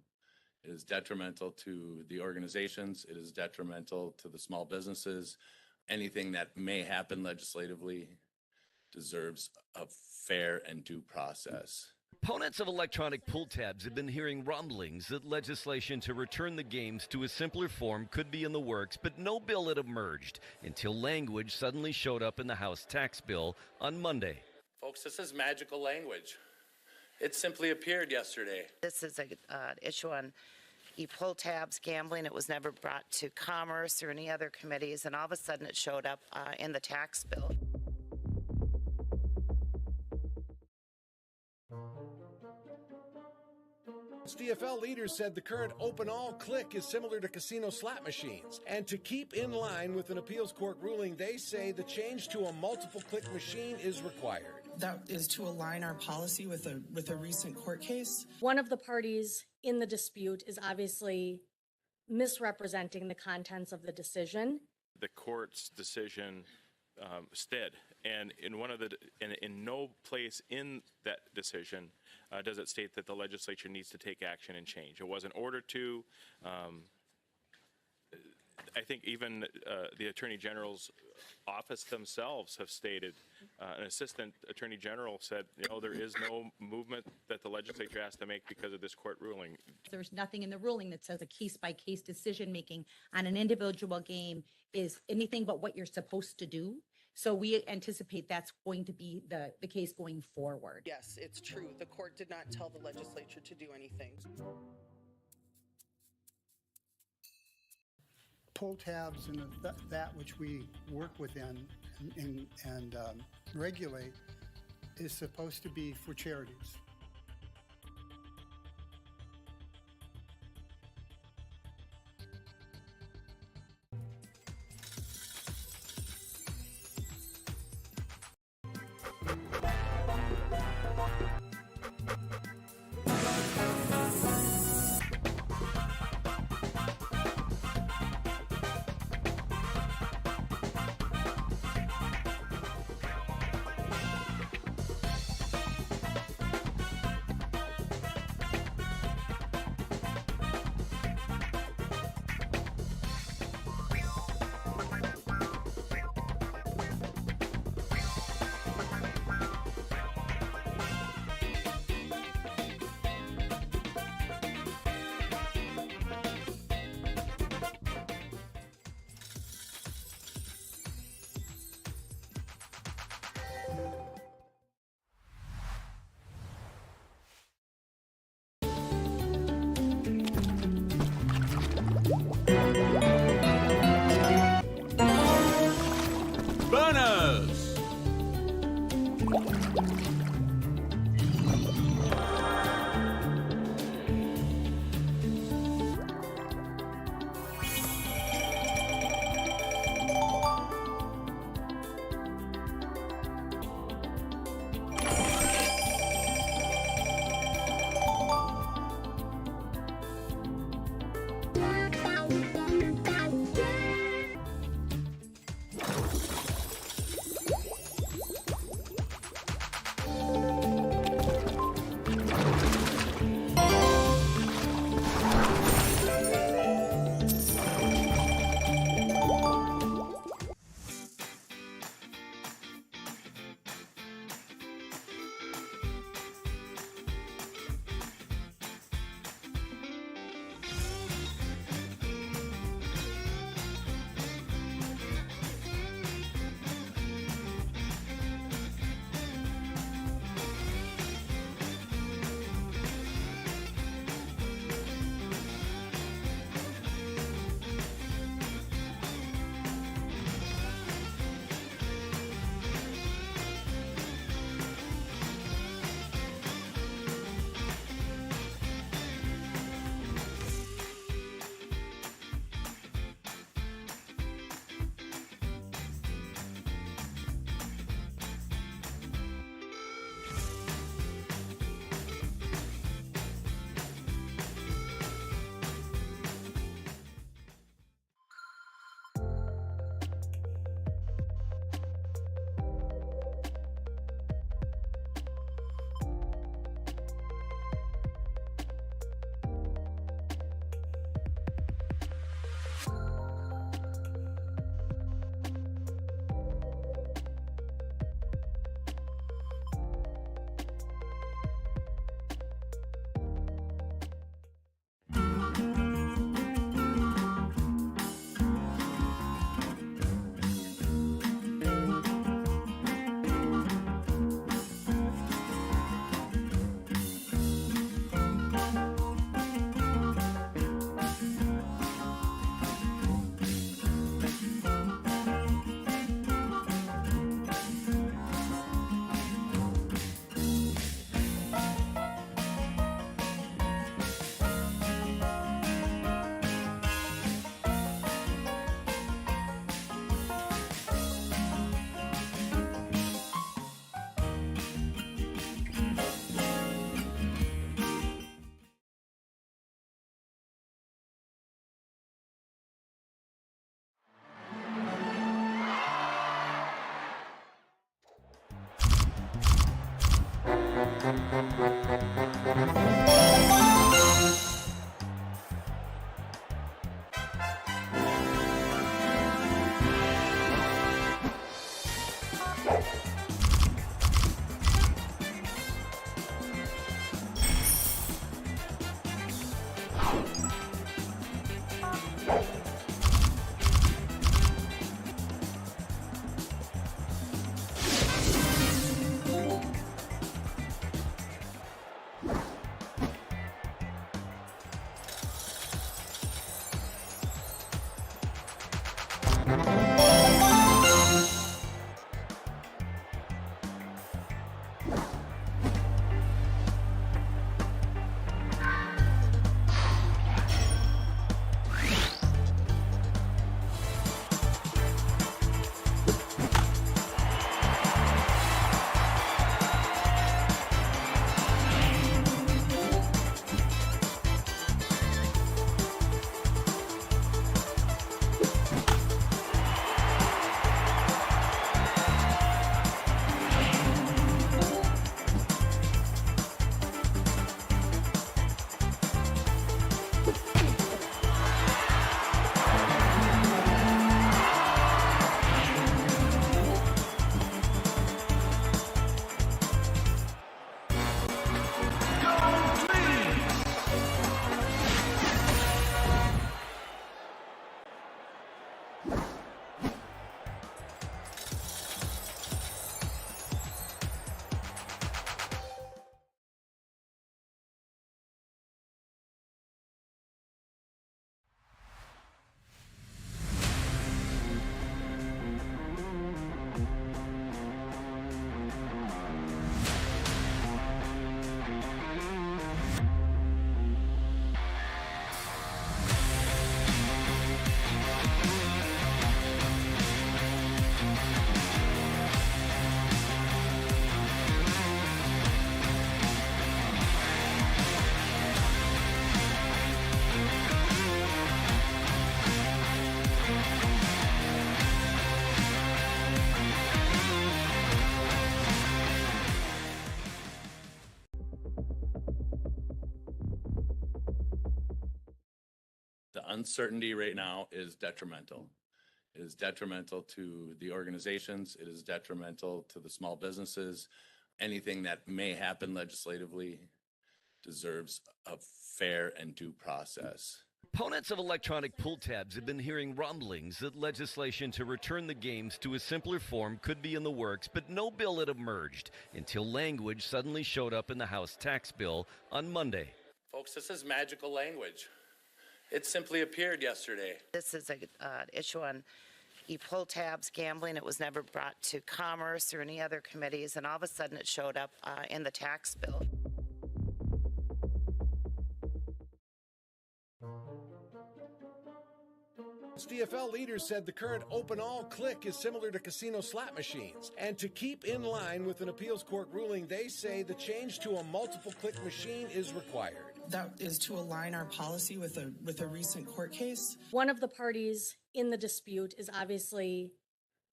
It is detrimental to the organizations. It is detrimental to the small businesses. Anything that may happen legislatively deserves a fair and due process. Opponents of electronic pull tabs have been hearing rumblings that legislation to return the games to a simpler form could be in the works, but no bill had emerged until language suddenly showed up in the House tax bill on Monday. Folks, this is magical language. It simply appeared yesterday. This is a issue on pull tabs, gambling. It was never brought to Commerce or any other committees, and all of a sudden it showed up in the tax bill. DFL leaders said the current open all click is similar to casino slot machines. And to keep in line with an appeals court ruling, they say the change to a multiple click machine is required. That is to align our policy with a recent court case. One of the parties in the dispute is obviously misrepresenting the contents of the decision. The court's decision stood, and in no place in that decision does it state that the legislature needs to take action and change. It wasn't ordered to. I think even the Attorney General's office themselves have stated, an assistant attorney general said, there is no movement that the legislature has to make because of this court ruling. There's nothing in the ruling that says a case-by-case decision-making on an individual game is anything but what you're supposed to do. So we anticipate that's going to be the case going forward. Yes, it's true. The court did not tell the legislature to do anything. Pull tabs and that which we work within and regulate is supposed to be for charities. The uncertainty right now is detrimental. It is detrimental to the organizations. It is detrimental to the small businesses. Anything that may happen legislatively deserves a fair and due process. Opponents of electronic pull tabs have been hearing rumblings that legislation to return the games to a simpler form could be in the works, but no bill had emerged until language suddenly showed up in the House tax bill on Monday. Folks, this is magical language. It simply appeared yesterday. This is an issue on pull tabs, gambling. It was never brought to Commerce or any other committees, and all of a sudden it showed up in the tax bill. DFL leaders said the current open all click is similar to casino slot machines. And to keep in line with an appeals court ruling, they say the change to a multiple click machine is required. That is to align our policy with a recent court case. One of the parties in the dispute is obviously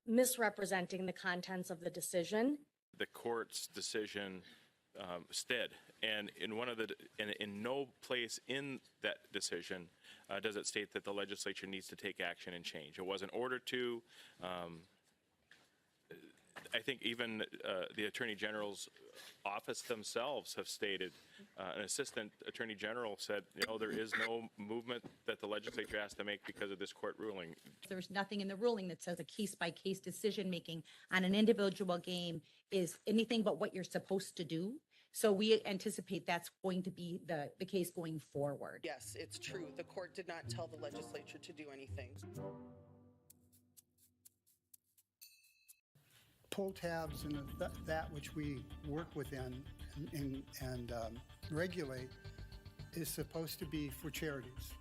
misrepresenting the contents of the decision. The court's decision stood, and in no place in that decision does it state that the legislature needs to take action and change. It wasn't ordered to. I think even the Attorney General's office themselves have stated, an assistant attorney general said, there is no movement that the legislature has to make because of this court ruling. There's nothing in the ruling that says a case-by-case decision-making on an individual game is anything but what you're supposed to do. So we anticipate that's going to be the case going forward. Yes, it's true. The court did not tell the legislature to do anything. Pull tabs and that which we work within and regulate is supposed to be for charities.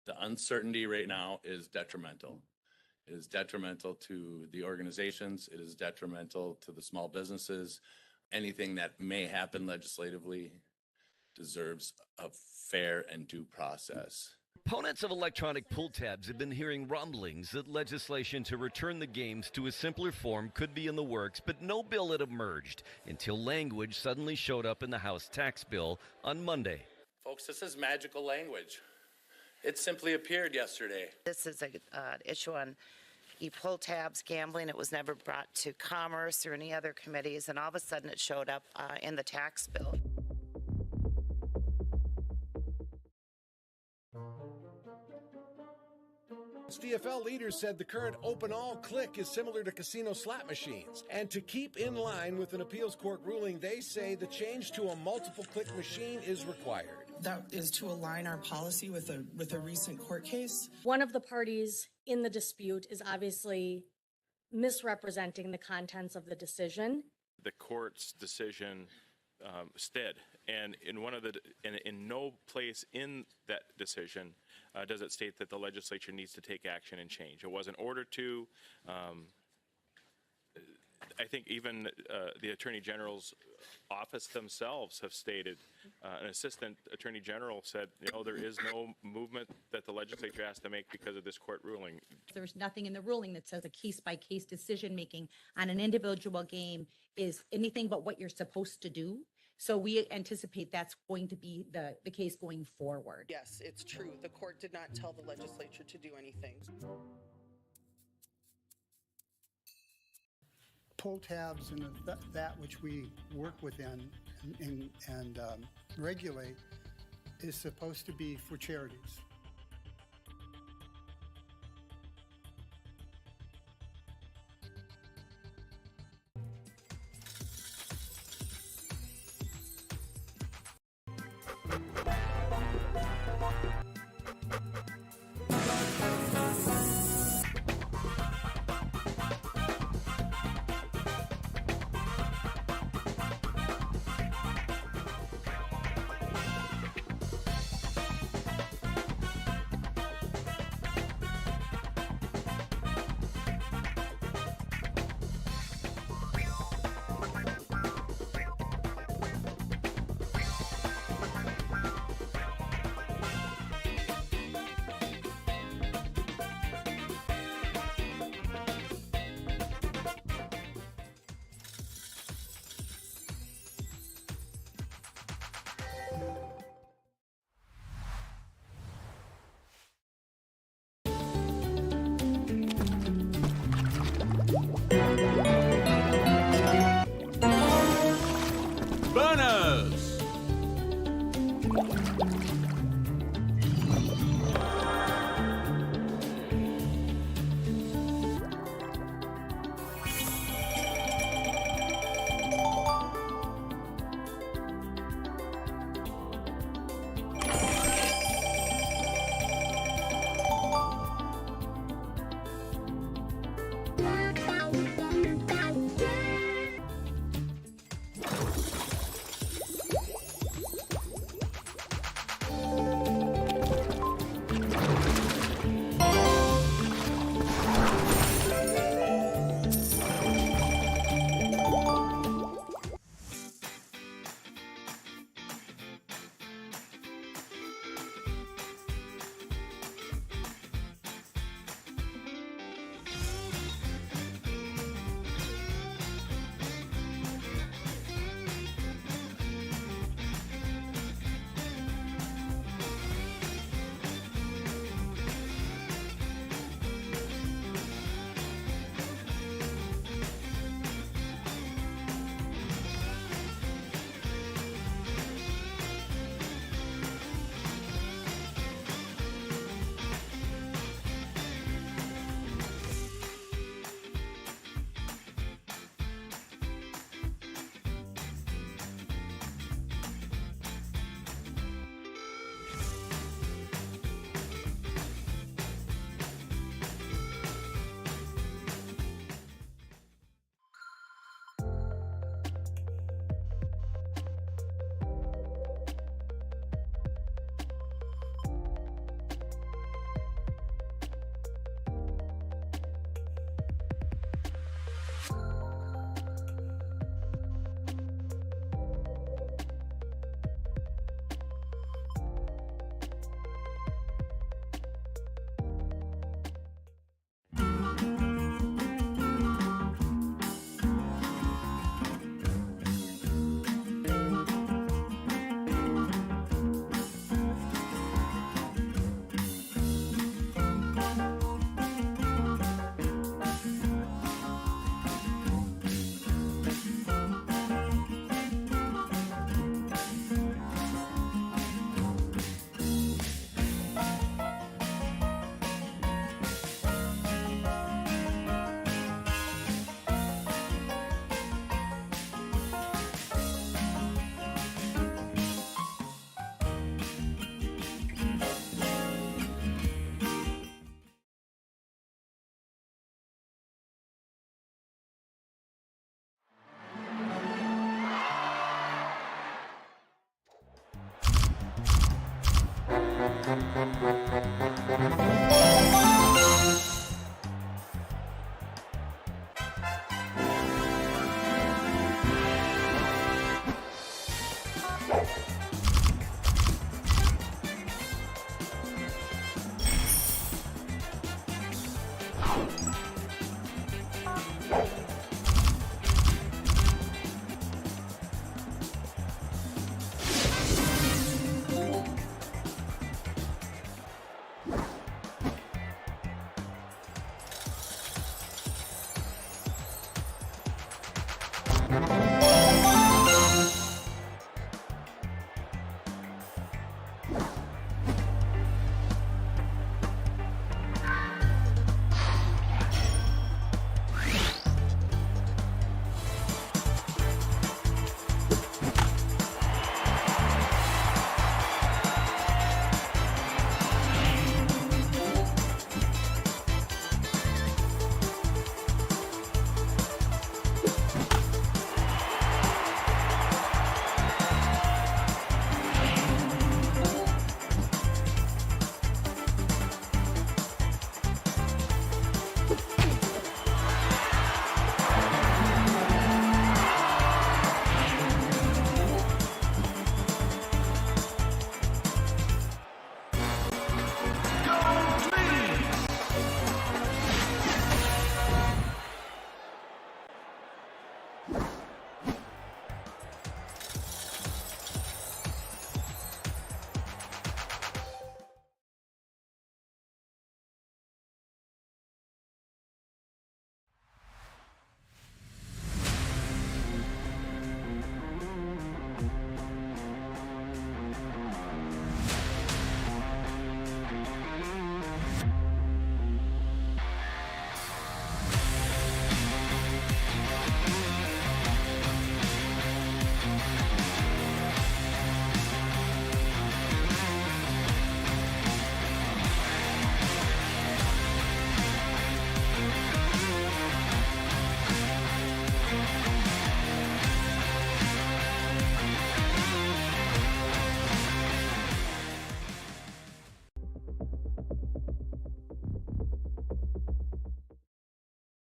The uncertainty right now is detrimental. It is detrimental to the organizations. It is detrimental to the small businesses. Anything that may happen legislatively deserves a fair and due process. Opponents of electronic pull tabs have been hearing rumblings that legislation to return the games to a simpler form could be in the works, but no bill had emerged until language suddenly showed up in the House tax bill on Monday. Folks, this is magical language. It simply appeared yesterday. This is an issue on e-pull tabs, gambling. It was never brought to Commerce or any other committees, and all of a sudden it showed up in the tax bill. DFL leaders said the current open all click is similar to casino slot machines. And to keep in line with an appeals court ruling, they say the change to a multiple click machine is required. That is to align our policy with a recent court case. One of the parties in the dispute is obviously misrepresenting the contents of the decision. The court's decision stood, and in no place in that decision does it state that the legislature needs to take action and change. It wasn't ordered to. I think even the Attorney General's office themselves have stated, an assistant Attorney General said, there is no movement that the legislature has to make because of this court ruling. There's nothing in the ruling that says a case-by-case decision-making on an individual game is anything but what you're supposed to do. So we anticipate that's going to be the case going forward. Yes, it's true. The court did not tell the legislature to do anything. Pull tabs and that which we work within and regulate is supposed to be for charities.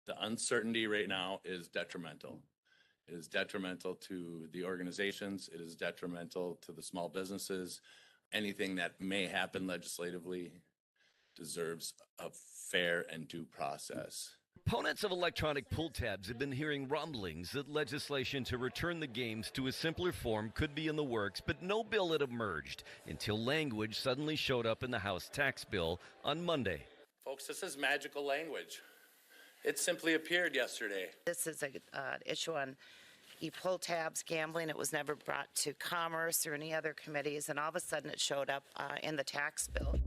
The uncertainty right now is detrimental. It is detrimental to the organizations. It is detrimental to the small businesses. Anything that may happen legislatively deserves a fair and due process. Opponents of electronic pull tabs have been hearing rumblings that legislation to return the games to a simpler form could be in the works, but no bill had emerged until language suddenly showed up in the House tax bill on Monday. Folks, this is magical language. It simply appeared yesterday. This is an issue on e-pull tabs, gambling. It was never brought to Commerce or any other committees, and all of a sudden it showed up in the tax bill.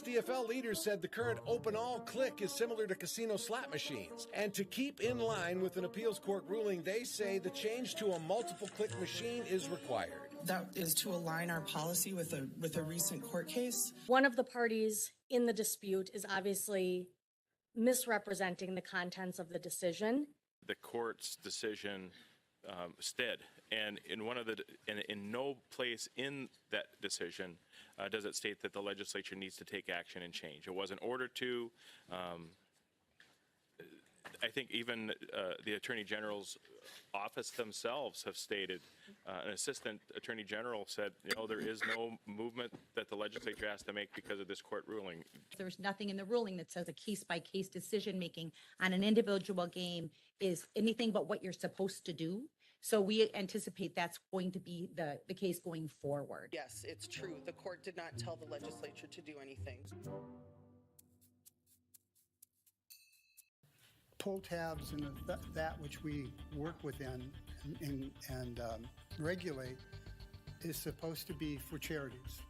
DFL leaders said the current open all click is similar to casino slot machines. And to keep in line with an appeals court ruling, they say the change to a multiple click machine is required. That is to align our policy with a recent court case. One of the parties in the dispute is obviously misrepresenting the contents of the decision. The court's decision stood, and in no place in that decision does it state that the legislature needs to take action and change. It wasn't ordered to. I think even the Attorney General's office themselves have stated, an assistant attorney general said, there is no movement that the legislature has to make because of this court ruling. There's nothing in the ruling that says a case-by-case decision-making on an individual game is anything but what you're supposed to do. So we anticipate that's going to be the case going forward. Yes, it's true. The court did not tell the legislature to do anything. Pull tabs and that which we work within and regulate is supposed to be for charities.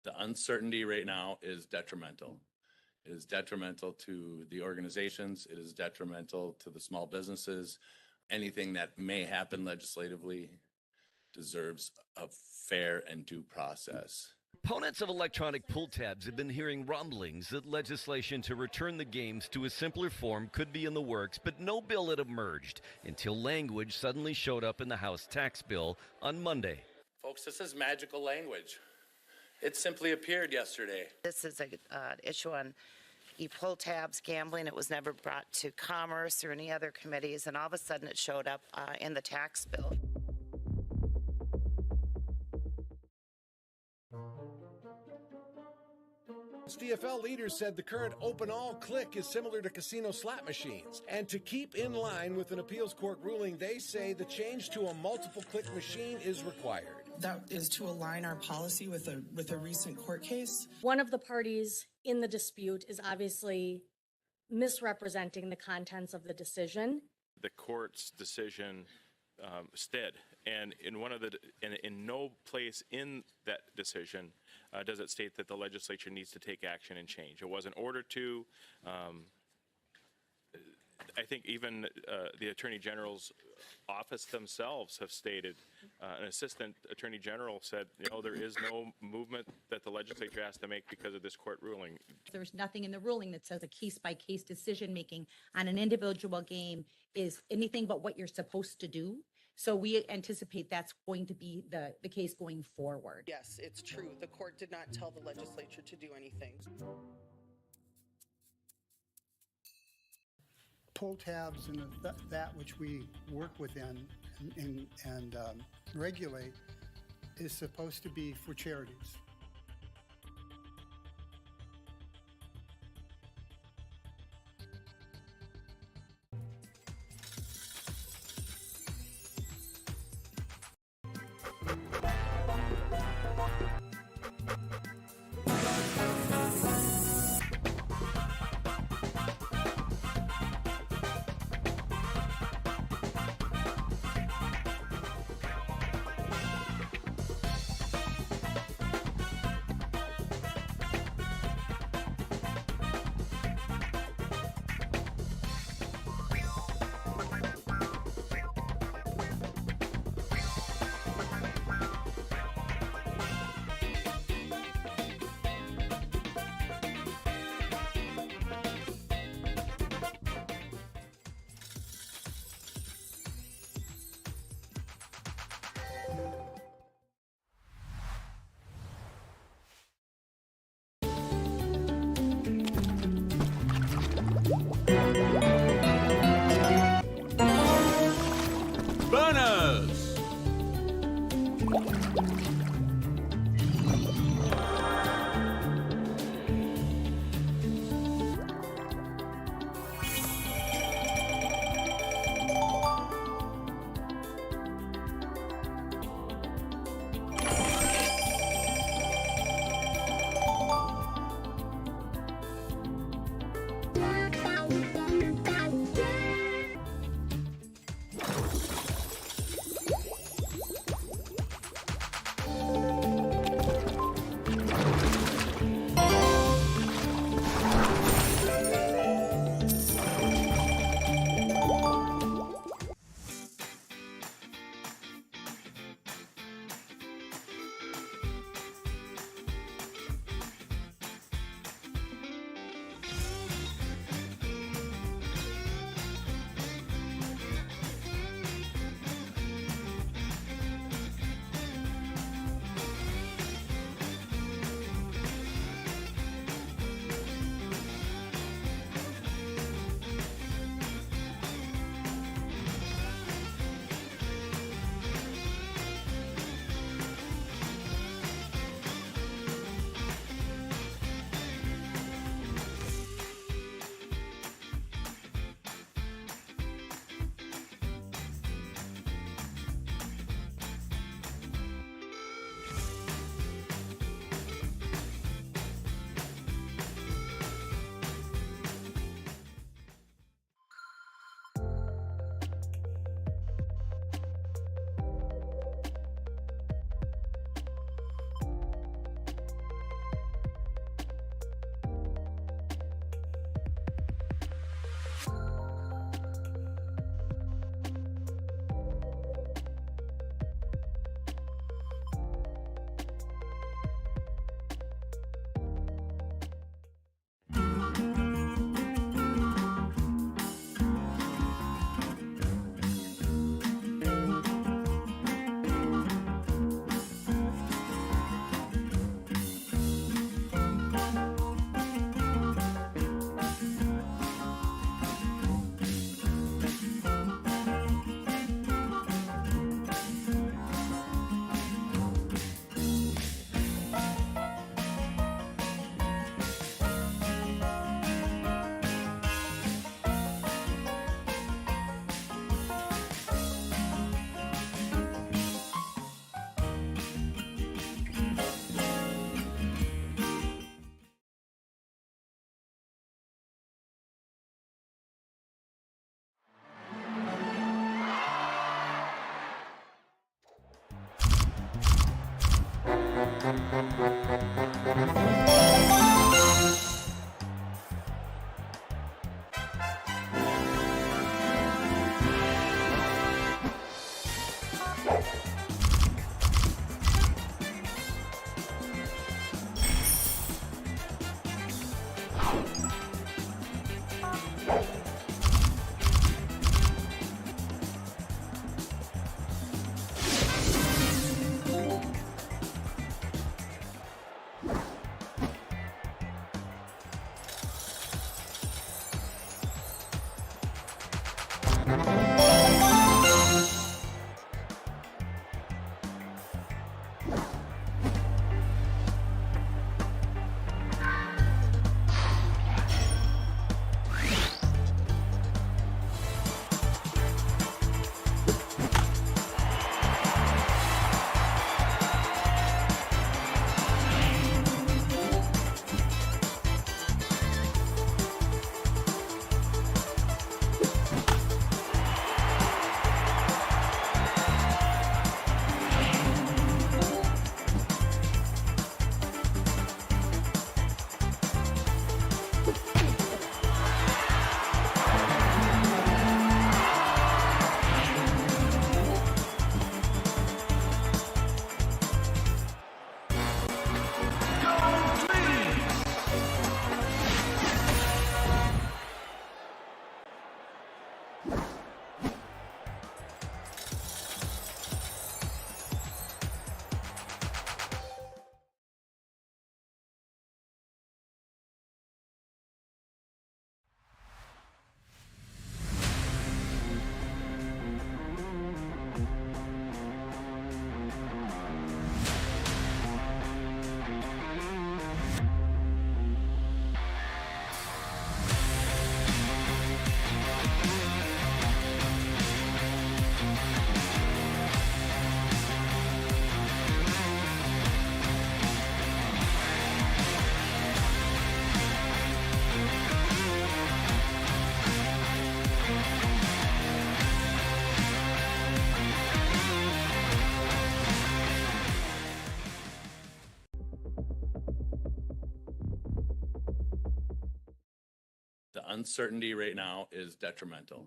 The uncertainty right now is detrimental. It is detrimental to the organizations. It is detrimental to the small businesses. Anything that may happen legislatively deserves a fair and due process. Opponents of electronic pull tabs have been hearing rumblings that legislation to return the games to a simpler form could be in the works, but no bill had emerged until language suddenly showed up in the House tax bill on Monday. Folks, this is magical language. It simply appeared yesterday. This is an issue on pull tabs, gambling. It was never brought to Commerce or any other committees, and all of a sudden it showed up in the tax bill. DFL leaders said the current open all click is similar to casino slot machines. And to keep in line with an appeals court ruling, they say the change to a multiple click machine is required. That is to align our policy with a recent court case. One of the parties in the dispute is obviously misrepresenting the contents of the decision. The court's decision stood, and in no place in that decision does it state that the legislature needs to take action and change. It wasn't ordered to. I think even the Attorney General's office themselves have stated, an assistant attorney general said, there is no movement that the legislature has to make because of this court ruling. There's nothing in the ruling that says a case-by-case decision-making on an individual game is anything but what you're supposed to do. So we anticipate that's going to be the case going forward. Yes, it's true. The court did not tell the legislature to do anything. Pull tabs and that which we work within and regulate is supposed to be for charities. Bonus! uncertainty right now is detrimental.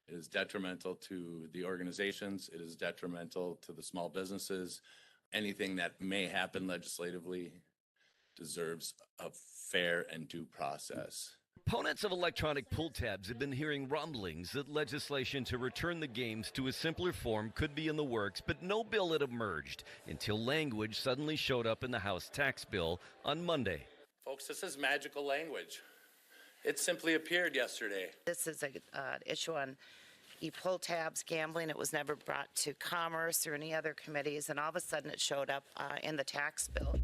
It is detrimental to the organizations. It is detrimental to the small businesses. Anything that may happen legislatively deserves a fair and due process. Opponents of electronic pull tabs have been hearing rumblings that legislation to return the games to a simpler form could be in the works, but no bill had emerged until language suddenly showed up in the House tax bill on Monday. Folks, this is magical language. It simply appeared yesterday. This is an issue on pull tabs, gambling. It was never brought to Commerce or any other committees, and all of a sudden it showed up in the tax bill.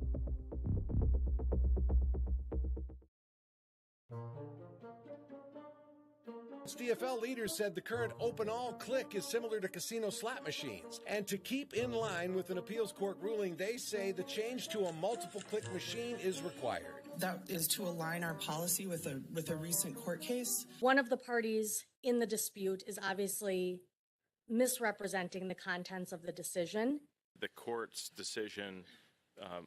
DFL leaders said the current open all click is similar to casino slot machines. And to keep in line with an appeals court ruling, they say the change to a multiple click machine is required. That is to align our policy with a recent court case. One of the parties in the dispute is obviously misrepresenting the contents of the decision. The court's decision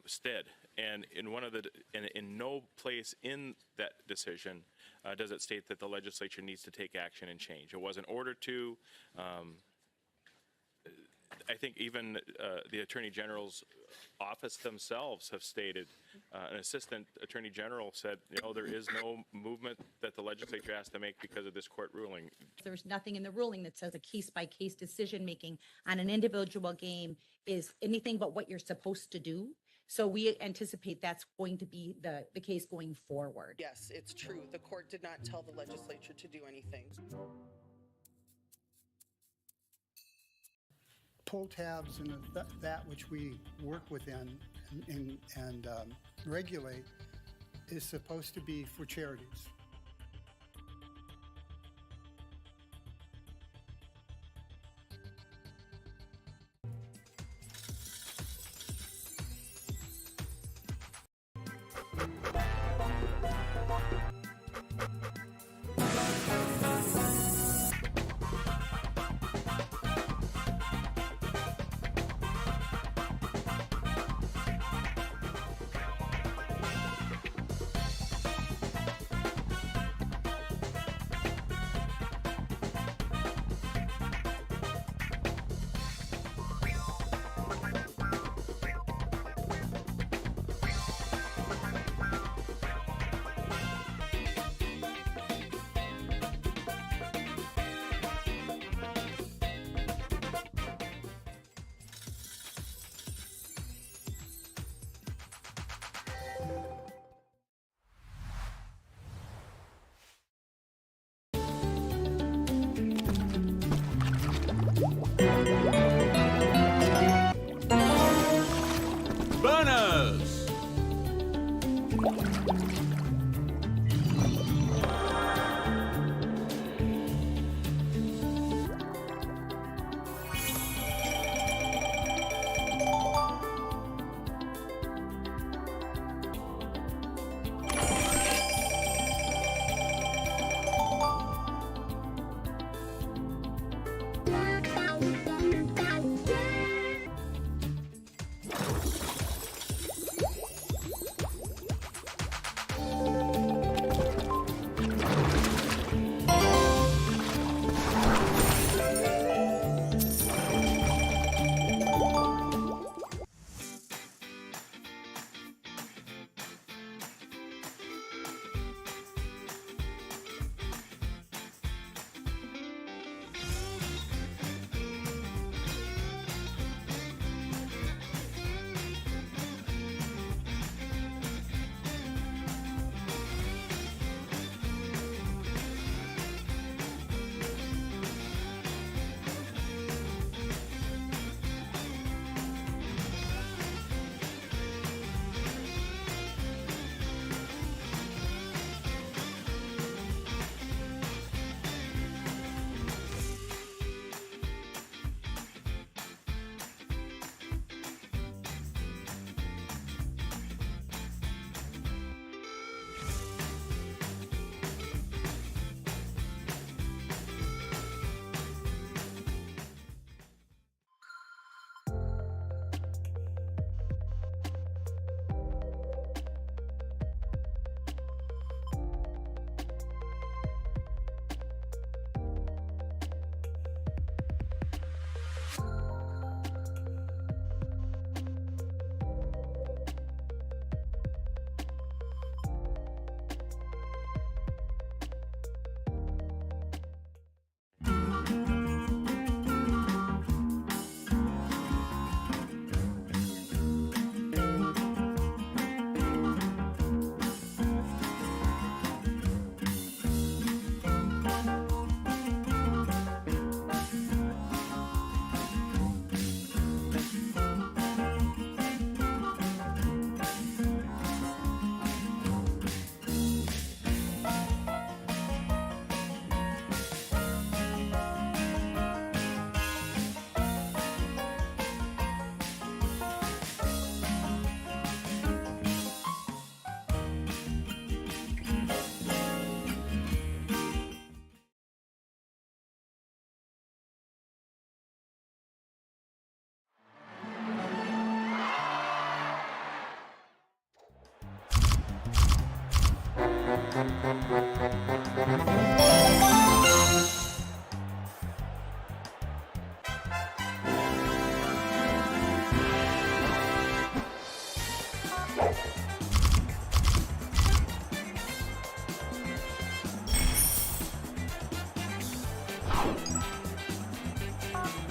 stood, and in no place in that decision does it state that the legislature needs to take action and change. It wasn't ordered to. I think even the Attorney General's office themselves have stated, an assistant attorney general said, there is no movement that the legislature has to make because of this court ruling. There's nothing in the ruling that says a case-by-case decision-making on an individual game is anything but what you're supposed to do. So we anticipate that's going to be the case going forward. Yes, it's true. The court did not tell the legislature to do anything. Pull tabs and that which we work within and regulate is supposed to be for charities.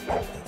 Bye.